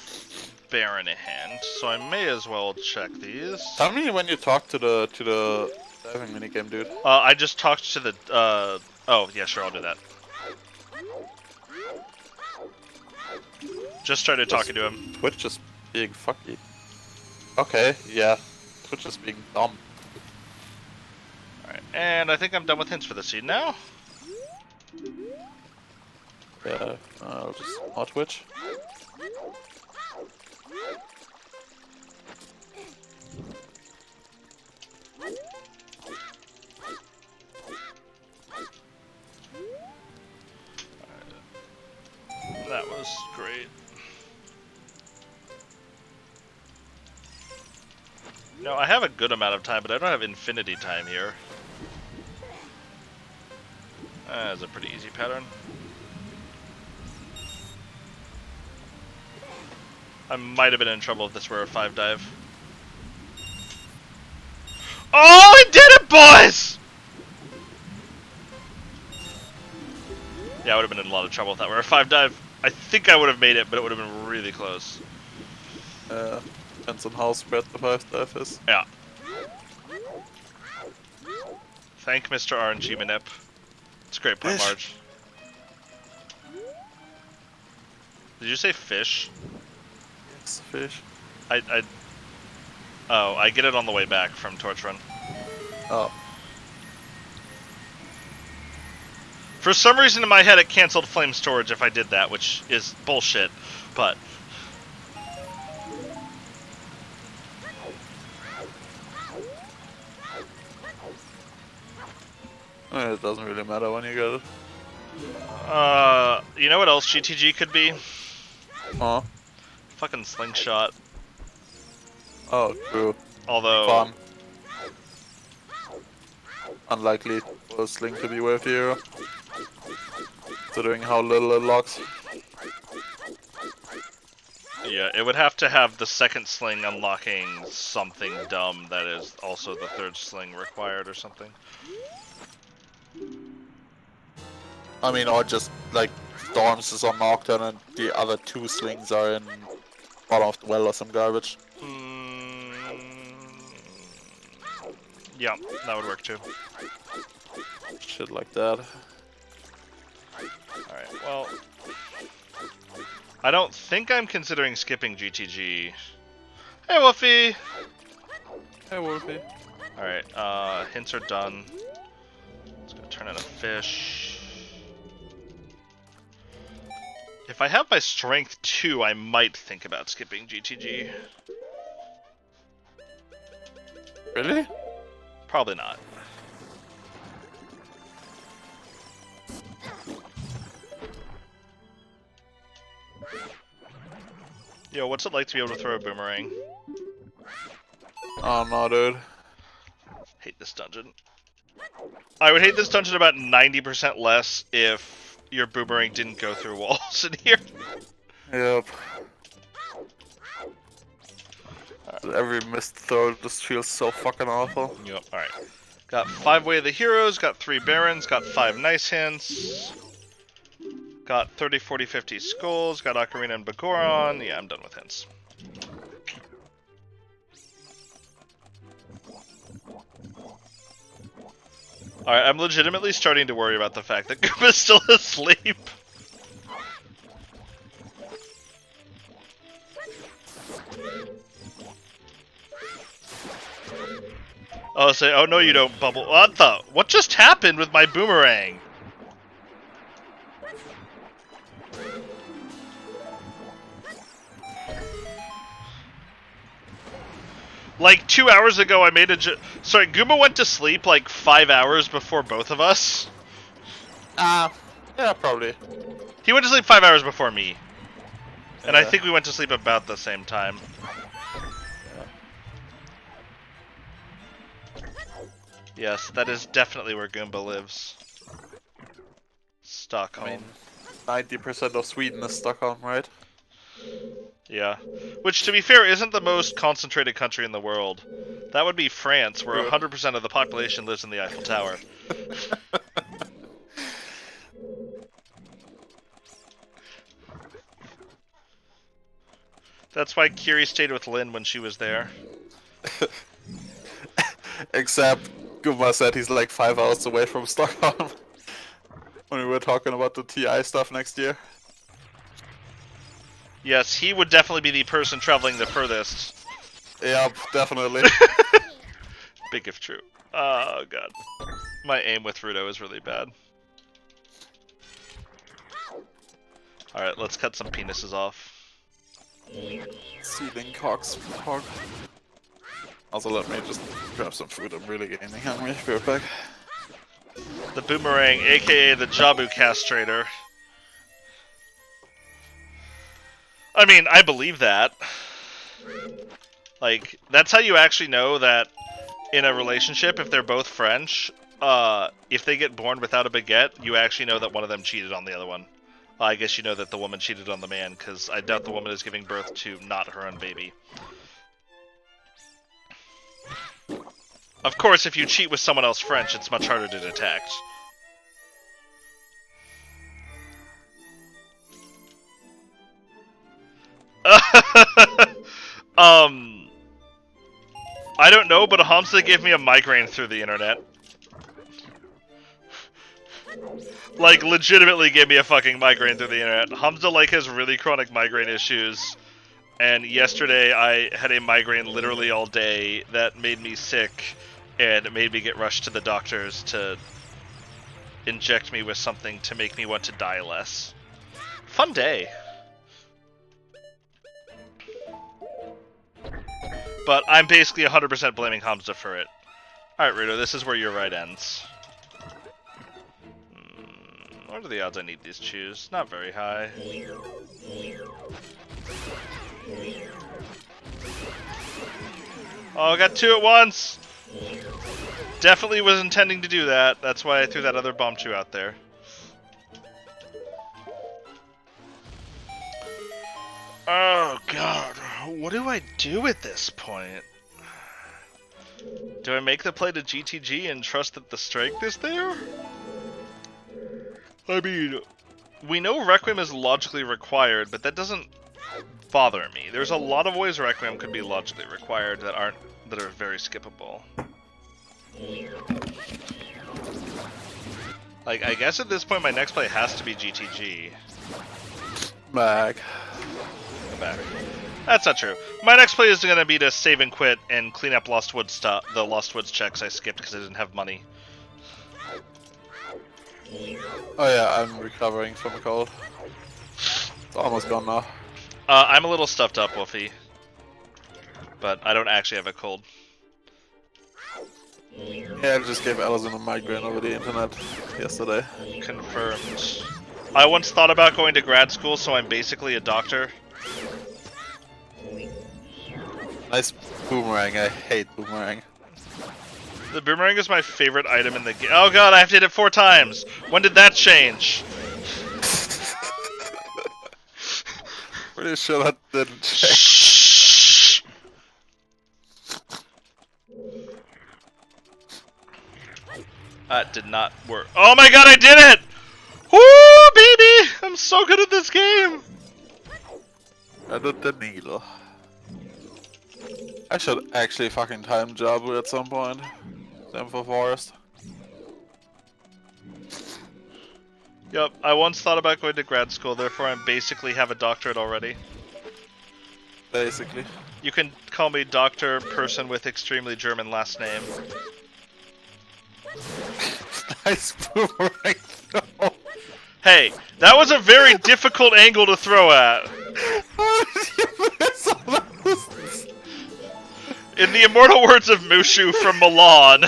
Speaker 1: bear in a hand, so I may as well check these.
Speaker 2: Tell me when you talk to the diving minigame dude.
Speaker 1: I just talked to the, oh, yeah, sure, I'll do that. Just started talking to him.
Speaker 2: Twitch just being fucky. Okay, yeah. Twitch is being dumb.
Speaker 1: Alright, and I think I'm done with hints for the seed now.
Speaker 2: Yeah, I'll just mod Twitch.
Speaker 1: That was great. No, I have a good amount of time, but I don't have infinity time here. That's a pretty easy pattern. I might have been in trouble if this were a 5 dive. Oh, I did it, boys! Yeah, I would have been in a lot of trouble if that were a 5 dive. I think I would have made it, but it would have been really close.
Speaker 2: Depends on how spread the 5 dive is.
Speaker 1: Yeah. Thank Mr. RNG Manip. It's a great point,
Speaker 2: Fish.
Speaker 1: Marge. Did you say fish?
Speaker 2: Yes, fish.
Speaker 1: Oh, I get it on the way back from Torch Run.
Speaker 2: Oh.
Speaker 1: For some reason in my head it canceled flame storage if I did that, which is bullshit, but...
Speaker 2: It doesn't really matter when you get it.
Speaker 1: You know what else GTG could be?
Speaker 2: Huh?
Speaker 1: Fucking slingshot.
Speaker 2: Oh, true.
Speaker 1: Although...
Speaker 2: Fun. Unlikely for a sling to be worth you, considering how little it locks.
Speaker 1: Yeah, it would have to have the second sling unlocking something dumb that is also the third sling required or something.
Speaker 2: I mean, or just, like, Storms is on knockdown and the other 2 slings are in bottom of the well or some garbage.
Speaker 1: Yeah, that would work too.
Speaker 2: Shit like that.
Speaker 1: Alright, well... I don't think I'm considering skipping GTG. Hey, Wolfie!
Speaker 2: Hey, Wolfie.
Speaker 1: Alright, hints are done. Let's go turn in a fish. If I have my strength 2, I might think about skipping GTG.
Speaker 2: Really?
Speaker 1: Probably not. Yo, what's it like to be able to throw a boomerang?
Speaker 2: Oh no, dude.
Speaker 1: Hate this dungeon. I would hate this dungeon about 90% less if your boomerang didn't go through walls in here.
Speaker 2: Yep. Every missed throw just feels so fucking awful.
Speaker 1: Yep, alright. Got 5 Way of the Heroes, got 3 Barons, got 5 Nice Hints. Got 30, 40, 50 Skulls, got Ocarina and Bagoron. Yeah, I'm done with hints. Alright, I'm legitimately starting to worry about the fact that Goopa's still asleep. I'll say, oh no you don't, Bubble. What just happened with my boomerang? Like 2 hours ago I made a sorry, Goomba went to sleep like 5 hours before both of us.
Speaker 2: Yeah, probably.
Speaker 1: He went to sleep 5 hours before me. And I think we went to sleep about the same time. Yes, that is definitely where Goomba lives. Stockholm.
Speaker 2: I mean, 90% of Sweden is Stockholm, right?
Speaker 1: Yeah. Which, to be fair, isn't the most concentrated country in the world. That would be France, where 100% of the population lives in the Eiffel Tower. That's why Kiri stayed with Lynn when she was there.
Speaker 2: Except, Guma said he's like 5 hours away from Stockholm. When we were talking about the TI stuff next year.
Speaker 1: Yes, he would definitely be the person traveling the furthest.
Speaker 2: Yep, definitely.
Speaker 1: Big if true. Oh god. My aim with Rudo is really bad. Alright, let's cut some penises off.
Speaker 2: Sealing cocks. Hog. Also, let me just grab some food. I'm really getting hungry. Be right back.
Speaker 1: The boomerang, aka the Jabu castrator. I mean, I believe that. Like, that's how you actually know that in a relationship, if they're both French, if they get born without a baguette, you actually know that one of them cheated on the other one. I guess you know that the woman cheated on the man, because I doubt the woman is giving birth to not her own baby. Of course, if you cheat with someone else French, it's much harder to detect. I don't know, but Hamza gave me a migraine through the internet. Like, legitimately gave me a fucking migraine through the internet. Hamza, like, has really chronic migraine issues. And yesterday I had a migraine literally all day that made me sick. And it made me get rushed to the doctors to inject me with something to make me want to die less. Fun day. But I'm basically 100% blaming Hamza for it. Alright, Rudo, this is where your ride ends. What are the odds I need these chews? Not very high. Oh, I got two at once! Definitely was intending to do that. That's why I threw that other bomb chew out there. Oh god, what do I do at this point? Do I make the play to GTG and trust that the strength is there? I mean, we know Requiem is logically required, but that doesn't bother me. There's a lot of ways Requiem could be logically required that are very skippable. Like, I guess at this point my next play has to be GTG.
Speaker 2: Back.
Speaker 1: Back. That's not true. My next play is going to be to save and quit and clean up Lost Woods stuff. The Lost Woods checks I skipped because I didn't have money.
Speaker 2: Oh yeah, I'm recovering from a cold. It's almost gone now.
Speaker 1: I'm a little stuffed up, Wolfie. But I don't actually have a cold.
Speaker 2: Yeah, I just gave Allison a migraine over the internet yesterday.
Speaker 1: Confirmed. I once thought about going to grad school, so I'm basically a doctor.
Speaker 2: Nice boomerang, I hate boomerang.
Speaker 1: The boomerang is my favorite item in the game. Oh god, I have to hit it 4 times! When did that change?
Speaker 2: Pretty sure that didn't change.
Speaker 1: Shh. That did not work. Oh my god, I did it! Woo, baby! I'm so good at this game!
Speaker 2: I did the needle. I should actually fucking time Jabu at some point. Same for Forest.
Speaker 1: Yep, I once thought about going to grad school, therefore I basically have a doctorate already.
Speaker 2: Basically.
Speaker 1: You can call me Doctor Person with extremely German last name.
Speaker 2: nice boomerang throw.
Speaker 1: Hey, that was a very difficult angle to throw at.
Speaker 2: How did you miss all those?
Speaker 1: In the immortal words of Mushu from Milan,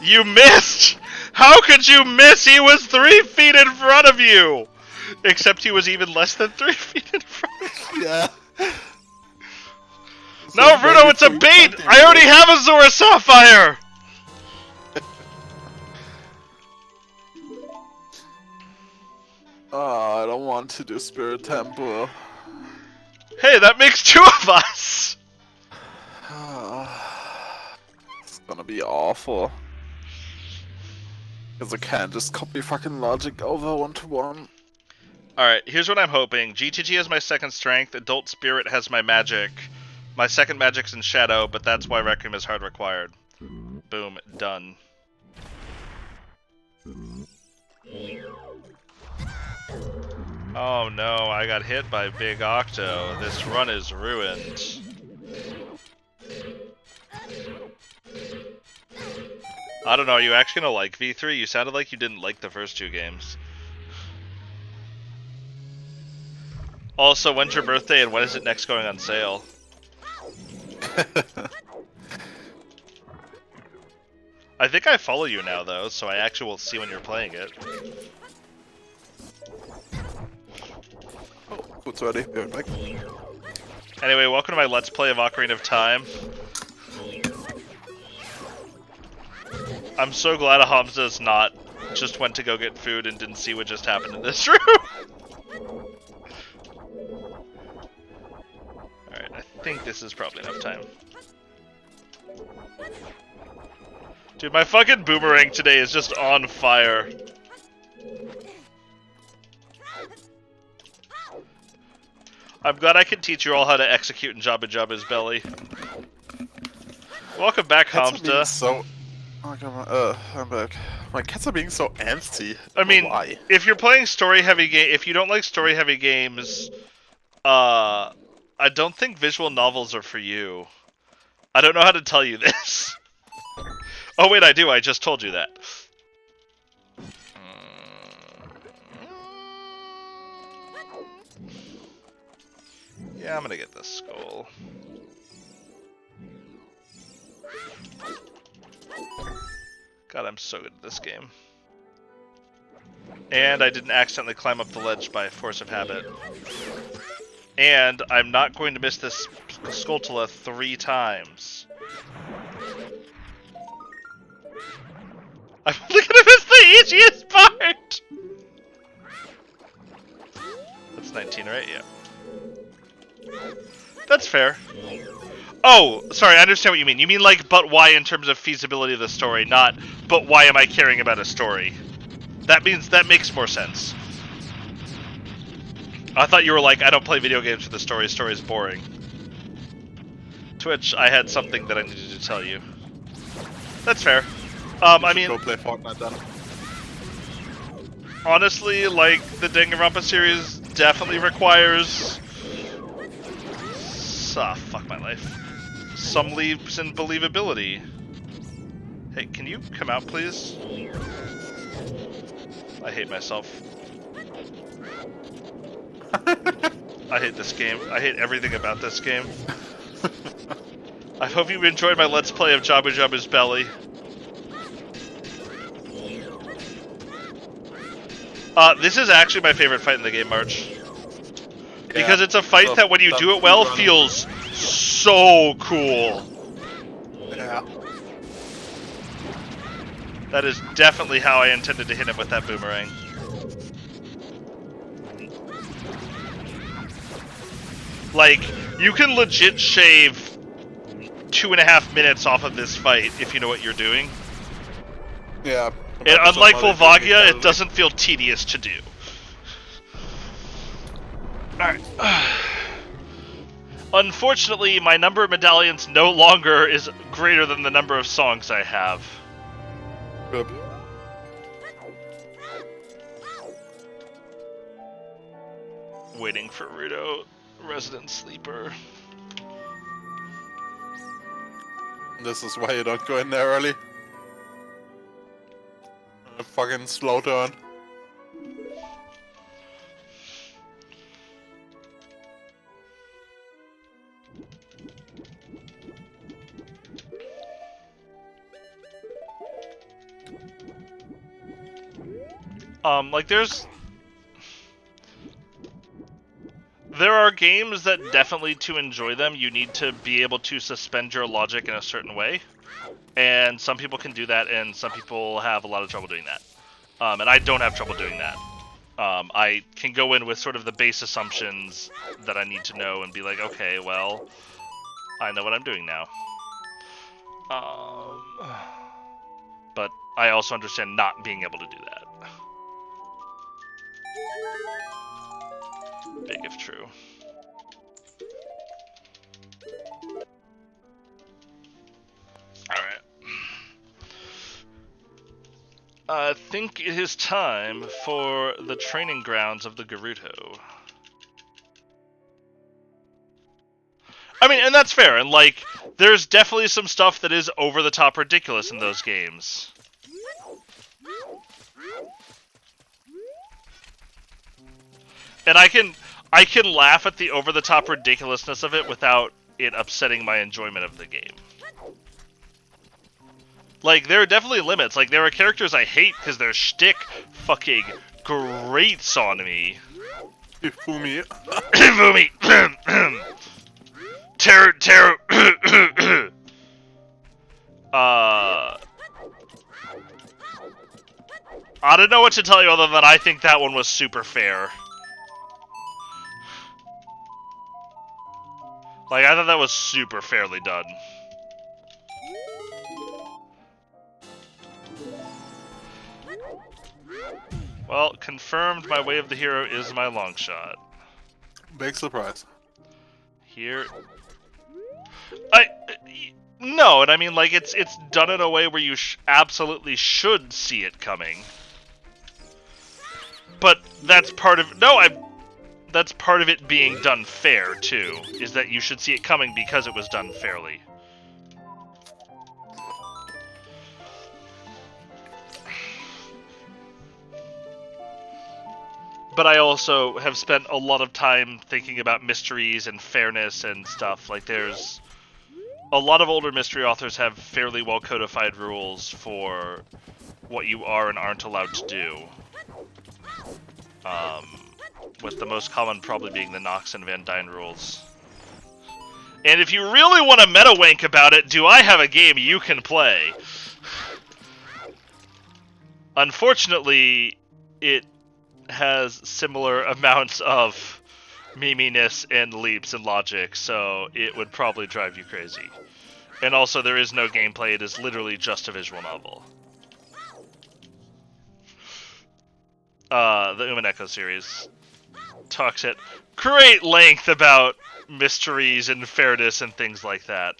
Speaker 1: you missed! How could you miss? He was 3 feet in front of you! Except he was even less than 3 feet in front of you.
Speaker 2: Yeah.
Speaker 1: No, Rudo, it's a bait! I already have a Zora Sapphire!
Speaker 2: Oh, I don't want to do Spirit Temple.
Speaker 1: Hey, that makes 2 of us!
Speaker 2: It's gonna be awful. Because I can't just copy fucking logic over 1-to-1.
Speaker 1: Alright, here's what I'm hoping. GTG has my second strength, Adult Spirit has my magic. My second magic's in Shadow, but that's why Requiem is hard required. Boom, done. Oh no, I got hit by Big Octo. This run is ruined. I don't know, are you actually gonna like V3? You sounded like you didn't like the first 2 games. Also, when's your birthday and when is it next going on sale? I think I follow you now though, so I actually will see when you're playing it.
Speaker 2: Oh, food's ready. Be right back.
Speaker 1: Anyway, welcome to my Let's Play of Ocarina of Time. I'm so glad Hamza's not just went to go get food and didn't see what just happened in this room. Alright, I think this is probably enough time. Dude, my fucking boomerang today is just on fire. I'm glad I can teach you all how to execute in Jabba Jabba's belly. Welcome back, Hamza.
Speaker 2: So... Oh, God, I'm back. My cats are being so antsy.
Speaker 1: I mean,
Speaker 2: why?
Speaker 1: if you're playing story-heavy game, if you don't like story-heavy games, I don't think visual novels are for you. I don't know how to tell you this. Oh wait, I do. I just told you that. Yeah, I'm gonna get this skull. God, I'm so good at this game. And I didn't accidentally climb up the ledge by force of habit. And I'm not going to miss this Skulltula 3 times. I'm only gonna miss the easiest part! That's 19, right? Yeah. That's fair. Oh, sorry, I understand what you mean. You mean like, but why in terms of feasibility of the story, not, but why am I caring about a story? That means, that makes more sense. I thought you were like, I don't play video games for the story is boring. Twitch, I had something that I needed to tell you. That's fair. I mean...
Speaker 2: Go play Fortnite then.
Speaker 1: Honestly, like, the Danganronpa series definitely requires... fuck my life. Some leaps in believability. Hey, can you come out, please? I hate myself. I hate this game. I hate everything about this game. I hope you enjoyed my Let's Play of Jabba Jabba's belly. This is actually my favorite fight in the game, March. Yeah. Because it's a fight that when you do it well, feels so cool.
Speaker 2: Yeah.
Speaker 1: That is definitely how I intended to hit him with that boomerang. Like, you can legit shave 2.5 minutes off of this fight if you know what you're doing.
Speaker 2: Yeah.
Speaker 1: And unlike Volvagia, it doesn't feel tedious to do. Alright. Unfortunately, my number of medallions no longer is greater than the number of songs I have.
Speaker 2: Good.
Speaker 1: Waiting for Rudo, resident sleeper.
Speaker 2: This is why you don't go in there early. A fucking slow turn.
Speaker 1: Like there are games that definitely, to enjoy them, you need to be able to suspend your logic in a certain way. And some people can do that, and some people have a lot of trouble doing that. And I don't have trouble doing that. I can go in with sort of the base assumptions that I need to know and be like, okay, well, I know what I'm doing now. But I also understand not being able to do that. Big if true. Alright. I think it is time for the training grounds of the Gerudo. I mean, and that's fair, and like, there's definitely some stuff that is over-the-top ridiculous in those games. And I can laugh at the over-the-top ridiculousness of it without it upsetting my enjoyment of the game. Like, there are definitely limits. Like, there are characters I hate because their shtick fucking grates on me.
Speaker 2: Fumi.
Speaker 1: Fumi! Terror! I don't know what to tell you other than I think that one was super fair. Like, I thought that was super fairly done. Well, confirmed my way of the hero is my long shot.
Speaker 2: Big surprise.
Speaker 1: Here... No, and I mean, like, it's done in a way where you absolutely should see it coming. But that's part of... That's part of it being done fair, too, is that you should see it coming because it was done fairly. But I also have spent a lot of time thinking about mysteries and fairness and stuff. Like, there's... A lot of older mystery authors have fairly well codified rules for what you are and aren't allowed to do. With the most common probably being the Nox and Van Dyne rules. And if you really want to meta-wank about it, do I have a game you can play? Unfortunately, it has similar amounts of meminess and leaps in logic, so it would probably drive you crazy. And also, there is no gameplay, it is literally just a visual novel. The Umaneko series talks at great length about mysteries and fairness and things like that.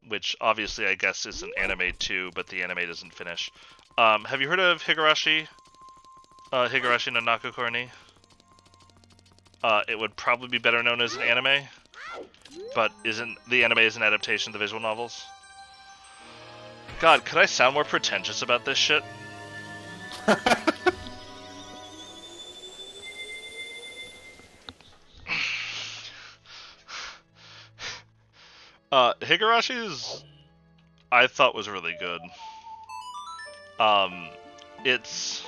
Speaker 1: Which obviously I guess is an anime too, but the anime doesn't finish. Have you heard of Higurashi? Higurashi no Nakokorni? It would probably be better known as an anime, but the anime is an adaptation of the visual novels. God, could I sound more pretentious about this shit? Higurashi's, I thought, was really good. It's...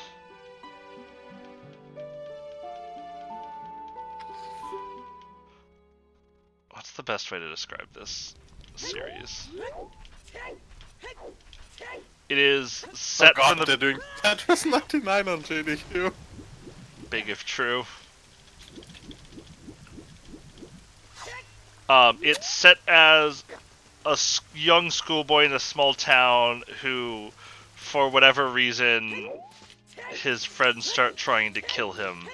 Speaker 1: What's the best way to describe this series? It is set from the...
Speaker 2: They're doing Tetris 99 on JDQ.
Speaker 1: Big if true. It's set as a young schoolboy in a small town who, for whatever reason, his friends start trying to kill him.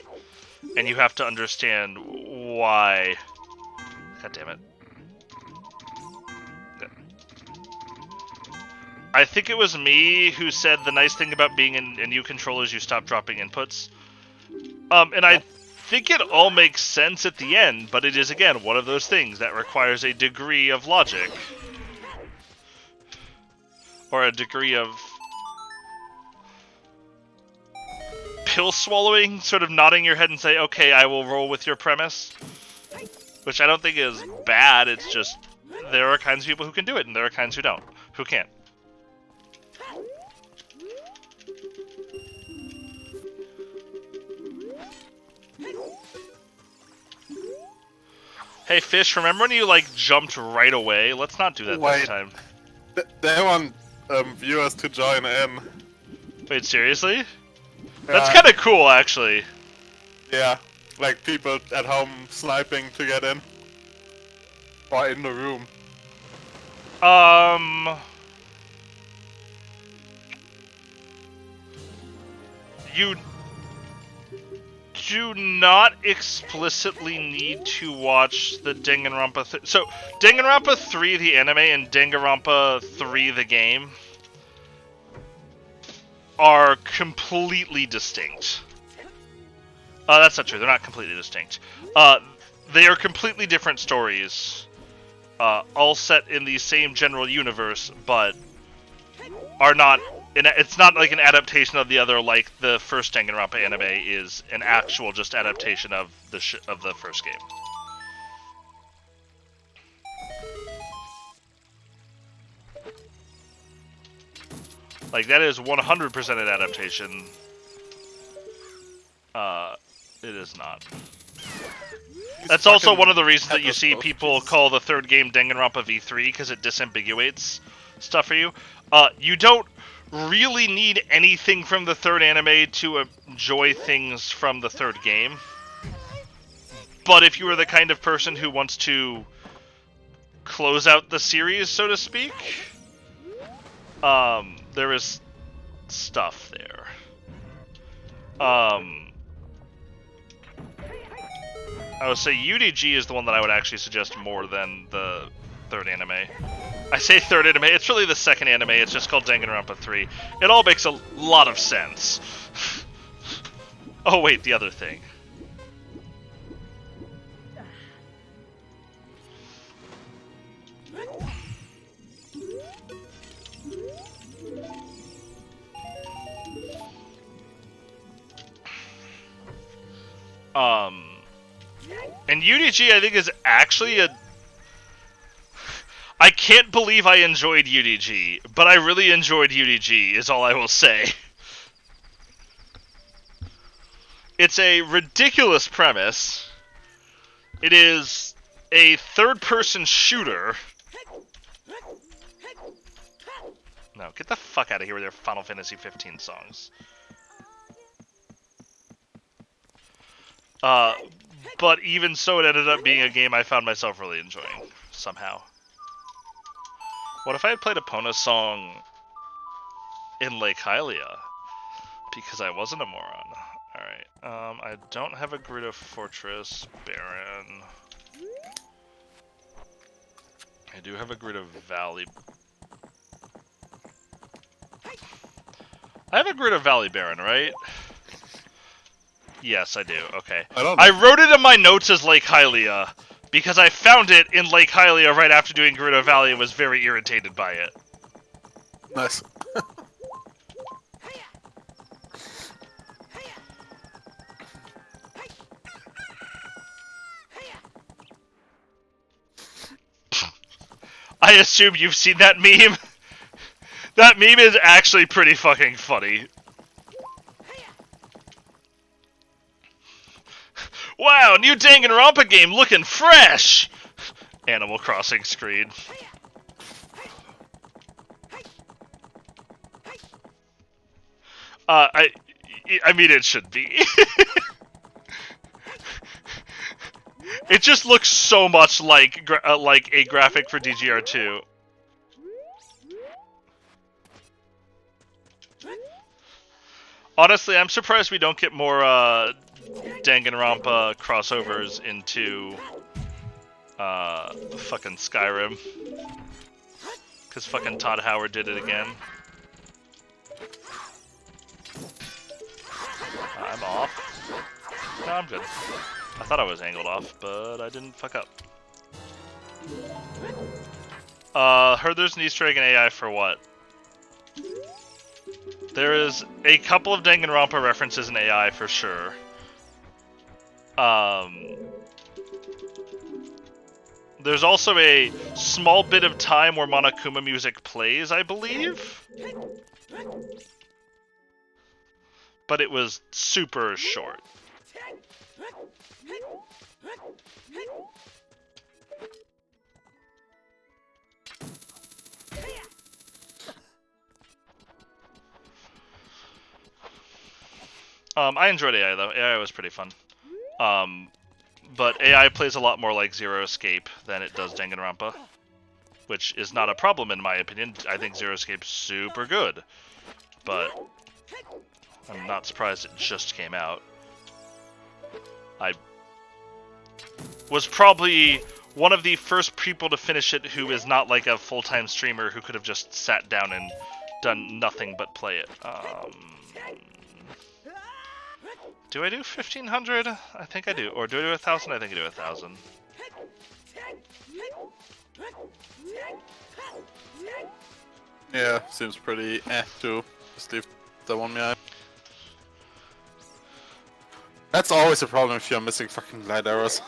Speaker 1: And you have to understand why. God damn it. I think it was me who said the nice thing about being in new controllers, you stop dropping inputs. And I think it all makes sense at the end, but it is, again, one of those things that requires a degree of logic. Or a degree of pill swallowing, sort of nodding your head and say, okay, I will roll with your premise. Which I don't think is bad, it's just there are kinds of people who can do it, and there are kinds who don't, who can't. Hey, Fish, remember when you, like, jumped right away? Let's not do that this time.
Speaker 2: They want viewers to join in.
Speaker 1: Wait, seriously?
Speaker 2: Yeah.
Speaker 1: That's kind of cool, actually.
Speaker 2: Yeah, like people at home sniping to get in. Or in the room.
Speaker 1: You do not explicitly need to watch the Danganronpa. So, Danganronpa 3 the anime and Danganronpa 3 the game are completely distinct. That's not true. They're not completely distinct. They are completely different stories, all set in the same general universe, but are not. It's not like an adaptation of the other, like the first Danganronpa anime is an actual just adaptation of the first game. Like, that is 100% an adaptation. It is not. That's also one of the reasons that you see people call the third game Danganronpa V3, because it disambiguates stuff for you. You don't really need anything from the third anime to enjoy things from the third game. But if you are the kind of person who wants to close out the series, so to speak, there is stuff there. I would say UDG is the one that I would actually suggest more than the third anime. I say third anime, it's really the second anime, it's just called Danganronpa 3. It all makes a lot of sense. Oh wait, the other thing. And UDG, I think, is actually a... I can't believe I enjoyed UDG, but I really enjoyed UDG, is all I will say. It's a ridiculous premise. It is a third-person shooter. No, get the fuck out of here with your Final Fantasy 15 songs. But even so, it ended up being a game I found myself really enjoying, somehow. What if I had played a Epona song in Lake Hylia? Because I wasn't a moron. Alright, I don't have a Gerudo Fortress Baron. I do have a Gerudo Valley. I have a Gerudo Valley Baron, right? Yes, I do. Okay. I wrote it in my notes as Lake Hylia, because I found it in Lake Hylia right after doing Gerudo Valley and was very irritated by it.
Speaker 2: Nice.
Speaker 1: I assume you've seen that meme. That meme is actually pretty fucking funny. Wow, new Danganronpa game looking fresh! Animal Crossing screen. I mean, it should be. It just looks so much like a graphic for DGR2. Honestly, I'm surprised we don't get more Danganronpa crossovers into fucking Skyrim. Because fucking Todd Howard did it again. I'm off. No, I'm good. I thought I was angled off, but I didn't fuck up. Heard there's an Easter egg in AI for what? There is a couple of Danganronpa references in AI for sure. There's also a small bit of time where Monokuma music plays, I believe. But it was super short. I enjoyed AI though. AI was pretty fun. But AI plays a lot more like Zero Escape than it does Danganronpa, which is not a problem in my opinion. I think Zero Escape's super good, but I'm not surprised it just came out. I was probably one of the first people to finish it who is not like a full-time streamer who could have just sat down and done nothing but play it. Do I do 1500? I think I do. Or do I do 1000? I think I do 1000.
Speaker 2: Yeah, seems pretty to just leave the one behind. That's always a problem if you're missing fucking light arrows.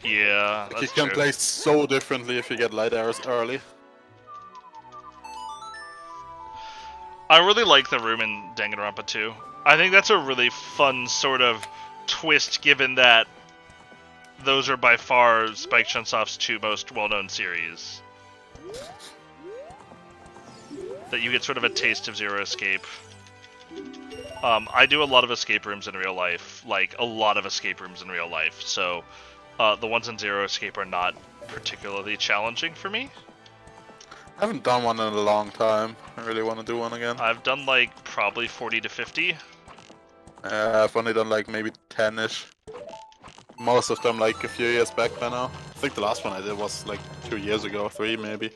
Speaker 1: Yeah,
Speaker 2: Like
Speaker 1: that's
Speaker 2: you can
Speaker 1: true.
Speaker 2: play so differently if you get light arrows early.
Speaker 1: I really like the room in Danganronpa 2. I think that's a really fun sort of twist, given that those are by far Spike Chunsoft's two most well-known series. That you get sort of a taste of Zero Escape. I do a lot of escape rooms in real life, like a lot of escape rooms in real life, so the ones in Zero Escape are not particularly challenging for me.
Speaker 2: I haven't done one in a long time. I really want to do one again.
Speaker 1: I've done like probably 40 to 50.
Speaker 2: I've only done like maybe 10-ish. Most of them like a few years back by now. I think the last one I did was like 2 years ago, 3 maybe.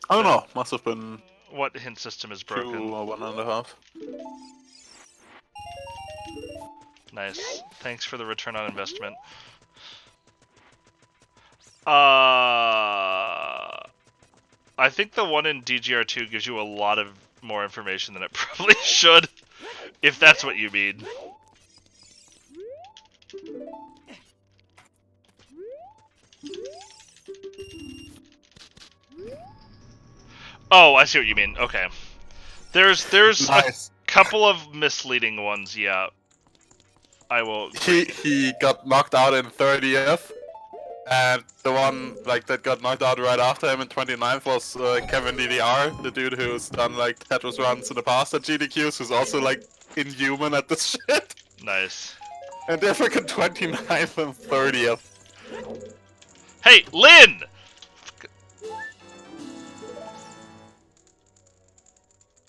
Speaker 2: I don't know, must have been
Speaker 1: What hint system is
Speaker 2: 2
Speaker 1: broken?
Speaker 2: or 1.5.
Speaker 1: Nice. Thanks for the return on investment. I think the one in DGR2 gives you a lot of more information than it probably should, if that's what you mean. Oh, I see what you mean. Okay. There's
Speaker 2: Nice.
Speaker 1: a couple of misleading ones, yeah. I will...
Speaker 2: He got knocked out in 30th. And the one like that got knocked out right after him in 29th was Kevin DDR, the dude who's done like Tetris runs in the past at GDQs, who's also like inhuman at this shit.
Speaker 1: Nice.
Speaker 2: And they're freaking 29th and 30th.
Speaker 1: Hey, Lynn!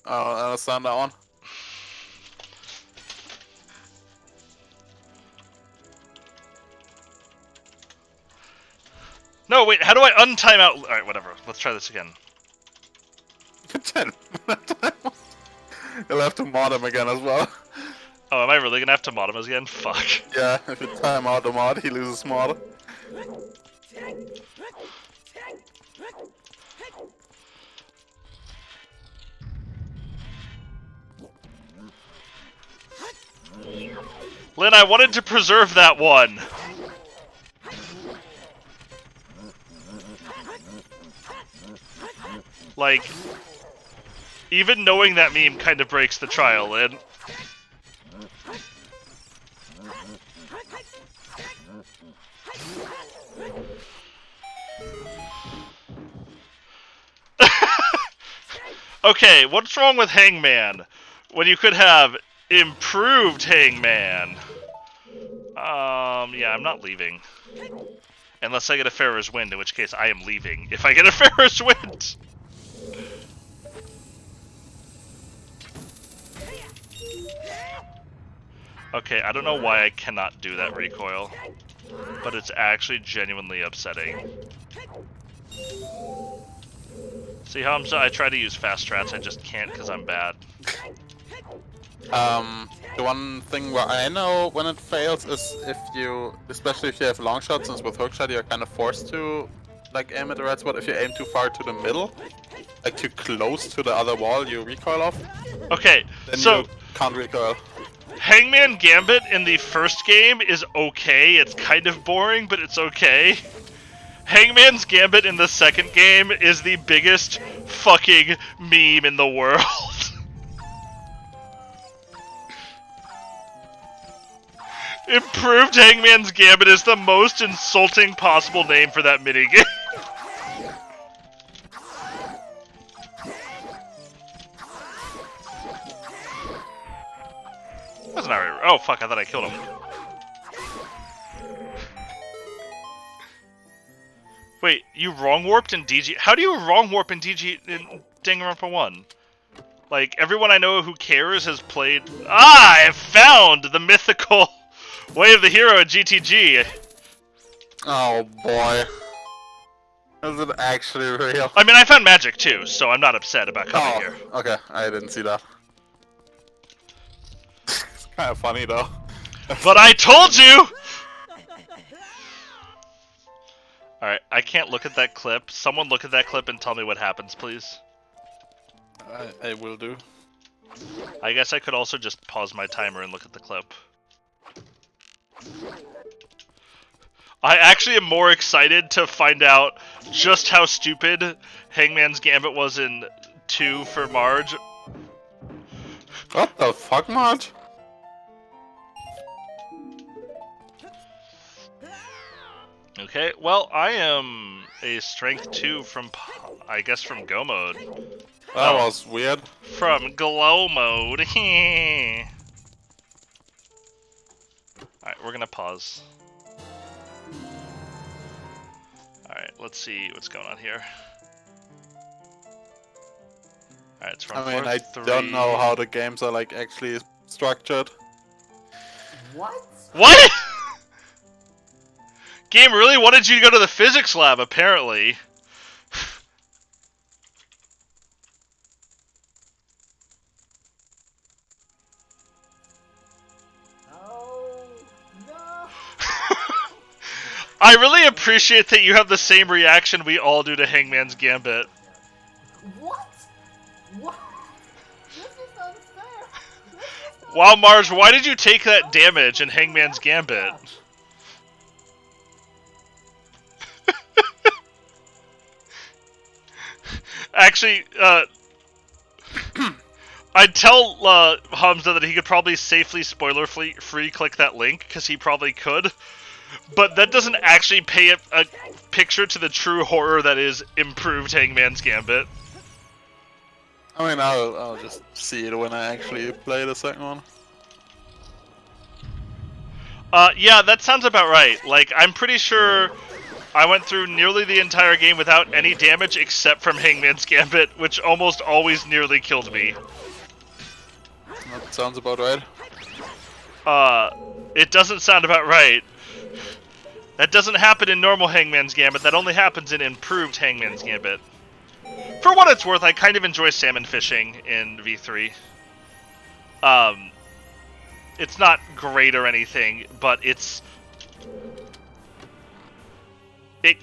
Speaker 2: I understand that one.
Speaker 1: No, wait, how do I untime out? Alright, whatever. Let's try this again.
Speaker 2: 10. You'll have to mod him again as well.
Speaker 1: Oh, am I really gonna have to mod him again? Fuck.
Speaker 2: Yeah, if you time out the mod, he loses mod.
Speaker 1: Lynn, I wanted to preserve that one. Like, even knowing that meme kind of breaks the trial, Lynn. Okay, what's wrong with Hangman when you could have improved Hangman? Yeah, I'm not leaving. Unless I get a Pharaoh's Wind, in which case I am leaving if I get a Pharaoh's Wind. Okay, I don't know why I cannot do that recoil, but it's actually genuinely upsetting. See how I try to use fast strats, I just can't because I'm bad.
Speaker 2: The one thing where I know when it fails is if you, especially if you have long shots, since with hookshot you're kind of forced to like aim at the right spot. If you aim too far to the middle, like too close to the other wall you recoil off,
Speaker 1: Okay,
Speaker 2: then
Speaker 1: so
Speaker 2: you can't recoil.
Speaker 1: Hangman Gambit in the first game is okay. It's kind of boring, but it's okay. Hangman's Gambit in the second game is the biggest fucking meme in the world. Improved Hangman's Gambit is the most insulting possible name for that minigame. That's not right. Oh fuck, I thought I killed him. Wait, you wrong warped in DG? How do you wrong warp in DG in Danganronpa 1? Like, everyone I know who cares has played... Ah! I have found the mythical way of the hero at GTG!
Speaker 2: Oh boy. Is it actually real?
Speaker 1: I mean, I found magic too, so I'm not upset about coming here.
Speaker 2: Okay, I didn't see that. It's kind of funny though.
Speaker 1: But I told you! Alright, I can't look at that clip. Someone look at that clip and tell me what happens, please.
Speaker 2: I will do.
Speaker 1: I guess I could also just pause my timer and look at the clip. I actually am more excited to find out just how stupid Hangman's Gambit was in 2 for Marge.
Speaker 2: What the fuck, Marge?
Speaker 1: Okay, well, I am a strength 2 from, I guess, from Go mode.
Speaker 2: That was weird.
Speaker 1: From Glow mode. Alright, we're gonna pause. Alright, let's see what's going on here. Alright, it's from
Speaker 2: I mean, I
Speaker 1: 4-3.
Speaker 2: don't know how the games are like actually structured.
Speaker 3: What?
Speaker 1: What?! Game really wanted you to go to the physics lab, apparently.
Speaker 3: Oh, no.
Speaker 1: I really appreciate that you have the same reaction we all do to Hangman's Gambit.
Speaker 3: What? What? This is unfair. This is
Speaker 1: Wow, Marge, why did you take that damage in Hangman's Gambit? Actually, I'd tell Hamza that he could probably safely spoiler-free click that link, because he probably could. But that doesn't actually paint a picture to the true horror that is improved Hangman's Gambit.
Speaker 2: I mean, I'll just see it when I actually play the second one.
Speaker 1: Yeah, that sounds about right. Like, I'm pretty sure I went through nearly the entire game without any damage except from Hangman's Gambit, which almost always nearly killed me.
Speaker 2: That sounds about right.
Speaker 1: It doesn't sound about right. That doesn't happen in normal Hangman's Gambit, that only happens in improved Hangman's Gambit. For what it's worth, I kind of enjoy salmon fishing in V3. It's not great or anything, but it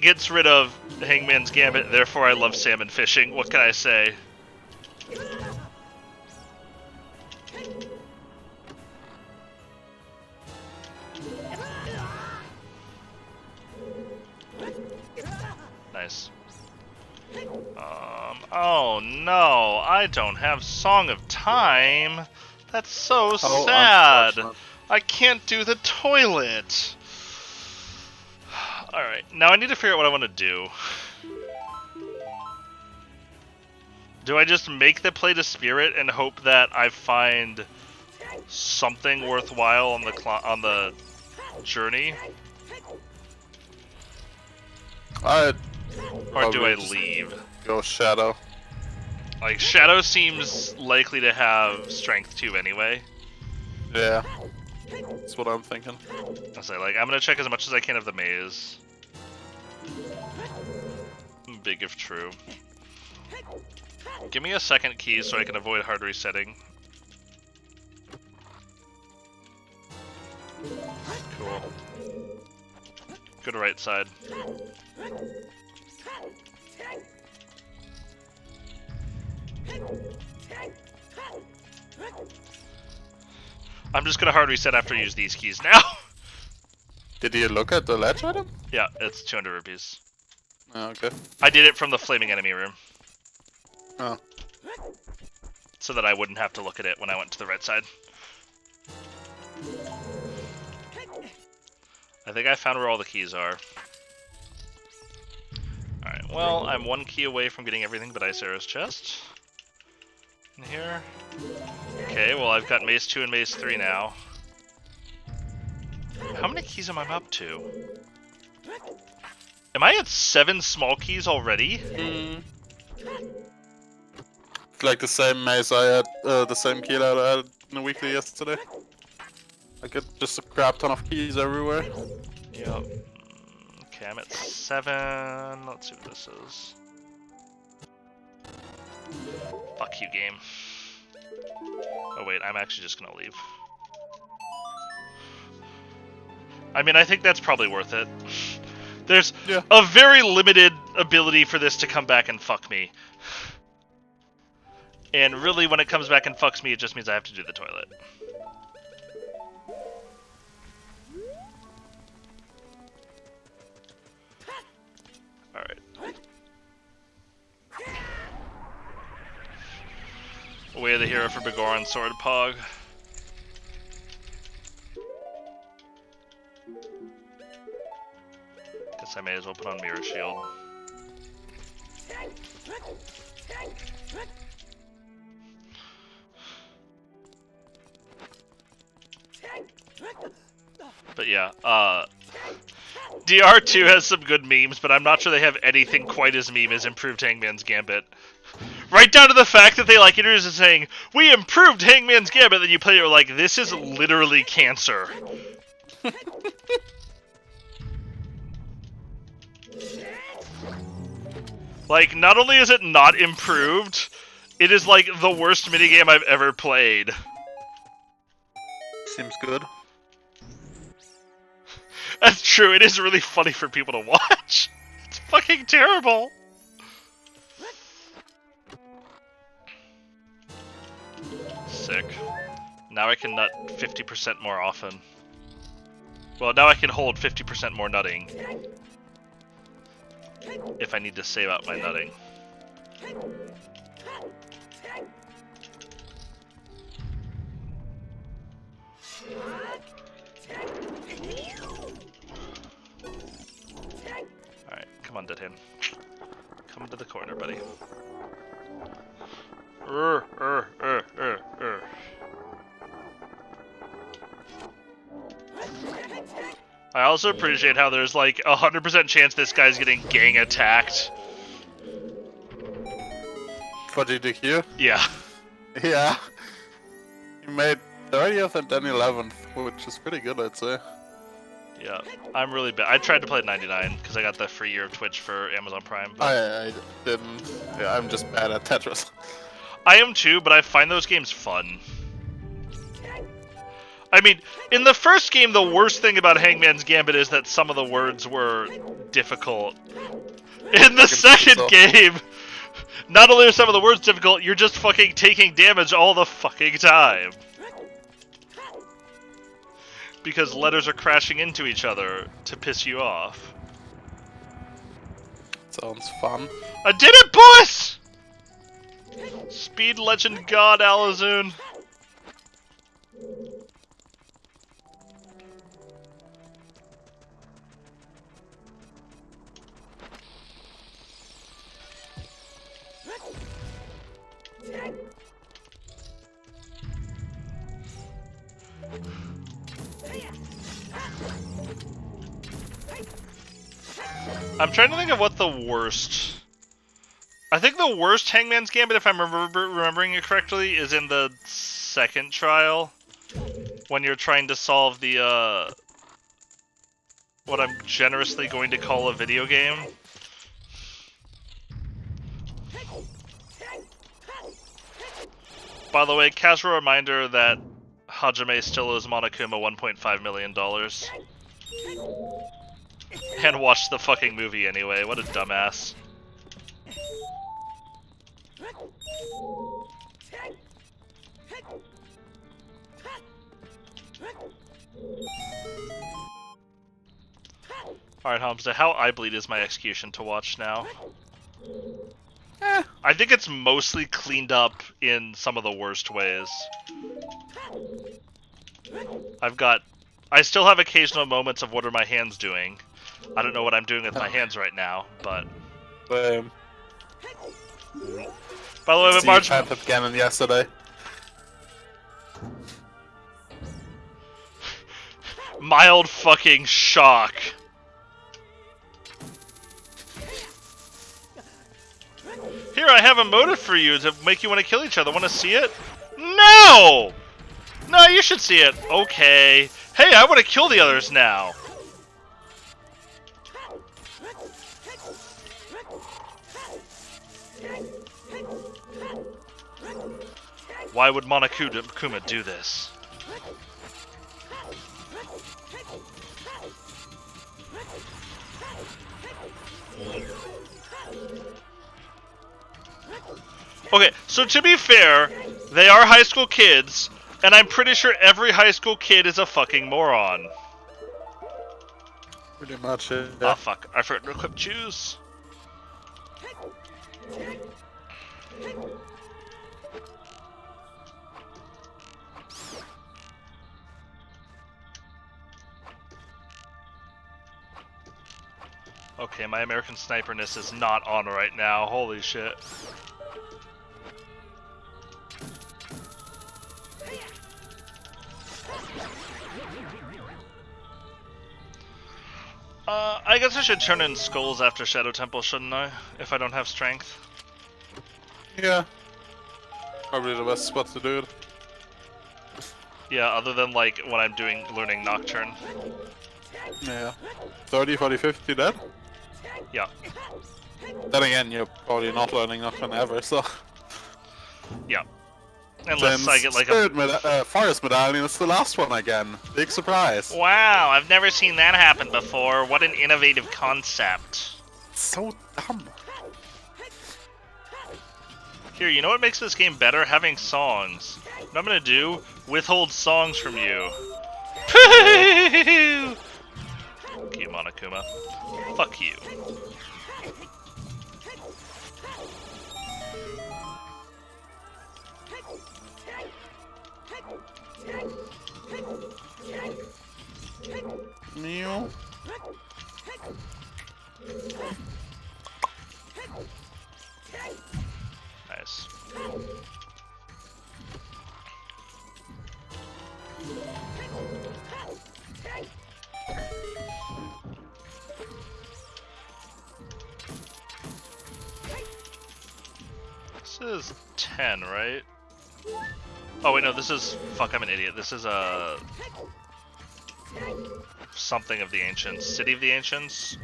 Speaker 1: gets rid of Hangman's Gambit, therefore I love salmon fishing. What can I say? Nice. Oh no, I don't have Song of Time. That's so sad. I can't do the toilet. Alright, now I need to figure out what I want to do. Do I just make the play to Spirit and hope that I find something worthwhile on the journey? Or do I leave?
Speaker 2: Go Shadow.
Speaker 1: Like, Shadow seems likely to have Strength 2 anyway.
Speaker 2: Yeah. That's what I'm thinking.
Speaker 1: I say, like, I'm gonna check as much as I can of the maze. Big if true. Give me a second key so I can avoid hard resetting. Cool. Go to right side. I'm just gonna hard reset after I use these keys now.
Speaker 2: Did you look at the ledge item?
Speaker 1: Yeah, it's 200 rupees.
Speaker 2: Oh, okay.
Speaker 1: I did it from the flaming enemy room.
Speaker 2: Oh.
Speaker 1: So that I wouldn't have to look at it when I went to the right side. I think I found where all the keys are. Alright, well, I'm 1 key away from getting everything but Ice Arrow's chest. In here. Okay, well I've got Mace 2 and Mace 3 now. How many keys am I up to? Am I at 7 small keys already?
Speaker 2: It's like the same maze I had, the same key that I had in the weekly yesterday. I get just a crap ton of keys everywhere.
Speaker 1: Yep. Okay, I'm at 7. Let's see what this is. Fuck you, game. Oh wait, I'm actually just gonna leave. I mean, I think that's probably worth it. There's a very limited ability for this to come back and fuck me. And really, when it comes back and fucks me, it just means I have to do the toilet. Alright. Way of the hero for Begoran Sword Pog. Guess I may as well put on Mirror Shield. But yeah, DR2 has some good memes, but I'm not sure they have anything quite as meme as improved Hangman's Gambit. Right down to the fact that they like introduce it saying, "We improved Hangman's Gambit," then you play it like, this is literally cancer. Like, not only is it not improved, it is like the worst minigame I've ever played.
Speaker 2: Seems good.
Speaker 1: That's true, it is really funny for people to watch. It's fucking terrible. Sick. Now I can nut 50% more often. Well, now I can hold 50% more nutting. If I need to save out my nutting. Alright, come on, Deadhand. Come into the corner, buddy. I also appreciate how there's like 100% chance this guy's getting gang attacked.
Speaker 2: For DDQ?
Speaker 1: Yeah.
Speaker 2: Yeah. You made 30th and then 11th, which is pretty good, I'd say.
Speaker 1: Yeah, I'm really bad. I tried to play 99 because I got the free year of Twitch for Amazon Prime. But
Speaker 2: I didn't. Yeah, I'm just bad at Tetris.
Speaker 1: I am too, but I find those games fun. I mean, in the first game, the worst thing about Hangman's Gambit is that some of the words were difficult. In the second game, not only are some of the words difficult, you're just fucking taking damage all the fucking time. Because letters are crashing into each other to piss you off.
Speaker 2: Sounds fun.
Speaker 1: I did it, boys! Speed legend god Alazun. I'm trying to think of what the worst... I think the worst Hangman's Gambit, if I'm remembering it correctly, is in the second trial. When you're trying to solve the, what I'm generously going to call a video game. By the way, casual reminder that Hajime still owes Monokuma $1.5 million. And watch the fucking movie anyway, what a dumbass. Alright, Hamza, how eye bleed is my execution to watch now?
Speaker 2: Eh.
Speaker 1: I think it's mostly cleaned up in some of the worst ways. I still have occasional moments of what are my hands doing. I don't know what I'm doing with my hands right now, but... By the way, but Marge...
Speaker 2: had that cannon yesterday.
Speaker 1: Mild fucking shock. Here, I have a motive for you to make you want to kill each other. Want to see it? No! No, you should see it. Okay. Hey, I want to kill the others now. Why would Monokuma do this? Okay, so to be fair, they are high school kids, and I'm pretty sure every high school kid is a fucking moron.
Speaker 2: Pretty much it.
Speaker 1: Oh fuck, I forgot to equip choose. Okay, my American sniperness is not on right now, holy shit. I guess I should turn in skulls after Shadow Temple, shouldn't I? If I don't have strength.
Speaker 2: Yeah. Probably the best spot to do it.
Speaker 1: Yeah, other than like when I'm learning Nocturne.
Speaker 2: Yeah. 30, 40, 50 dead?
Speaker 1: Yeah.
Speaker 2: Then again, you're probably not learning Nocturne ever, so...
Speaker 1: Yeah. Unless I get like
Speaker 2: a... Forest Medallion is the last one again. Big surprise.
Speaker 1: Wow, I've never seen that happen before. What an innovative concept.
Speaker 2: So dumb.
Speaker 1: Here, you know what makes this game better? Having songs. What I'm gonna do? Withhold songs from you. Fuck you, Monokuma. Fuck you.
Speaker 2: Meow.
Speaker 1: Nice. This is 10, right? Oh wait, no, this is... Fuck, I'm an idiot. This is something of the Ancients. City of the Ancients?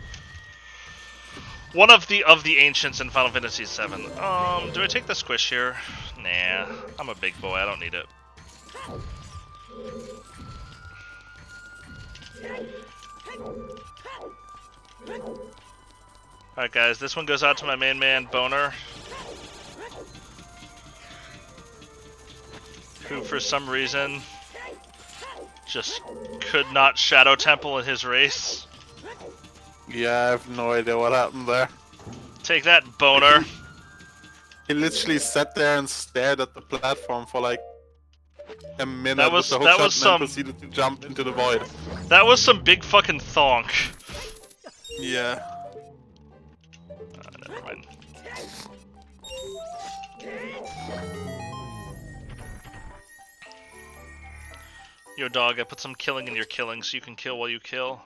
Speaker 1: One of the Ancients in Final Fantasy VII. Do I take the squish here? Nah, I'm a big boy, I don't need it. Alright guys, this one goes out to my main man, Boner. Who for some reason just could not Shadow Temple in his race.
Speaker 2: Yeah, I have no idea what happened there.
Speaker 1: Take that, Boner.
Speaker 2: He literally sat there and stared at the platform for like a minute
Speaker 1: That was
Speaker 2: with the hook shot
Speaker 1: some...
Speaker 2: and then proceeded to jump into the void.
Speaker 1: That was some big fucking thonk.
Speaker 2: Yeah.
Speaker 1: Never mind. Yo dog, I put some killing in your killing so you can kill while you kill.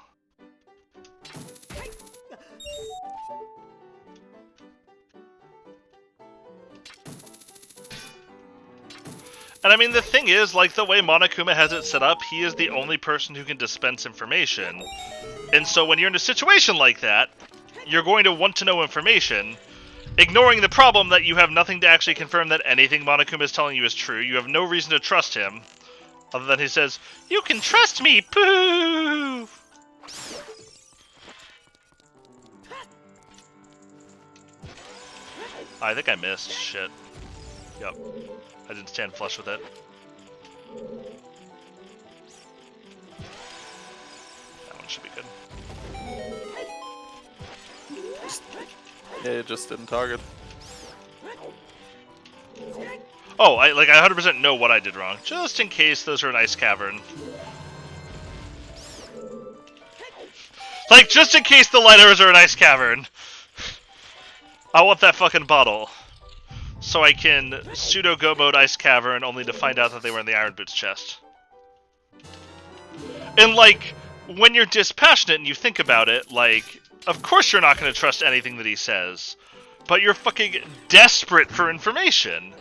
Speaker 1: And I mean, the thing is, like, the way Monokuma has it set up, he is the only person who can dispense information. And so when you're in a situation like that, you're going to want to know information, ignoring the problem that you have nothing to actually confirm that anything Monokuma is telling you is true. You have no reason to trust him, other than he says, "You can trust me, poo!" I think I missed. Shit. Yep. I didn't stand flush with it. That one should be good.
Speaker 2: Yeah, you just didn't target.
Speaker 1: Oh, I 100% know what I did wrong. Just in case those are an ice cavern. Like, just in case the light arrows are an ice cavern. I want that fucking bottle. So I can pseudo-go mode ice cavern only to find out that they were in the Iron Boots chest. And like, when you're dispassionate and you think about it, like, of course you're not going to trust anything that he says. But you're fucking desperate for information.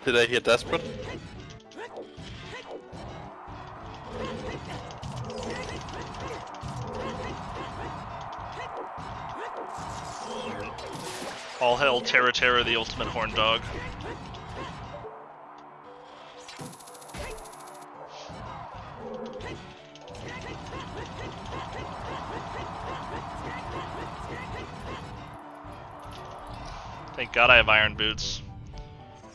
Speaker 2: Did I hear desperate?
Speaker 1: All hail Terra Terra, the ultimate horn dog. Thank God I have Iron Boots.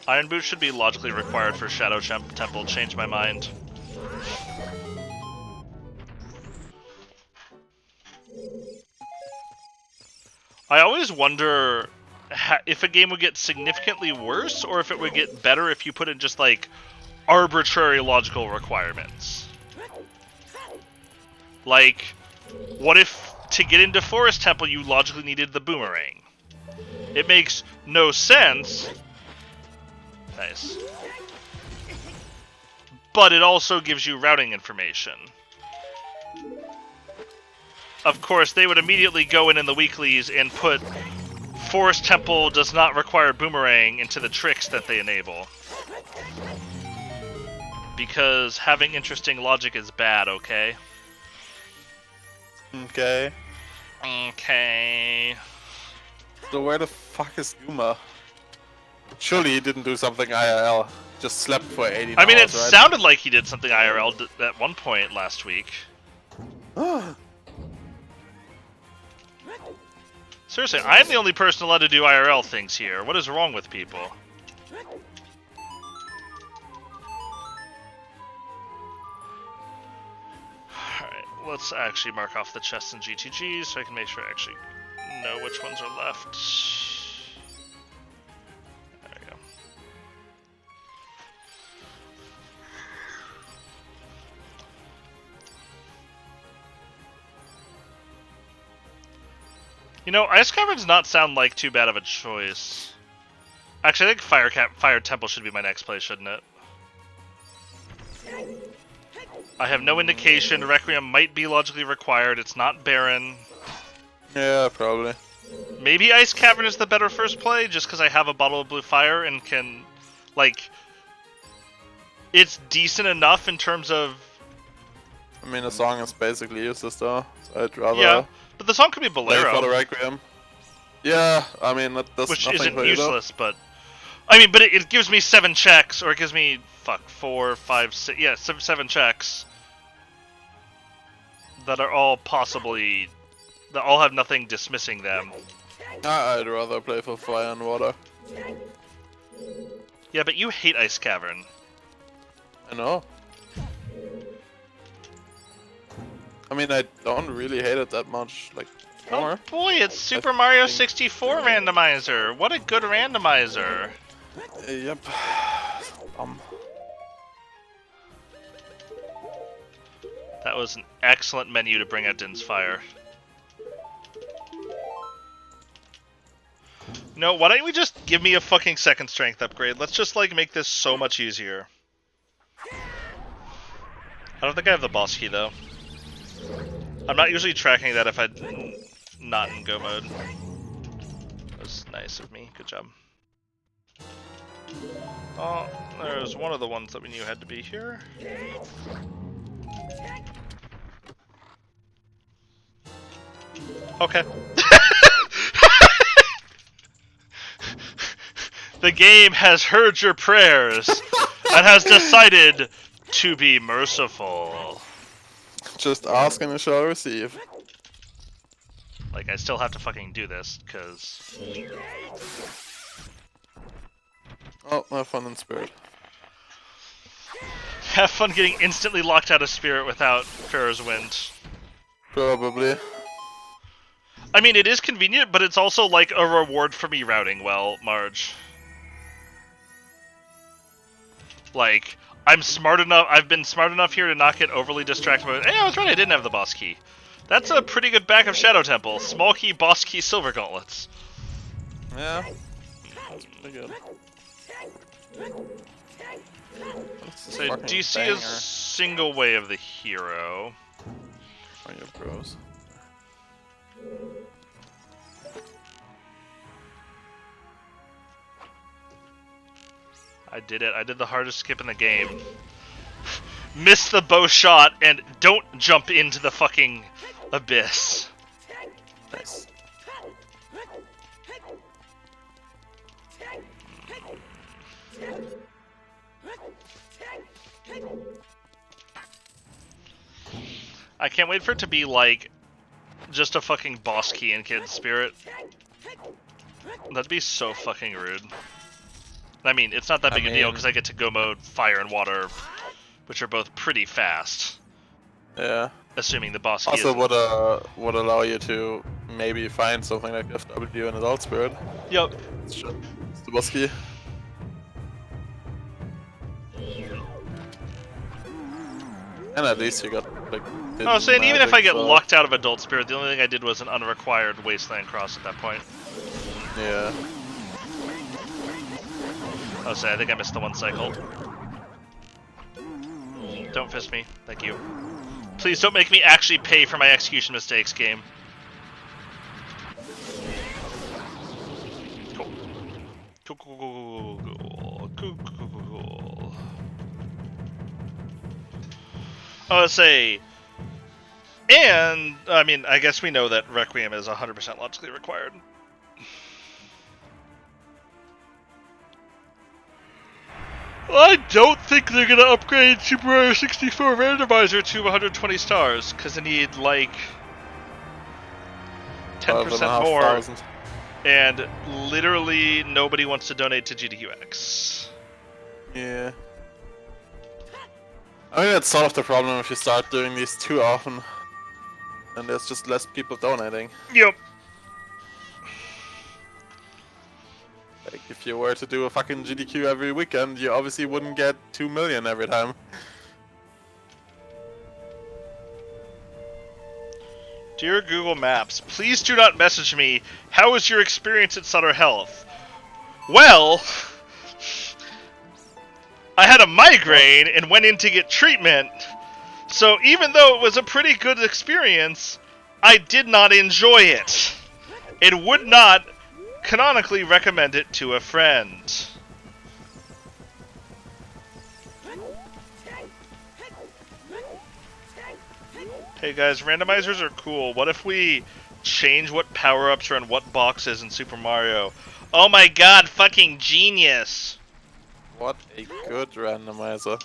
Speaker 1: Iron Boots should be logically required for Shadow Temple. Change my mind. I always wonder if a game would get significantly worse, or if it would get better if you put in just, like, arbitrary logical requirements. Like, what if to get into Forest Temple you logically needed the boomerang? It makes no sense. Nice. But it also gives you routing information. Of course, they would immediately go in the weeklies and put Forest Temple does not require boomerang into the tricks that they enable. Because having interesting logic is bad, okay?
Speaker 2: Okay.
Speaker 1: Okay.
Speaker 2: So where the fuck is Yuma? Surely he didn't do something IRL. Just slept for 80
Speaker 1: I mean, it
Speaker 2: hours, right?
Speaker 1: sounded like he did something IRL at one point last week. Seriously, I'm the only person allowed to do IRL things here. What is wrong with people? Alright, let's actually mark off the chests and GTGs so I can make sure I actually know which ones are left. There we go. You know, Ice Caverns not sound like too bad of a choice. Actually, I think Fire Temple should be my next play, shouldn't it? I have no indication. Requiem might be logically required. It's not Baron.
Speaker 2: Yeah, probably.
Speaker 1: Maybe Ice Cavern is the better first play, just because I have a Bottle of Blue Fire and can, like... It's decent enough in terms of...
Speaker 2: I mean, the song is basically useless though, so I'd rather...
Speaker 1: Yeah, but the song could be
Speaker 2: play for the
Speaker 1: Bolero.
Speaker 2: Requiem. Yeah, I mean, that's
Speaker 1: Which
Speaker 2: nothing
Speaker 1: isn't
Speaker 2: for you, though.
Speaker 1: useless, but... I mean, but it gives me 7 checks, or it gives me, 4, 5, 6... Yeah, 7 checks. That are all possibly... That all have nothing dismissing them.
Speaker 2: I'd rather play for Fire and Water.
Speaker 1: Yeah, but you hate Ice Cavern.
Speaker 2: I know. I mean, I don't really hate it that much, like, more.
Speaker 1: Oh boy, it's Super Mario 64 randomizer! What a good randomizer!
Speaker 2: Yep.
Speaker 1: That was an excellent menu to bring out Din's Fire. No, why don't we just give me a fucking second strength upgrade? Let's just, like, make this so much easier. I don't think I have the boss key, though. I'm not usually tracking that if I'm not in go mode. That was nice of me. Good job. Oh, there's one of the ones that we knew had to be here. Okay. The game has heard your prayers and has decided to be merciful.
Speaker 2: Just ask and it shall receive.
Speaker 1: Like, I still have to fucking do this, because...
Speaker 2: Oh, have fun in Spirit.
Speaker 1: Have fun getting instantly locked out of Spirit without Pharaoh's Wind.
Speaker 2: Probably.
Speaker 1: I mean, it is convenient, but it's also like a reward for me routing well, Marge. Like, I'm smart enough. I've been smart enough here to not get overly distracted by. Hey, I was right. I didn't have the boss key. That's a pretty good back of Shadow Temple. Small key, boss key, silver gauntlets.
Speaker 2: Yeah. That's pretty good.
Speaker 1: So DC is single way of the hero.
Speaker 2: On your bros.
Speaker 1: I did it. I did the hardest skip in the game. Miss the bow shot and don't jump into the fucking abyss.
Speaker 2: Nice.
Speaker 1: I can't wait for it to be like just a fucking boss key in Kid Spirit. That'd be so fucking rude. I mean, it's not that big a deal because I get to go mode fire and water, which are both pretty fast.
Speaker 2: Yeah.
Speaker 1: Assuming the boss key
Speaker 2: Also
Speaker 1: is...
Speaker 2: would allow you to maybe find something like FW in Adult Spirit.
Speaker 1: Yep.
Speaker 2: It's the boss key. And at least you got like.
Speaker 1: I was saying, even if I get
Speaker 2: so...
Speaker 1: locked out of Adult Spirit, the only thing I did was an unrequired Wasteland Cross at that point.
Speaker 2: Yeah.
Speaker 1: I was saying, I think I missed the one cycle. Don't fist me. Thank you. Please don't make me actually pay for my execution mistakes, game. Cool. Cool. I would say... And, I mean, I guess we know that Requiem is 100% logically required. I don't think they're gonna upgrade Super Mario 64 Randomizer to 120 stars, because they need, like, 10% more, and literally nobody wants to donate to GDQX.
Speaker 2: Yeah. I mean, that's sort of the problem if you start doing these too often, and there's just less people donating.
Speaker 1: Yep.
Speaker 2: Like, if you were to do a fucking GDQ every weekend, you obviously wouldn't get 2 million every time.
Speaker 1: Dear Google Maps, please do not message me. How was your experience at Sutter Health? Well, I had a migraine and went in to get treatment. So even though it was a pretty good experience, I did not enjoy it. It would not canonically recommend it to a friend. Hey guys, randomizers are cool. What if we change what power-ups are in what boxes in Super Mario? Oh my god, fucking genius!
Speaker 2: What a good randomizer.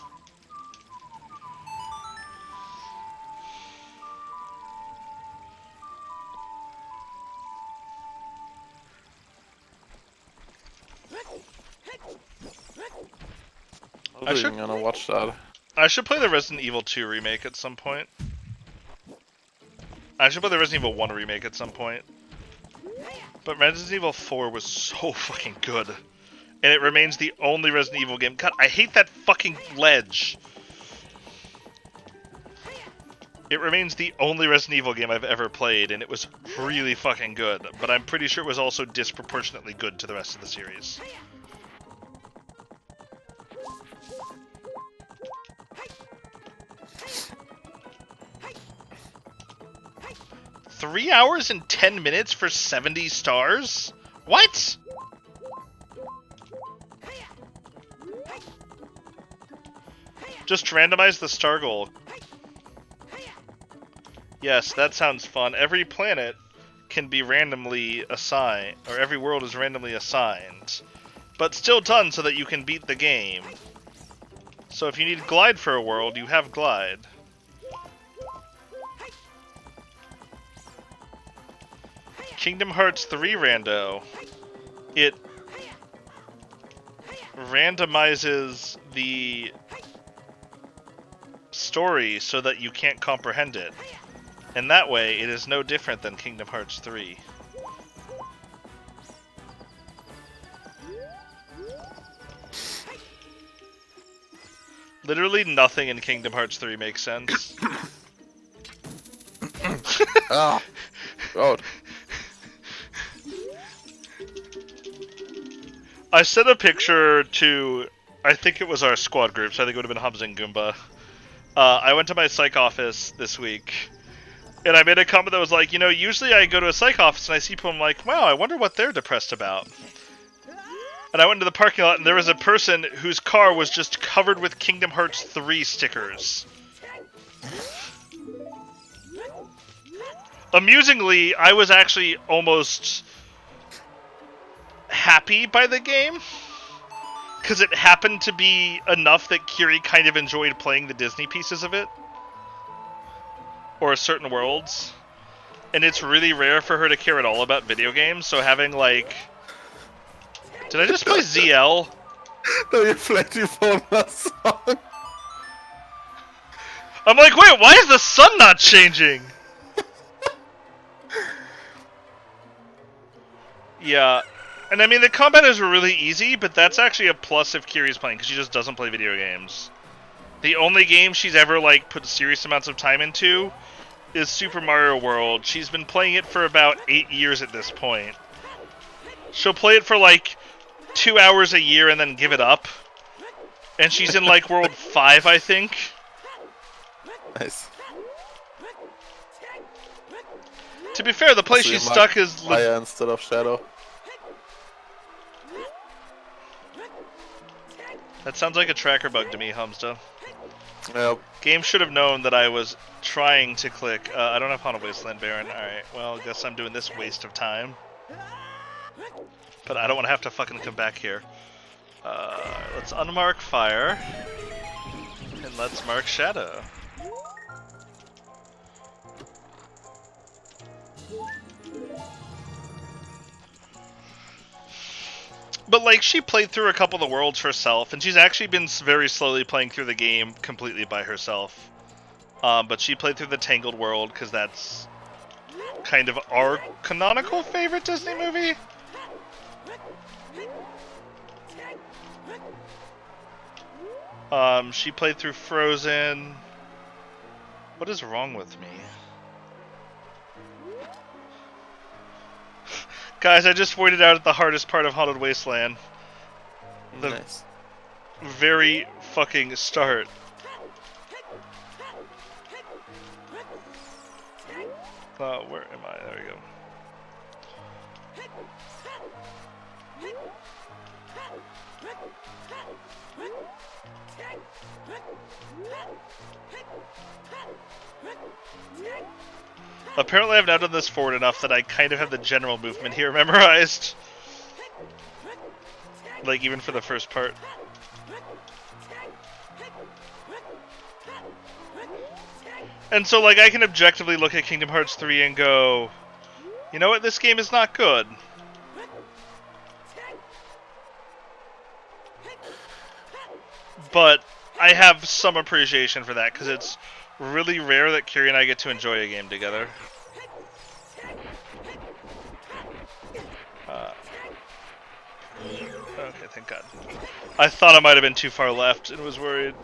Speaker 2: I'm gonna watch that.
Speaker 1: I should play the Resident Evil 2 remake at some point. I should play the Resident Evil 1 remake at some point. But Resident Evil 4 was so fucking good. And it remains the only Resident Evil game. God, I hate that fucking ledge. It remains the only Resident Evil game I've ever played, and it was really fucking good. But I'm pretty sure it was also disproportionately good to the rest of the series. $3 hours and 10 minutes for 70 stars? What? Just randomize the star goal. Yes, that sounds fun. Every planet can be randomly assigned, or every world is randomly assigned, but still done so that you can beat the game. So if you need glide for a world, you have glide. Kingdom Hearts 3 rando. It randomizes the story so that you can't comprehend it. In that way, it is no different than Kingdom Hearts 3. Literally nothing in Kingdom Hearts 3 makes sense.
Speaker 2: Ah, God.
Speaker 1: I sent a picture to, I think it was our squad group, so I think it would have been Hubs and Goomba. I went to my psych office this week, and I made a comment that was like, you know, usually I go to a psych office and I see people, I'm like, wow, I wonder what they're depressed about. And I went into the parking lot, and there was a person whose car was just covered with Kingdom Hearts 3 stickers. Amusingly, I was actually almost happy by the game, because it happened to be enough that Kiri kind of enjoyed playing the Disney pieces of it. Or certain worlds. And it's really rare for her to care at all about video games, so having, like... Did I just play ZL?
Speaker 2: No, you played your phone song.
Speaker 1: I'm like, wait, why is the sun not changing? Yeah. And I mean, the combat is really easy, but that's actually a plus if Kiri's playing, because she just doesn't play video games. The only game she's ever, like, put serious amounts of time into is Super Mario World. She's been playing it for about 8 years at this point. She'll play it for, like, 2 hours a year and then give it up. And she's in, like, World 5, I think.
Speaker 2: Nice.
Speaker 1: To be fair, the place
Speaker 2: So
Speaker 1: she's stuck is...
Speaker 2: Maya instead of Shadow.
Speaker 1: That sounds like a tracker bug to me, Humsta.
Speaker 2: Yep.
Speaker 1: Game should have known that I was trying to click. I don't have Haunted Wasteland Baron. Alright, well, I guess I'm doing this waste of time. But I don't want to have to fucking come back here. Let's unmark Fire. And let's mark Shadow. But, like, she played through a couple of the worlds herself, and she's actually been very slowly playing through the game completely by herself. But she played through the Tangled world, because that's kind of our canonical favorite Disney movie. She played through Frozen. What is wrong with me? Guys, I just pointed out at the hardest part of Haunted Wasteland. The
Speaker 2: Nice.
Speaker 1: very fucking start. Where am I? There we go. Apparently I've now done this forward enough that I kind of have the general movement here memorized. Like, even for the first part. And so, like, I can objectively look at Kingdom Hearts 3 and go, you know what, this game is not good. But I have some appreciation for that, because it's really rare that Kiri and I get to enjoy a game together. Okay, thank God. I thought I might have been too far left and was worried.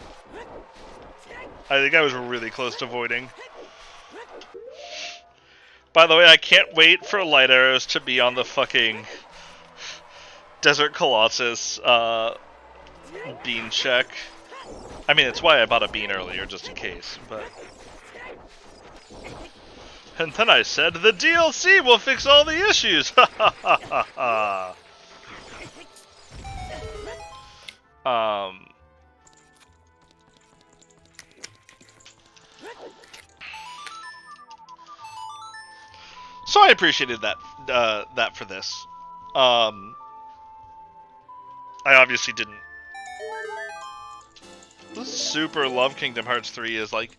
Speaker 1: I think I was really close to voiding. By the way, I can't wait for light arrows to be on the fucking Desert Colossus bean check. I mean, it's why I bought a bean earlier, just in case, but... And then I said, the DLC will fix all the issues! Ha ha ha ha ha! So I appreciated that, that for this. I obviously didn't super love Kingdom Hearts 3 is like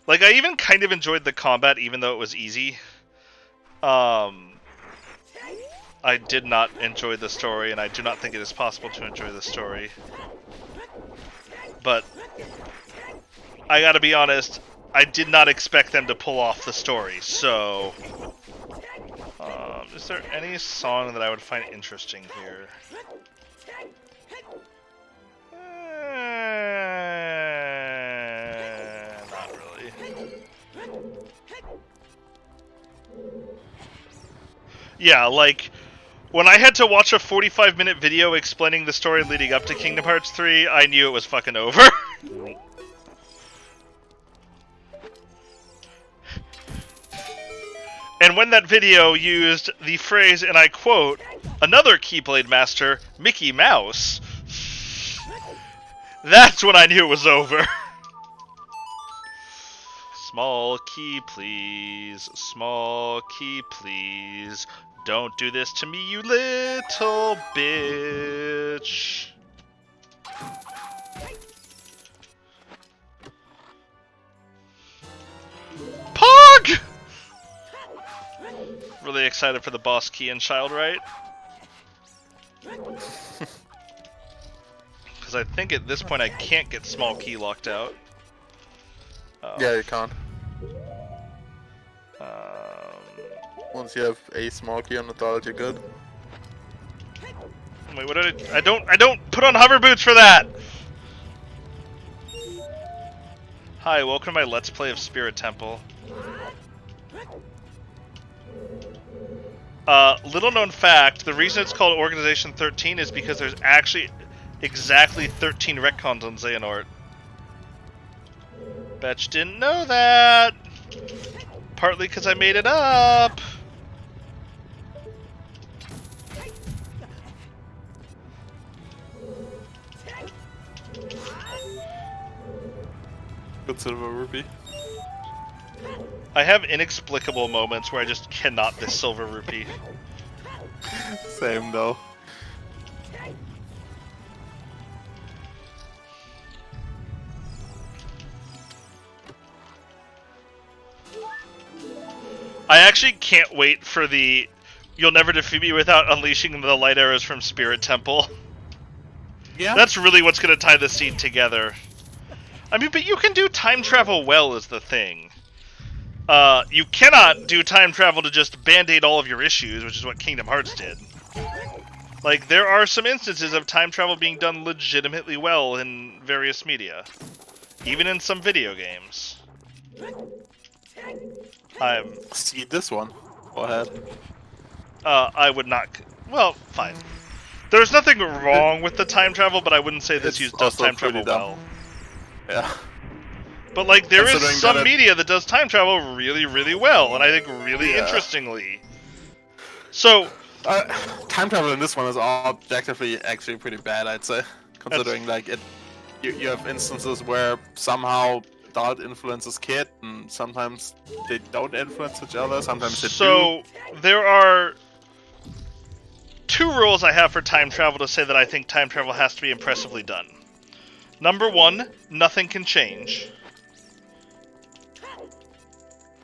Speaker 1: I even kind of enjoyed the combat even though it was easy. I did not enjoy the story, and I do not think it is possible to enjoy the story. But I gotta be honest, I did not expect them to pull off the story, so... is there any song that I would find interesting here? Not really. Yeah, like, when I had to watch a 45-minute video explaining the story leading up to Kingdom Hearts 3, I knew it was fucking over. And when that video used the phrase, and I quote, another Keyblade Master, Mickey Mouse, that's when I knew it was over. Small key, please. Small key, please. Don't do this to me, you little bitch. Pog! Really excited for the boss key in Child, right? Because I think at this point I can't get small key locked out.
Speaker 2: Yeah, you can't. Once you have a small key on the toilet, you're good.
Speaker 1: Wait, what did I don't put on hover boots for that! Hi, welcome to my Let's Play of Spirit Temple. Little known fact, the reason it's called Organization 13 is because there's actually exactly 13 retcons on Xehanort. Bet you didn't know that! Partly because I made it up!
Speaker 2: Good silver rupee.
Speaker 1: I have inexplicable moments where I just cannot miss silver rupee.
Speaker 2: Same though.
Speaker 1: I actually can't wait for the "You'll never defeat me without unleashing the light arrows from Spirit Temple."
Speaker 2: Yeah.
Speaker 1: That's really what's going to tie the scene together. I mean, but you can do time travel well is the thing. You cannot do time travel to just band-aid all of your issues, which is what Kingdom Hearts did. Like, there are some instances of time travel being done legitimately well in various media. Even in some video games.
Speaker 2: See this one. Go ahead.
Speaker 1: I would not... Well, fine. There's nothing wrong with the time travel, but I wouldn't say this does time travel well.
Speaker 2: Yeah.
Speaker 1: But, like, there is some
Speaker 2: that
Speaker 1: media that does time travel really, really well, and I think really interestingly. So...
Speaker 2: time travel in this one is objectively actually pretty bad, I'd say. Considering, like, you have instances where somehow adult influences kid, and sometimes they don't influence each other, sometimes they do.
Speaker 1: So, there are two rules I have for time travel to say that I think time travel has to be impressively done. Number one, nothing can change.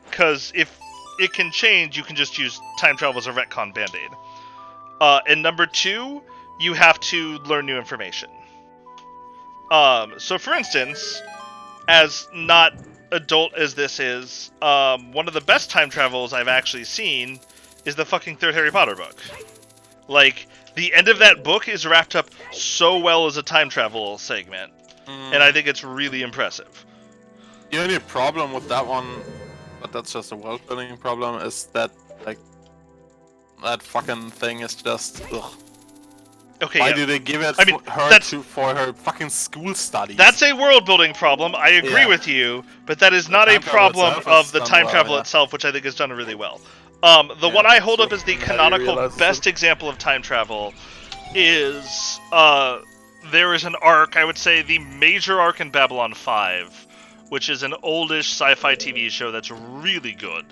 Speaker 1: Because if it can change, you can just use time travel as a retcon band-aid. And number two, you have to learn new information. So for instance, as not adult as this is, one of the best time travels I've actually seen is the fucking third Harry Potter book. Like, the end of that book is wrapped up so well as a time travel segment. And I think it's really impressive.
Speaker 2: The only problem with that one, but that's just a world building problem, is that, like, that fucking thing is just, ugh.
Speaker 1: Okay,
Speaker 2: Why do they give it for her fucking school studies?
Speaker 1: That's a world building problem, I agree with you, but that is not a problem of the time travel itself, which I think is done really well. The one I hold up as the canonical best example of time travel is, there is an arc, I would say the major arc in Babylon 5, which is an oldish sci-fi TV show that's really good,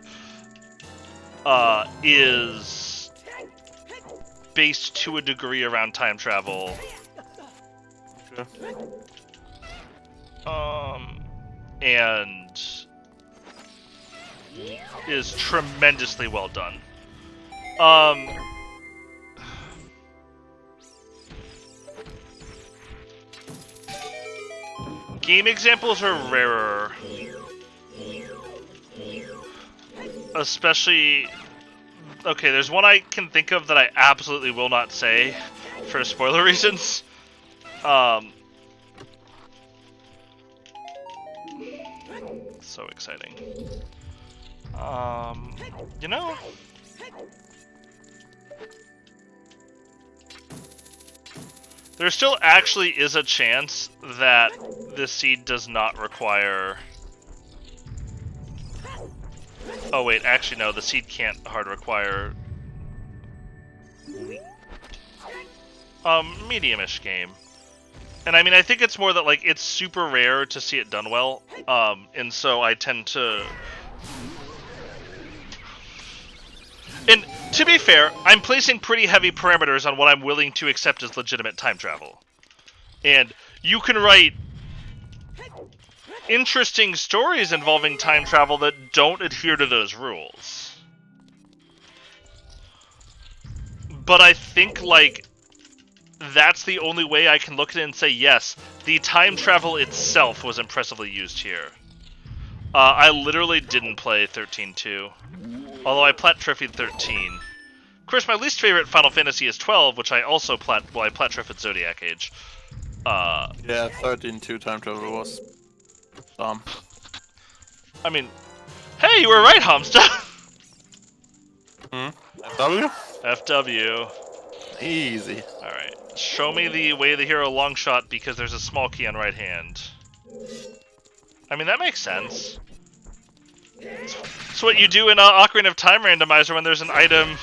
Speaker 1: is based to a degree around time travel. And is tremendously well done. Game examples are rarer. Especially... Okay, there's one I can think of that I absolutely will not say for spoiler reasons. So exciting. You know... There still actually is a chance that this seed does not require... Oh wait, actually no, the seed can't hard require... medium-ish game. And I mean, I think it's more that, like, it's super rare to see it done well, and so I tend to... And to be fair, I'm placing pretty heavy parameters on what I'm willing to accept as legitimate time travel. And you can write interesting stories involving time travel that don't adhere to those rules. But I think, like, that's the only way I can look at it and say, yes, the time travel itself was impressively used here. I literally didn't play 13-2. Although I plat triffied 13. Of course, my least favorite Final Fantasy is 12, which I also plat triffied Zodiac Age.
Speaker 2: Yeah, 13-2 time travel was dumb.
Speaker 1: I mean, hey, you were right, Hamsta!
Speaker 2: FW?
Speaker 1: FW.
Speaker 2: Easy.
Speaker 1: Alright. Show me the way of the hero long shot because there's a small key on right hand. I mean, that makes sense. It's what you do in Ocarina of Time Randomizer when there's an item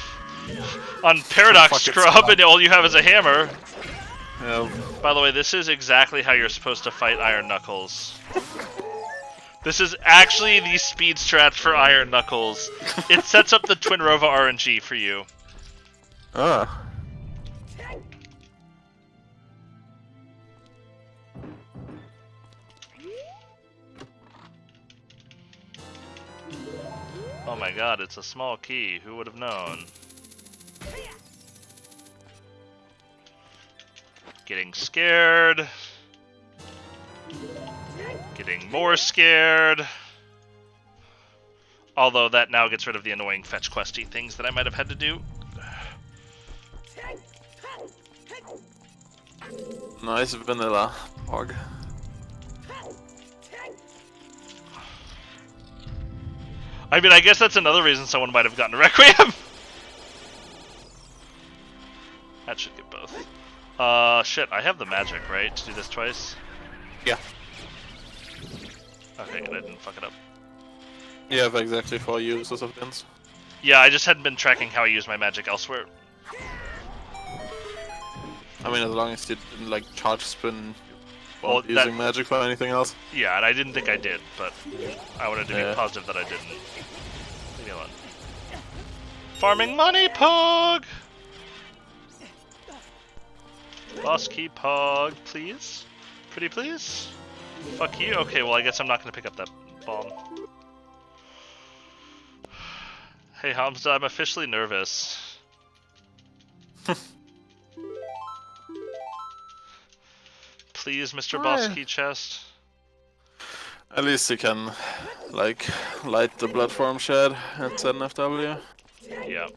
Speaker 1: on Paradox Scrub and all you have is a hammer.
Speaker 2: Yeah.
Speaker 1: By the way, this is exactly how you're supposed to fight Iron Knuckles. This is actually the speed strat for Iron Knuckles. It sets up the Twin Rova RNG for you.
Speaker 2: Ah.
Speaker 1: Oh my god, it's a small key. Who would have known? Getting scared. Getting more scared. Although that now gets rid of the annoying fetch questy things that I might have had to do.
Speaker 2: Nice vanilla hog.
Speaker 1: I mean, I guess that's another reason someone might have gotten a Requiem. That should get both. Shit, I have the magic, right, to do this twice?
Speaker 2: Yeah.
Speaker 1: Okay, good, I didn't fuck it up.
Speaker 2: You have exactly 4 uses of pins.
Speaker 1: Yeah, I just hadn't been tracking how I use my magic elsewhere.
Speaker 2: I mean, as long as you didn't, like, charge spin
Speaker 1: Well,
Speaker 2: while using magic for anything else.
Speaker 1: Yeah, and I didn't think I did, but I wanted to be
Speaker 2: Yeah.
Speaker 1: positive that I didn't. Leave me alone. Farming money, Pog! Boss key, Pog, please? Pretty please? Fuck you? Okay, well I guess I'm not gonna pick up that bomb. Hey Hamza, I'm officially nervous. Please, Mr. Boss Key Chest.
Speaker 2: At least you can, like, light the platform shed and set an FW.
Speaker 1: Yeah.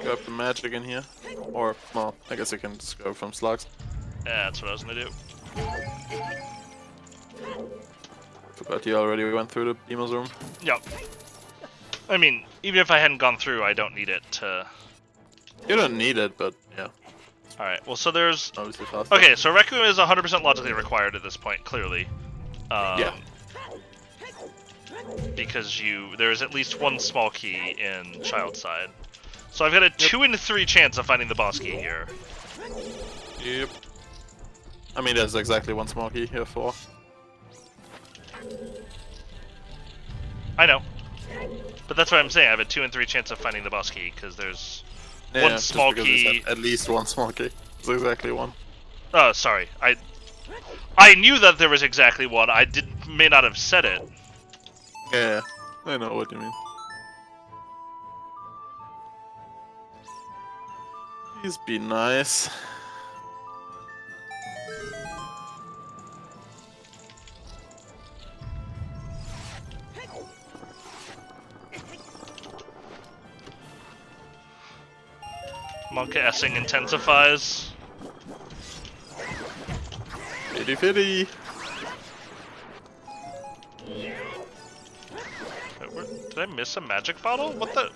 Speaker 2: Grab the magic in here. Or, well, I guess you can just go from slugs.
Speaker 1: Yeah, that's what I was gonna do.
Speaker 2: Forgot you already went through the Demon's room.
Speaker 1: Yep. I mean, even if I hadn't gone through, I don't need it to...
Speaker 2: You don't need it, but yeah.
Speaker 1: Alright, well so there's...
Speaker 2: Obviously faster.
Speaker 1: Okay, so Requiem is 100% logically required at this point, clearly.
Speaker 2: Yeah.
Speaker 1: Because there's at least one small key in Child Side. So I've got a 2 in 3 chance of finding the boss key here.
Speaker 2: Yep. I mean, there's exactly one small key here for.
Speaker 1: I know. But that's what I'm saying, I have a 2 in 3 chance of finding the boss key, because there's
Speaker 2: Yeah,
Speaker 1: one
Speaker 2: just
Speaker 1: small
Speaker 2: because you
Speaker 1: key...
Speaker 2: said at least one small key. It's exactly one.
Speaker 1: Oh, sorry. I knew that there was exactly one, I may not have said it.
Speaker 2: Yeah, I know what you mean. Please be nice.
Speaker 1: Monka Essing intensifies.
Speaker 2: Fitty fitty.
Speaker 1: Did I miss a magic bottle?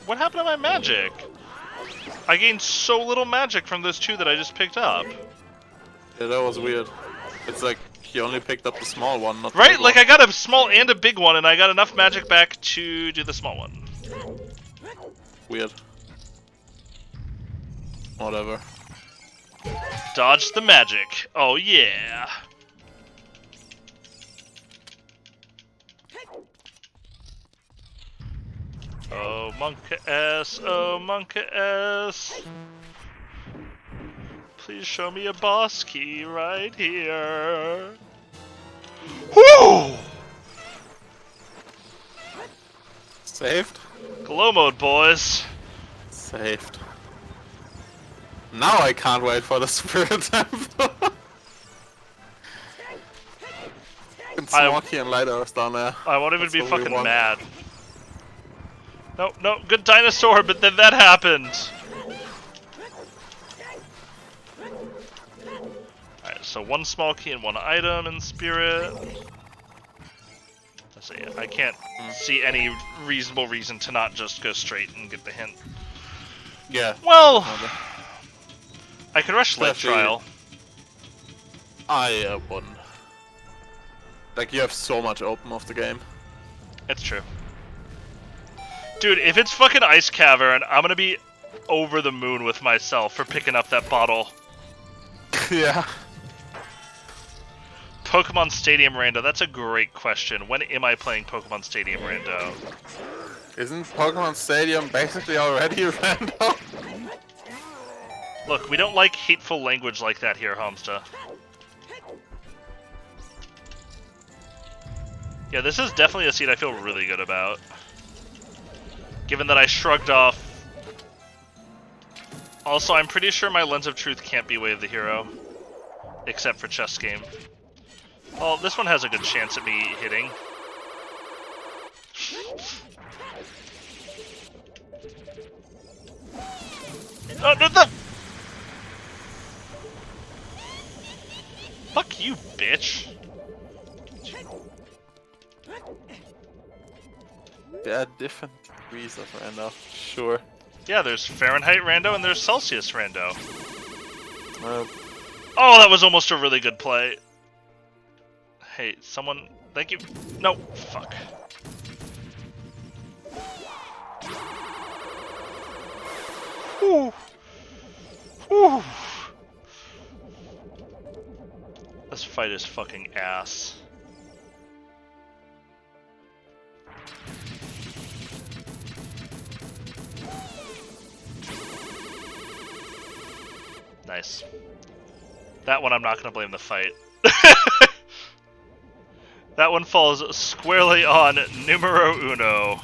Speaker 1: What happened to my magic? I gained so little magic from those 2 that I just picked up.
Speaker 2: Yeah, that was weird. It's like he only picked up the small one, not the
Speaker 1: Right?
Speaker 2: big
Speaker 1: Like
Speaker 2: one.
Speaker 1: I got a small and a big one, and I got enough magic back to do the small one.
Speaker 2: Weird. Whatever.
Speaker 1: Dodge the magic. Oh yeah. Oh Monka S, oh Monka S. Please show me a boss key right here. Woo!
Speaker 2: Saved?
Speaker 1: Glow mode, boys.
Speaker 2: Saved. Now I can't wait for the spirit temple. And Smoky and Light Earth down there.
Speaker 1: I won't even
Speaker 2: That's
Speaker 1: be
Speaker 2: what we
Speaker 1: fucking
Speaker 2: want.
Speaker 1: mad. No, no, good dinosaur, but then that happened. Alright, so 1 small key and 1 item in spirit. Let's see, I can't see any reasonable reason to not just go straight and get the hint.
Speaker 2: Yeah.
Speaker 1: Well,
Speaker 2: Maybe.
Speaker 1: I could rush Light
Speaker 2: Especially-
Speaker 1: Trial.
Speaker 2: I wouldn't. Like, you have so much open of the game.
Speaker 1: It's true. Dude, if it's fucking Ice Cavern, I'm gonna be over the moon with myself for picking up that bottle.
Speaker 2: Yeah.
Speaker 1: Pokemon Stadium Rando, that's a great question. When am I playing Pokemon Stadium Rando?
Speaker 2: Isn't Pokemon Stadium basically already random?
Speaker 1: Look, we don't like hateful language like that here, Homesta. Yeah, this is definitely a seed I feel really good about. Given that I shrugged off. Also, I'm pretty sure my Lens of Truth can't be Way of the Hero. Except for chess game. Well, this one has a good chance at me hitting. Oh, no, no! Fuck you, bitch!
Speaker 2: There are different degrees of random. Sure.
Speaker 1: Yeah, there's Fahrenheit Rando and there's Celsius Rando.
Speaker 2: Well,
Speaker 1: Oh, that was almost a really good play. Hey, someone... Thank you. No, fuck. Whew. Whew. This fight is fucking ass. Nice. That one I'm not gonna blame the fight. That one falls squarely on numero uno.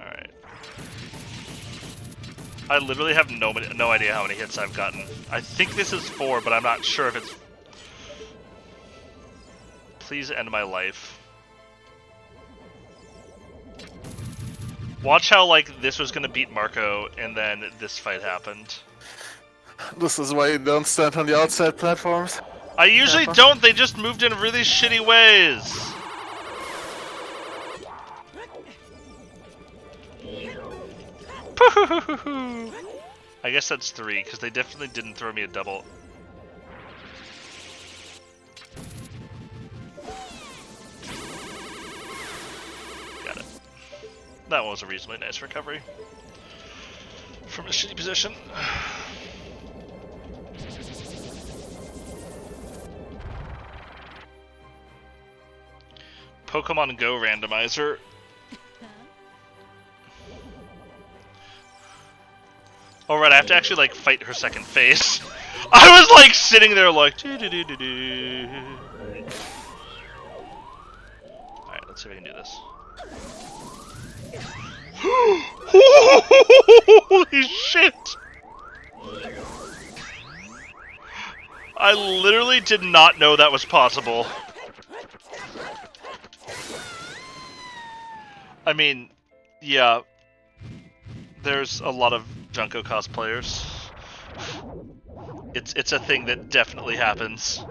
Speaker 1: Alright. I literally have no idea how many hits I've gotten. I think this is 4, but I'm not sure if it's... Please end my life. Watch how, like, this was gonna beat Marco, and then this fight happened.
Speaker 2: this is why you don't stand on the outside platforms.
Speaker 1: I usually don't, they just moved in really shitty ways! I guess that's 3, because they definitely didn't throw me a double. Got it. That one was a reasonably nice recovery. From a shitty position. Pokemon Go randomizer. Oh right, I have to actually like fight her second phase. I was like sitting there like doo -doo -doo -doo -doo. Alright, let's see if I can do this. Holy shit! I literally did not know that was possible. I mean, yeah, there's a lot of Junko cosplayers. It's a thing that definitely happens.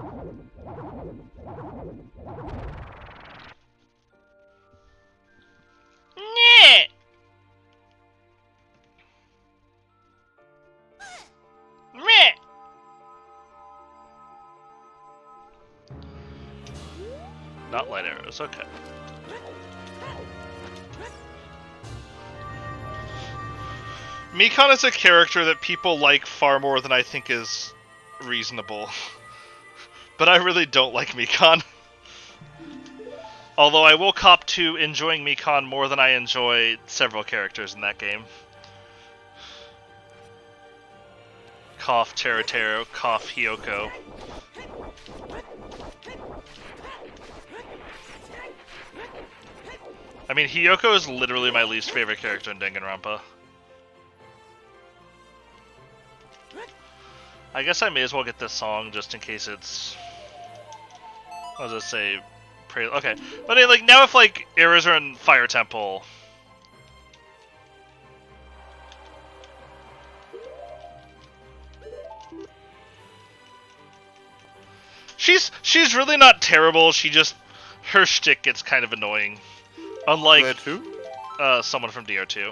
Speaker 1: Nyeh! Meh! Not light arrows, okay. Mikon is a character that people like far more than I think is reasonable. But I really don't like Mikon. Although I will cop to enjoying Mikon more than I enjoy several characters in that game. Cough Teratero, cough Hiyoko. I mean, Hiyoko is literally my least favorite character in Danganronpa. I guess I may as well get this song just in case it's... I'll just say... Okay. But like, now if like, arrows are in Fire Temple... She's really not terrible, she just... Her shtick gets kind of annoying. Unlike... someone from DR2.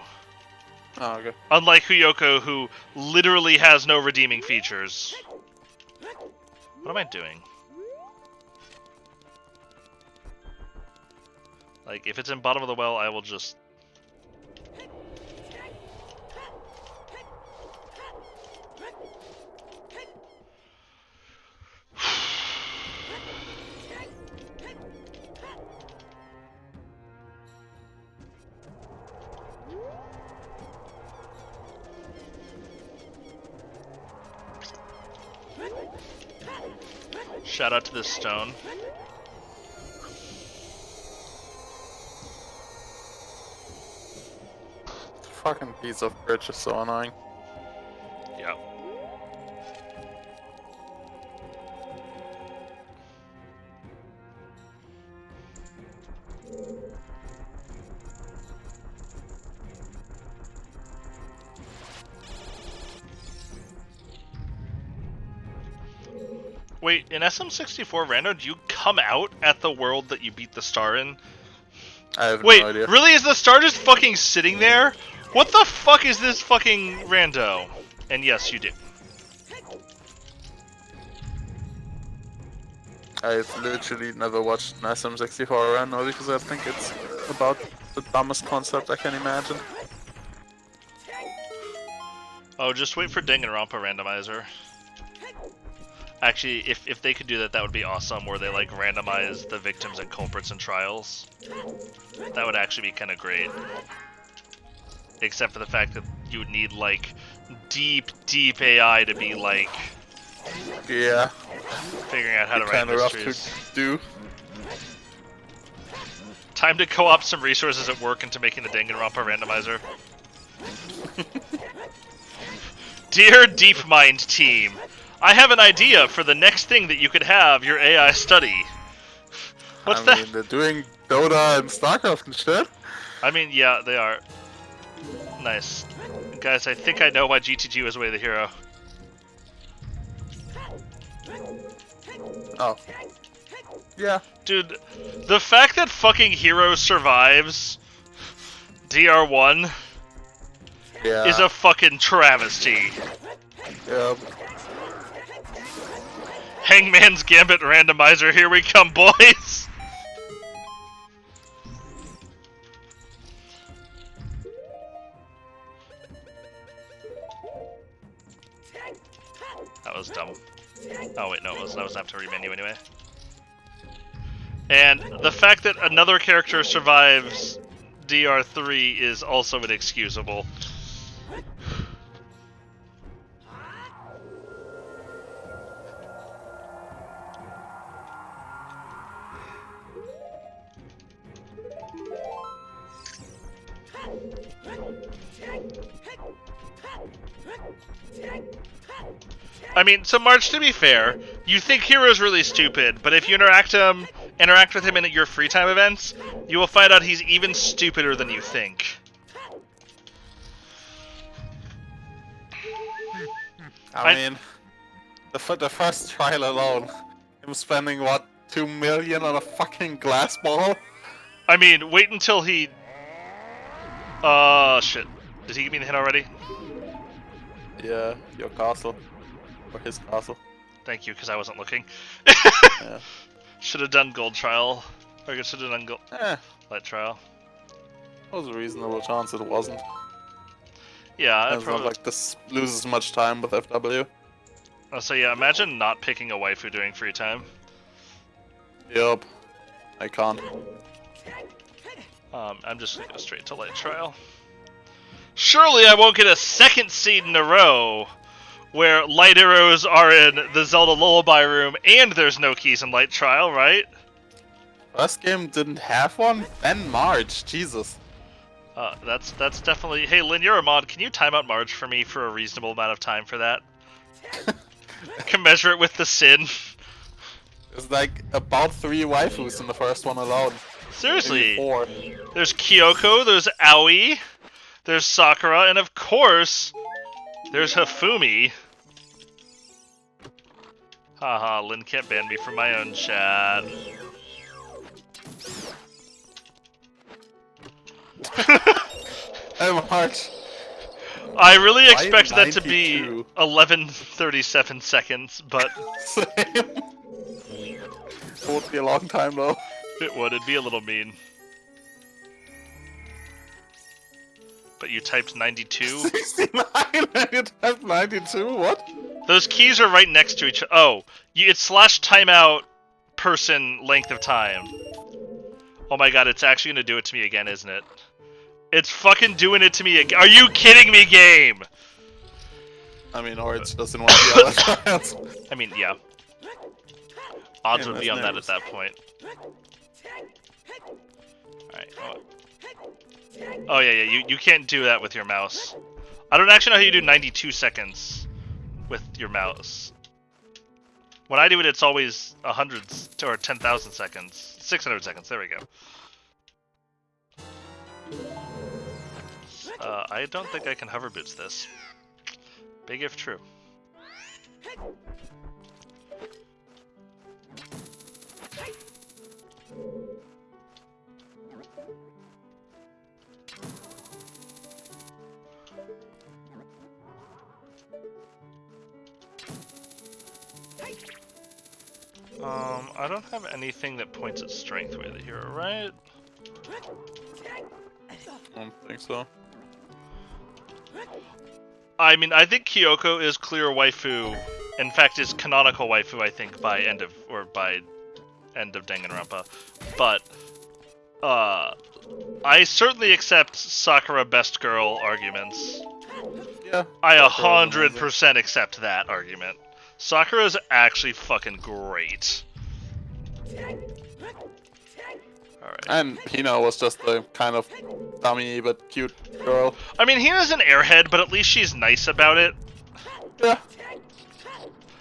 Speaker 2: Oh, okay.
Speaker 1: Unlike Hiyoko, who literally has no redeeming features. What am I doing? Like, if it's in bottom of the well, I will just... Shout out to this stone.
Speaker 2: Fucking piece of bridge is so annoying.
Speaker 1: Yeah. Wait, in SM64 Rando, do you come out at the world that you beat the star in?
Speaker 2: I have
Speaker 1: Wait,
Speaker 2: no idea.
Speaker 1: really? Is the star just fucking sitting there? What the fuck is this fucking rando? And yes, you do.
Speaker 2: I've literally never watched an SM64 run, or because I think it's about the dumbest concept I can imagine.
Speaker 1: Oh, just wait for Danganronpa randomizer. Actually, if they could do that, that would be awesome, where they like randomize the victims and culprits in trials. That would actually be kind of great. Except for the fact that you would need like deep AI to be like...
Speaker 2: Yeah.
Speaker 1: Figuring out how to write mysteries.
Speaker 2: Rough to do.
Speaker 1: Time to co-op some resources at work into making the Danganronpa randomizer. Dear DeepMind team, I have an idea for the next thing that you could have your AI study. What's that?
Speaker 2: I mean, they're doing Dota and StarCraft and shit.
Speaker 1: I mean, yeah, they are. Nice. Guys, I think I know why GTG was Way the Hero.
Speaker 2: Oh. Yeah.
Speaker 1: Dude, the fact that fucking Hero survives DR1 is a fucking travesty.
Speaker 2: Yep.
Speaker 1: Hangman's Gambit randomizer, here we come, boys! That was dumb. Oh wait, no, it wasn't. I was after remenu anyway. And the fact that another character survives DR3 is also inexcusable. I mean, so March, to be fair, you think Hero's really stupid, but if you interact with him in your free time events, You will find out he's even stupider than you think.
Speaker 2: I mean, the first trial alone, him spending what, 2 million on a fucking glass ball?
Speaker 1: I mean, wait until he... shit. Did he give me the hit already?
Speaker 2: Yeah, your castle. Or his castle.
Speaker 1: Thank you, because I wasn't looking.
Speaker 2: Yeah.
Speaker 1: Should have done gold trial. Or I guess should have done light trial.
Speaker 2: There was a reasonable chance it wasn't.
Speaker 1: Yeah,
Speaker 2: It's not like this loses much time with FW.
Speaker 1: So yeah, imagine not picking a waifu during free time.
Speaker 2: Yup. I can't.
Speaker 1: I'm just gonna go straight to light trial. Surely I won't get a second seed in a row where light arrows are in the Zelda Lullaby room and there's no keys in light trial, right?
Speaker 2: Last game didn't have one? Then March, Jesus.
Speaker 1: That's definitely... Hey, Lynn, you're a mod. Can you time out Marge for me for a reasonable amount of time for that? Commensurate with the sin.
Speaker 2: There's like about 3 waifus in the first one alone.
Speaker 1: Seriously.
Speaker 2: Maybe 4.
Speaker 1: There's Kyoko, there's Aoi, there's Sakura, and of course, there's Hifumi. Haha, Lynn can't ban me from my own chat.
Speaker 2: Hey, March.
Speaker 1: I really expected that to
Speaker 2: 92.
Speaker 1: be 11:37 seconds, but
Speaker 2: Same. It would be a long time though.
Speaker 1: it would. It'd be a little mean. But you typed 92?
Speaker 2: 69 and you typed 92? What?
Speaker 1: Those keys are right next to each other. Oh, it's / timeout person length of time. Oh my god, it's actually gonna do it to me again, isn't it? It's fucking doing it to me again. Are you kidding me, game?
Speaker 2: I mean, or it's just in one of the other trials.
Speaker 1: I mean, yeah. Odds
Speaker 2: Yeah,
Speaker 1: would be
Speaker 2: that's
Speaker 1: on that
Speaker 2: nervous.
Speaker 1: at that point. Alright. Oh yeah, you can't do that with your mouse. I don't actually know how you do 92 seconds with your mouse. When I do it, it's always 100 or 10,000 seconds. 600 seconds, there we go. I don't think I can hover boots this. Big if true. I don't have anything that points at strength with it here, right?
Speaker 2: I don't think so.
Speaker 1: I mean, I think Kyoko is clear waifu. In fact, is canonical waifu, I think, by end of Danganronpa. But, I certainly accept Sakura best girl arguments.
Speaker 2: Yeah.
Speaker 1: I
Speaker 2: Sakura's
Speaker 1: 100% accept that argument. Sakura's actually fucking great. Alright.
Speaker 2: And Hina was just a kind of dummy but cute girl.
Speaker 1: I mean, Hina's an airhead, but at least she's nice about it.
Speaker 2: Yeah.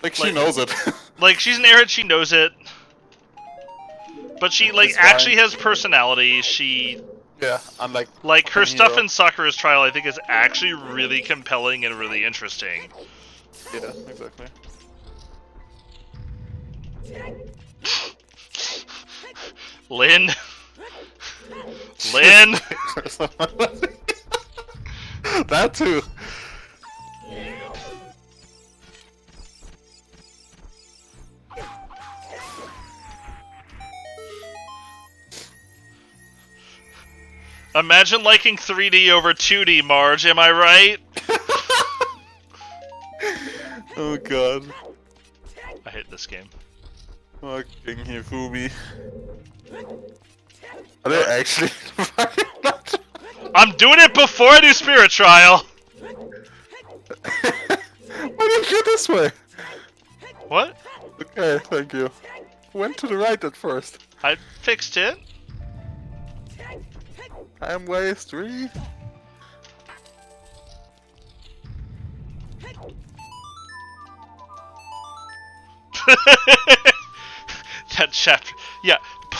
Speaker 2: Like, she knows it.
Speaker 1: Like, she's an airhead, she knows it. But she, like,
Speaker 2: She's fine.
Speaker 1: actually has personality. She...
Speaker 2: Yeah, unlike...
Speaker 1: Like, her
Speaker 2: fucking
Speaker 1: stuff
Speaker 2: hero.
Speaker 1: in Sakura's trial, I think, is actually really compelling and really interesting.
Speaker 2: Yeah, exactly.
Speaker 1: Lynn? Lynn?
Speaker 2: That too.
Speaker 1: Imagine liking 3D over 2D, Marge, am I right?
Speaker 2: Oh god.
Speaker 1: I hate this game.
Speaker 2: Fucking Hifumi. Are they actually fucking not?
Speaker 1: I'm doing it before I do Spirit Trial!
Speaker 2: Why did you go this way?
Speaker 1: What?
Speaker 2: Okay, thank you. Went to the right at first.
Speaker 1: I fixed it.
Speaker 2: Time waste 3.
Speaker 1: That chapter. Yeah,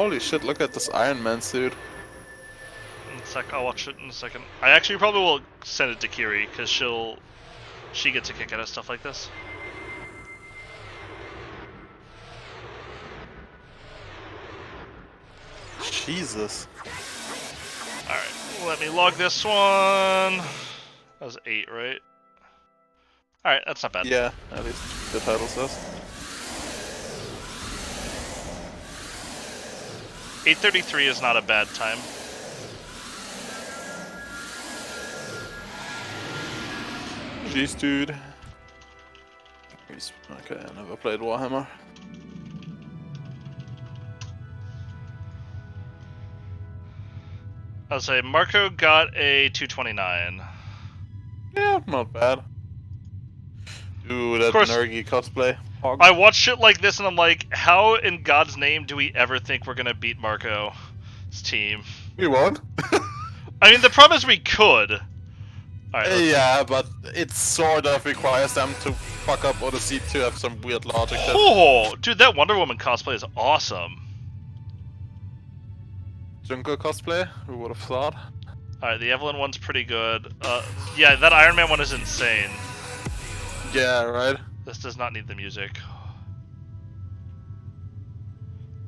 Speaker 2: Holy shit, look at this Iron Man suit.
Speaker 1: In a sec, I'll watch it in a second. I actually probably will send it to Kiri, because she gets a kick out of stuff like this.
Speaker 2: Jesus.
Speaker 1: Alright, let me log this one. That was 8, right? Alright, that's not bad.
Speaker 2: Yeah, at least the title says.
Speaker 1: 8:33 is not a bad time.
Speaker 2: Jeez, dude. Okay, I never played Warhammer.
Speaker 1: I'll say Marco got a 229.
Speaker 2: Yeah, not bad. Ooh, that
Speaker 1: course.
Speaker 2: Nergy cosplay. Hog.
Speaker 1: I watch shit like this and I'm like, how in God's name do we ever think we're gonna beat Marco's team?
Speaker 2: We won't.
Speaker 1: I mean, the problem is we could. Alright,
Speaker 2: Yeah, but it sort of requires them to fuck up Odyssey to have some weird logic.
Speaker 1: Oh, dude, that Wonder Woman cosplay is awesome.
Speaker 2: Junko cosplay? Who would have thought?
Speaker 1: Alright, the Evelyn one's pretty good. Yeah, that Iron Man one is insane.
Speaker 2: Yeah, right?
Speaker 1: This does not need the music.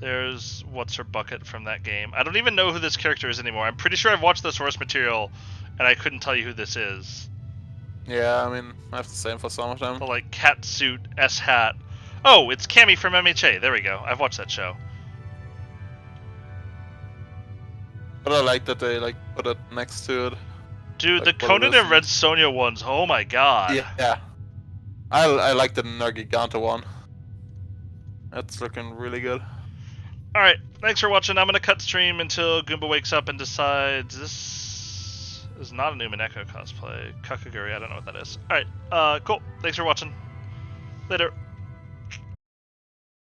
Speaker 1: There's what's her bucket from that game. I don't even know who this character is anymore. I'm pretty sure I've watched the source material and I couldn't tell you who this is.
Speaker 2: Yeah, I mean, I have the same for some of them.
Speaker 1: The like cat suit, S hat. Oh, it's Cammy from MHA. There we go. I've watched that show.
Speaker 2: But I like that they like put it next to it.
Speaker 1: Dude,
Speaker 2: Like
Speaker 1: the
Speaker 2: what it
Speaker 1: Conan
Speaker 2: is.
Speaker 1: and Red Sonja ones. Oh my god.
Speaker 2: Yeah. I like the Nergiganta one. That's looking really good.
Speaker 1: Alright, thanks for watching. I'm going to cut stream until Goomba wakes up and decides this is not a Newman Echo cosplay. Kakaguri, I don't know what that is. Alright, cool. Thanks for watching. Later.